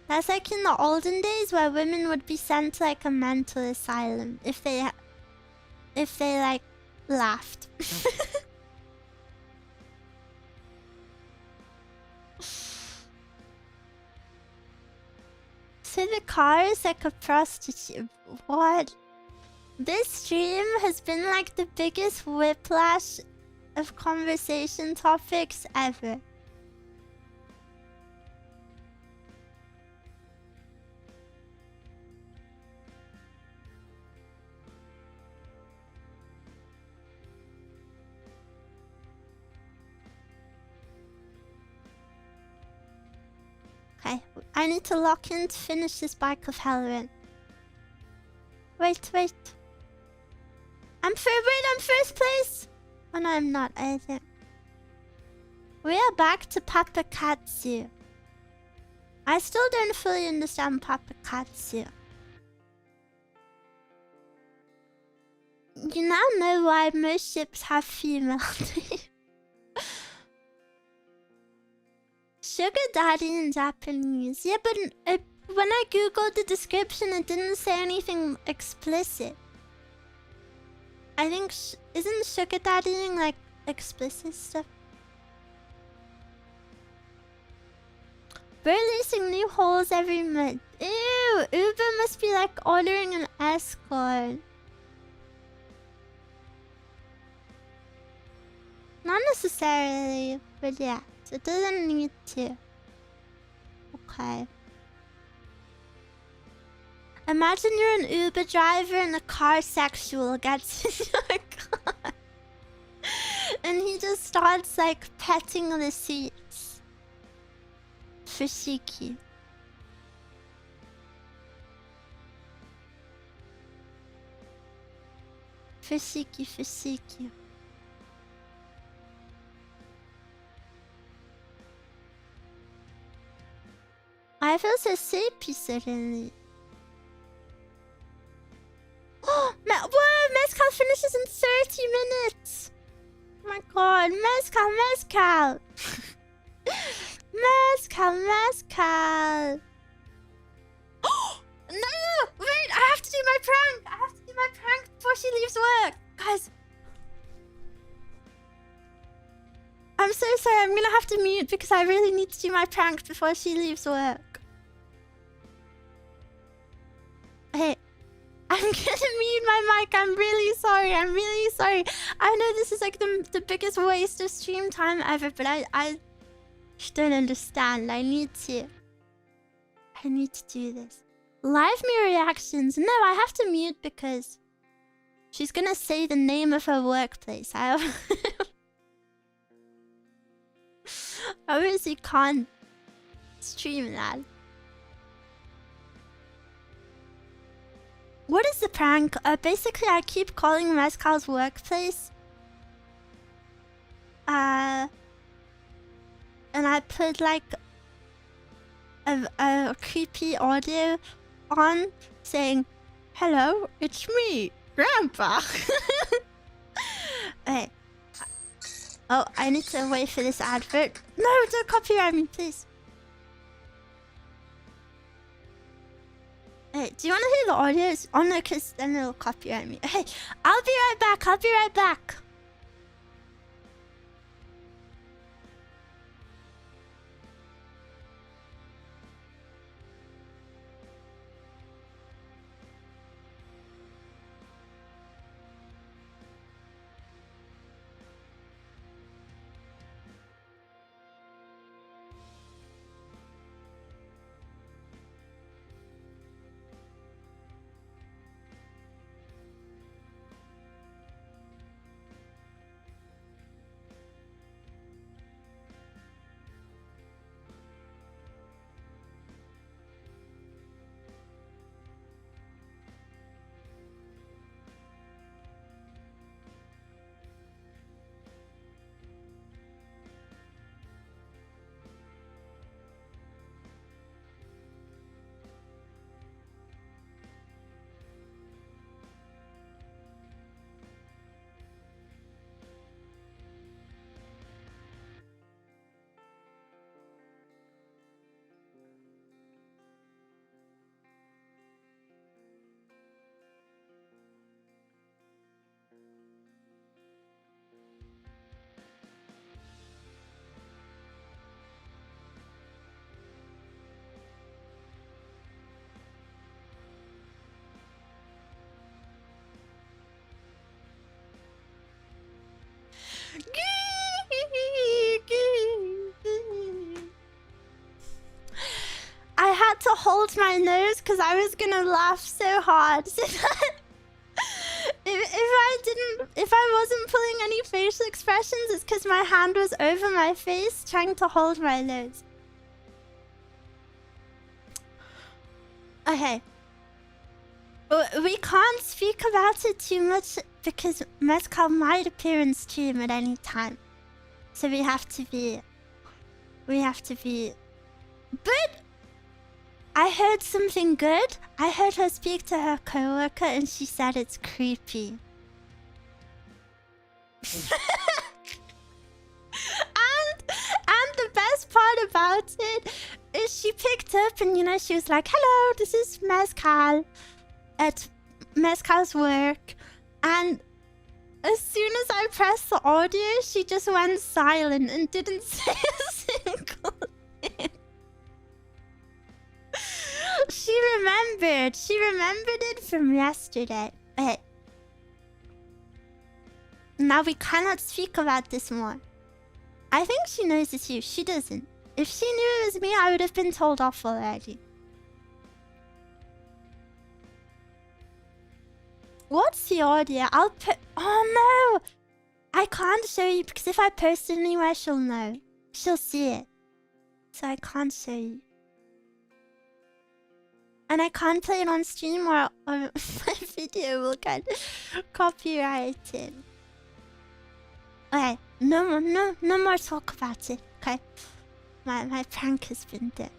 That's like in the olden days where women would be sent to like a mental asylum if they like laughed. So the car is like a prostitute. What? This stream has been like the biggest whiplash of conversation topics ever. Okay, I need to lock in to finish this bike of Hellrin. Wait. I'm first place! Oh no, I'm not either. We are back to Papakatsu. I still don't fully understand Papakatsu. You now know why most ships have female names. Sugar daddy in Japanese. Yeah, but when I googled the description, it didn't say anything explicit. I think isn't sugar daddying like explicit stuff? We're releasing new holes every month. Ew, Uber must be like ordering an escort. Not necessarily, but yeah. It doesn't need to. Okay. Imagine you're an Uber driver and a car sexual gets in your car. And he just starts like petting the seats. Fushiki. Fushiki. I feel so sleepy suddenly. Oh, whoa! Mezcal finishes in 30 minutes! Oh my god, Mezcal! Mezcal! Oh! No! Wait, I have to do my prank! Before she leaves work! Guys! I I'm so sorry. I'm gonna have to mute because I really need to do my prank before she leaves work. Hey, I'm gonna mute my mic. I'm really sorry. I'm really sorry. I know this is like the biggest waste of stream time ever, but I don't understand. I need to do this. Live me reactions. No, I have to mute because she's gonna say the name of her workplace. I obviously can't stream that. What is the prank? Basically, I keep calling Mezcal's workplace. And I put like a creepy audio on saying, "Hello, it's me, Grandpa." Okay. Oh, I need to wait for this advert. No, don't copyright me, please. Hey, do you want to hear the audio? Oh no, because then it'll copyright me. Hey, I'll be right back. I'll be right back. I had to hold my nose because I was gonna laugh so hard. If I wasn't pulling any facial expressions, it's because my hand was over my face trying to hold my nose. Okay. We can't speak about it too much because Mezcal might appear in stream at any time. So we have to be... But I heard something good. I heard her speak to her coworker and she said it's creepy. and the best part about it is she picked up and, you know, she was like, "Hello, this is Mezcal at Mezcal's work." And as soon as I pressed the audio, she just went silent and didn't say a single thing. She remembered it from yesterday. Okay. Now we cannot speak about this more. I think she knows it's you. She doesn't. If she knew it was me, I would have been told off already. What's the audio? I'll put... Oh no! I can't show you because if I post it anywhere, she'll know. She'll see it. So I can't show you. And I can't play it on stream or my video will get copyrighted. Okay, no more talk about it. Okay, my prank has been done.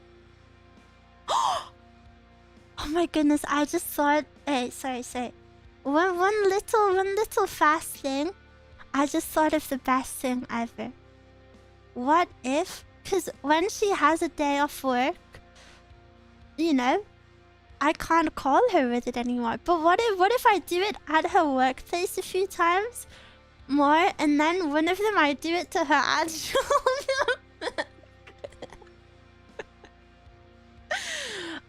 Oh my goodness! I just thought. Hey, sorry. One little fast thing. I just thought of the best thing ever. What if? Because when she has a day off work, you know, I can't call her with it anymore. But what if I do it at her workplace a few times? more, and then one of them I do it to her actual number.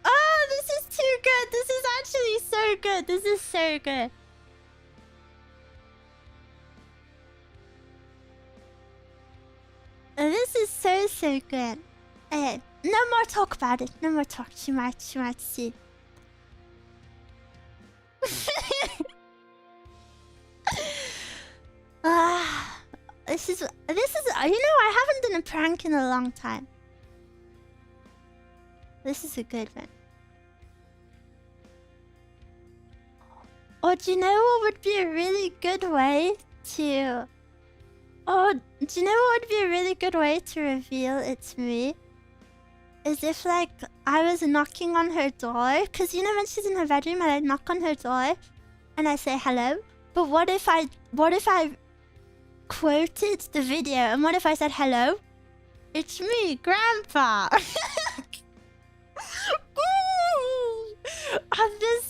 Oh, this is too good. This is actually so good. This is so good. This is so good. Okay, no more talk about it. No more talk. She might see. This is. You know, I haven't done a prank in a long time. This is a good one. Or do you know what would be a really good way to... Oh, do you know what would be a really good way to reveal it's me? Is if, like, I was knocking on her door. Because, you know, when she's in her bedroom, I knock on her door and I say hello. But what if I quoted the video? And what if I said, hello? It's me, Grandpa.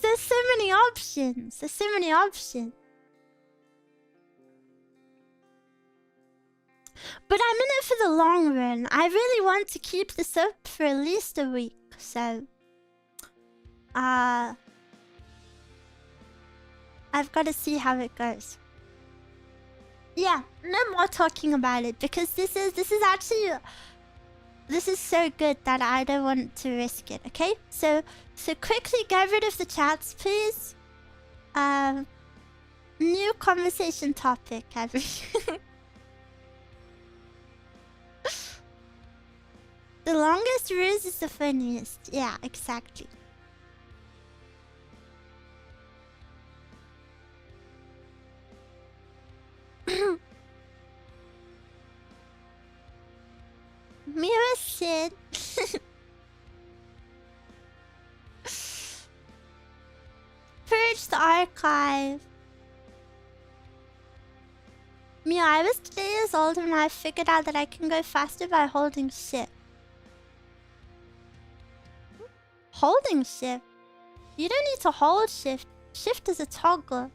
There's so many options. There's so many options. But I'm in it for the long run. I really want to keep this up for at least a week. So, I've got to see how it goes. Yeah, no more talking about it because this is actually... This is so good that I don't want to risk it, okay? So quickly get rid of the chats, please. New conversation topic, The longest ruse is the funniest. Yeah, exactly. Miwa Sid. Purge the archive. Miwa, I was 3 years old when I figured out that I can go faster by holding shift. Holding shift? You don't need to hold shift. Shift is a toggle.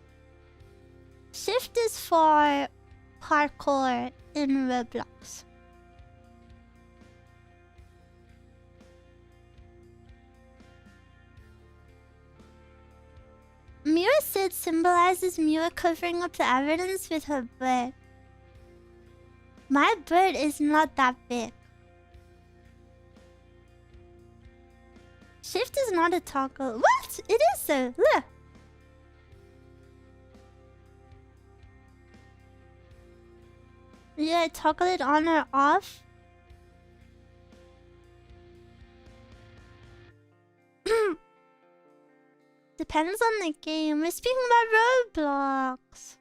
Shift is for parkour in Roblox. Miwa Sid symbolizes Miwa covering up the evidence with her butt. My butt is not that big. Shift is not a toggle. What? It is though. Look. Yeah, toggle it on or off. Depends on the game. We're speaking about Roblox.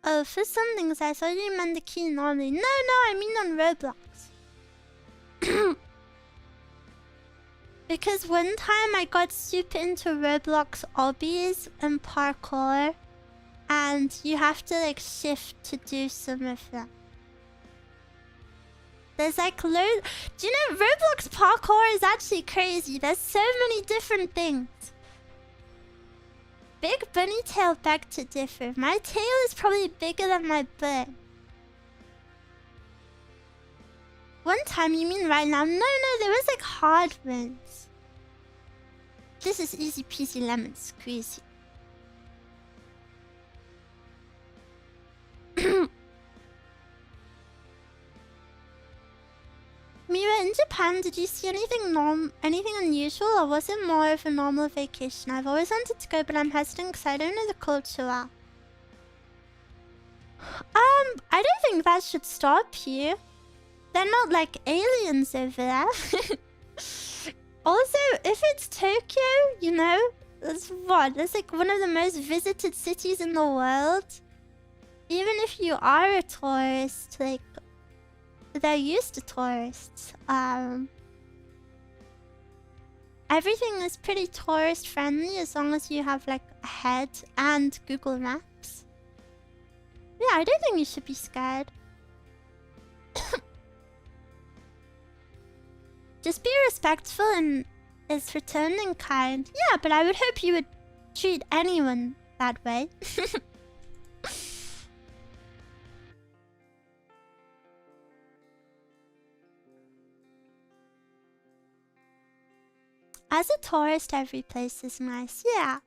Oh, for some things I thought you meant the key normally. No, I mean on Roblox. Because one time I got super into Roblox obbies and parkour. And you have to like shift to do some of them. There's like loads. Do you know Roblox parkour is actually crazy? There's so many different things. Big bunny tail beg to differ. My tail is probably bigger than my butt. One time, you mean right now? No, there was like hard ones. This is easy peasy lemon squeezy. Miwa, in Japan, did you see anything unusual, or was it more of a normal vacation? I've always wanted to go, but I'm hesitant because I don't know the culture well. I don't think that should stop you. They're not like aliens over there. Also, if it's Tokyo, you know, that's like one of the most visited cities in the world. Even if you are a tourist, like, they're used to tourists. Everything is pretty tourist friendly as long as you have like a head and Google Maps. Yeah, I don't think you should be scared. Just be respectful and is returning kind. Yeah, but I would hope you would treat anyone that way. As a tourist, every place is nice. Yeah.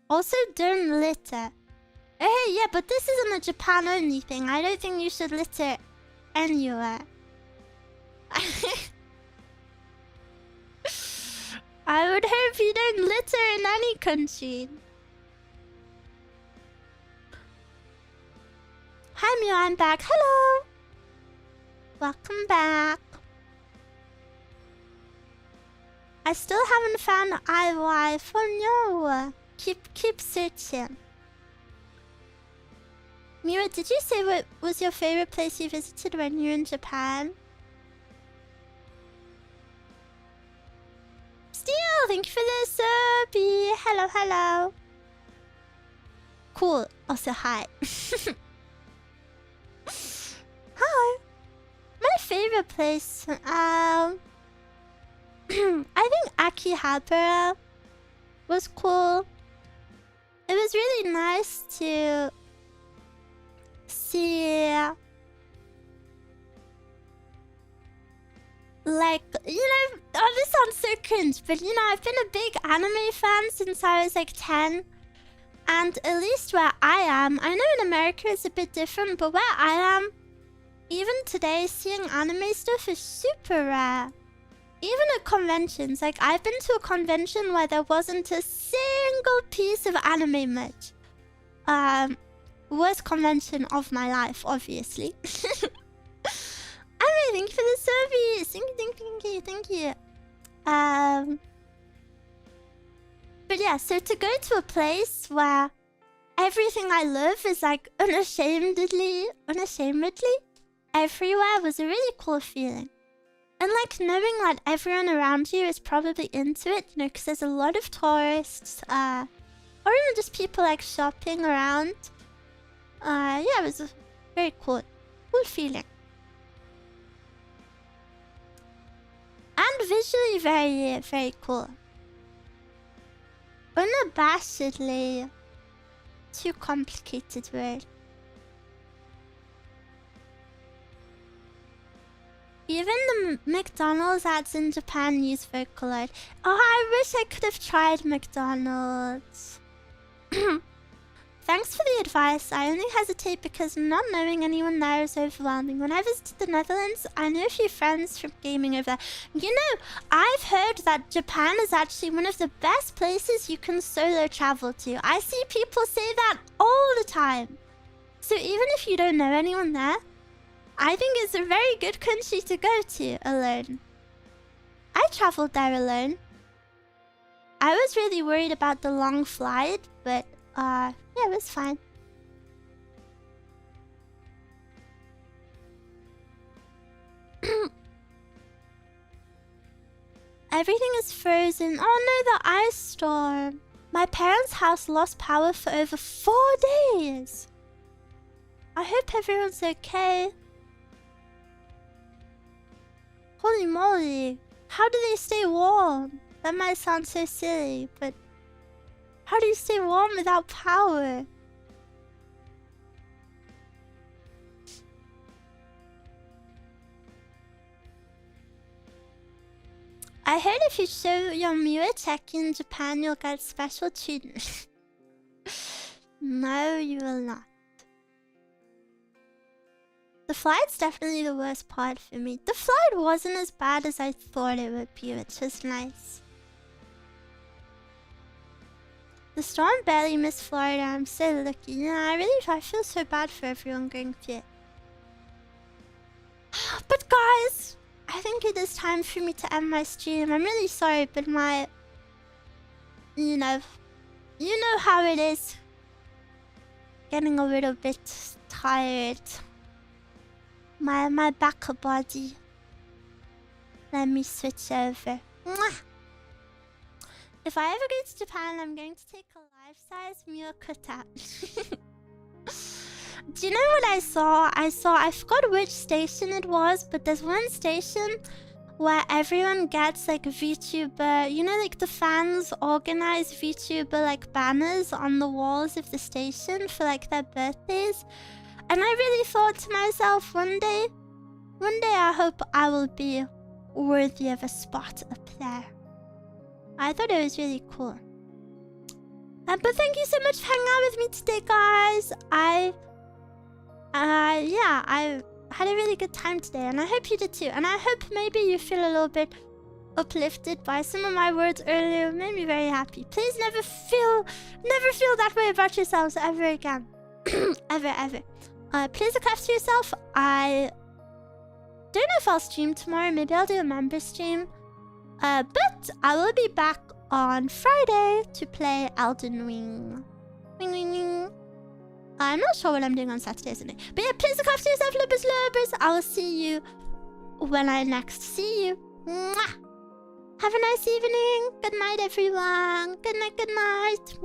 Also, don't litter. Hey, yeah, but this isn't a Japan-only thing. I don't think you should litter anywhere. I would hope you don't litter in any country. Hi, Miwa, I'm back. Hello. Welcome back. I still haven't found iWife. Oh no. Keep searching. Miwa, did you say what was your favorite place you visited when you were in Japan? Steel, thank you for the subby. Hello, hello. Cool. Also, hi. Hi. My favorite place, I think Akihabara was cool. It was really nice to see, like, you know, oh, this sounds so cringe, but you know, I've been a big anime fan since I was like 10. And at least where I am, I know in America it's a bit different, but where I am, even today, seeing anime stuff is super rare. Even at conventions, like I've been to a convention where there wasn't a single piece of anime merch. Worst convention of my life, obviously. Anyway, thank you for the service. Thank you. But yeah, so to go to a place where everything I love is like unashamedly everywhere was a really cool feeling. And like knowing that everyone around you is probably into it, you know, because there's a lot of tourists, or even just people like shopping around. Yeah, it was a very cool feeling. And visually very, very cool. Unabashedly too complicated word. Even the McDonald's ads in Japan use Vocaloid. Oh, I wish I could have tried McDonald's. Thanks for the advice. I only hesitate because not knowing anyone there is overwhelming. When I visited the Netherlands, I knew a few friends from gaming over there. You know, I've heard that Japan is actually one of the best places you can solo travel to. I see people say that all the time. So even if you don't know anyone there, I think it's a very good country to go to alone. I traveled there alone. I was really worried about the long flight, but yeah, it was fine. Everything is frozen. Oh no, the ice storm. My parents' house lost power for over 4 days. I hope everyone's okay. Holy moly. How do they stay warm? That might sound so silly, but how do you stay warm without power? I heard if you show your Miwa check in Japan, you'll get special treatment. No, you will not. The flight's definitely the worst part for me. The flight wasn't as bad as I thought it would be, which was nice. The storm barely missed Florida. I'm so lucky. Yeah, I feel so bad for everyone going through it. But guys, I think it is time for me to end my stream. I'm really sorry, but my... You know how it is. Getting a little bit tired. My back body. Let me switch over. Mwah! If I ever go to Japan, I'm going to take a life-size Miwa cutout. Do you know what I saw? I forgot which station it was, but there's one station where everyone gets like VTuber, you know, like the fans organize VTuber like banners on the walls of the station for like their birthdays. And I really thought to myself, one day I hope I will be worthy of a spot up there. I thought it was really cool. But thank you so much for hanging out with me today, guys. I had a really good time today, and I hope you did too. And I hope maybe you feel a little bit uplifted by some of my words earlier. Made me very happy. Please never feel that way about yourselves ever again. ever. Please look after yourself. I don't know if I'll stream tomorrow. Maybe I'll do a member stream. But I will be back on Friday to play Elden Ring. Wing. I'm not sure what I'm doing on Saturday, isn't it? But yeah, please look after yourself, lubbers. I will see you when I next see you. Mwah! Have a nice evening. Good night, everyone. Good night.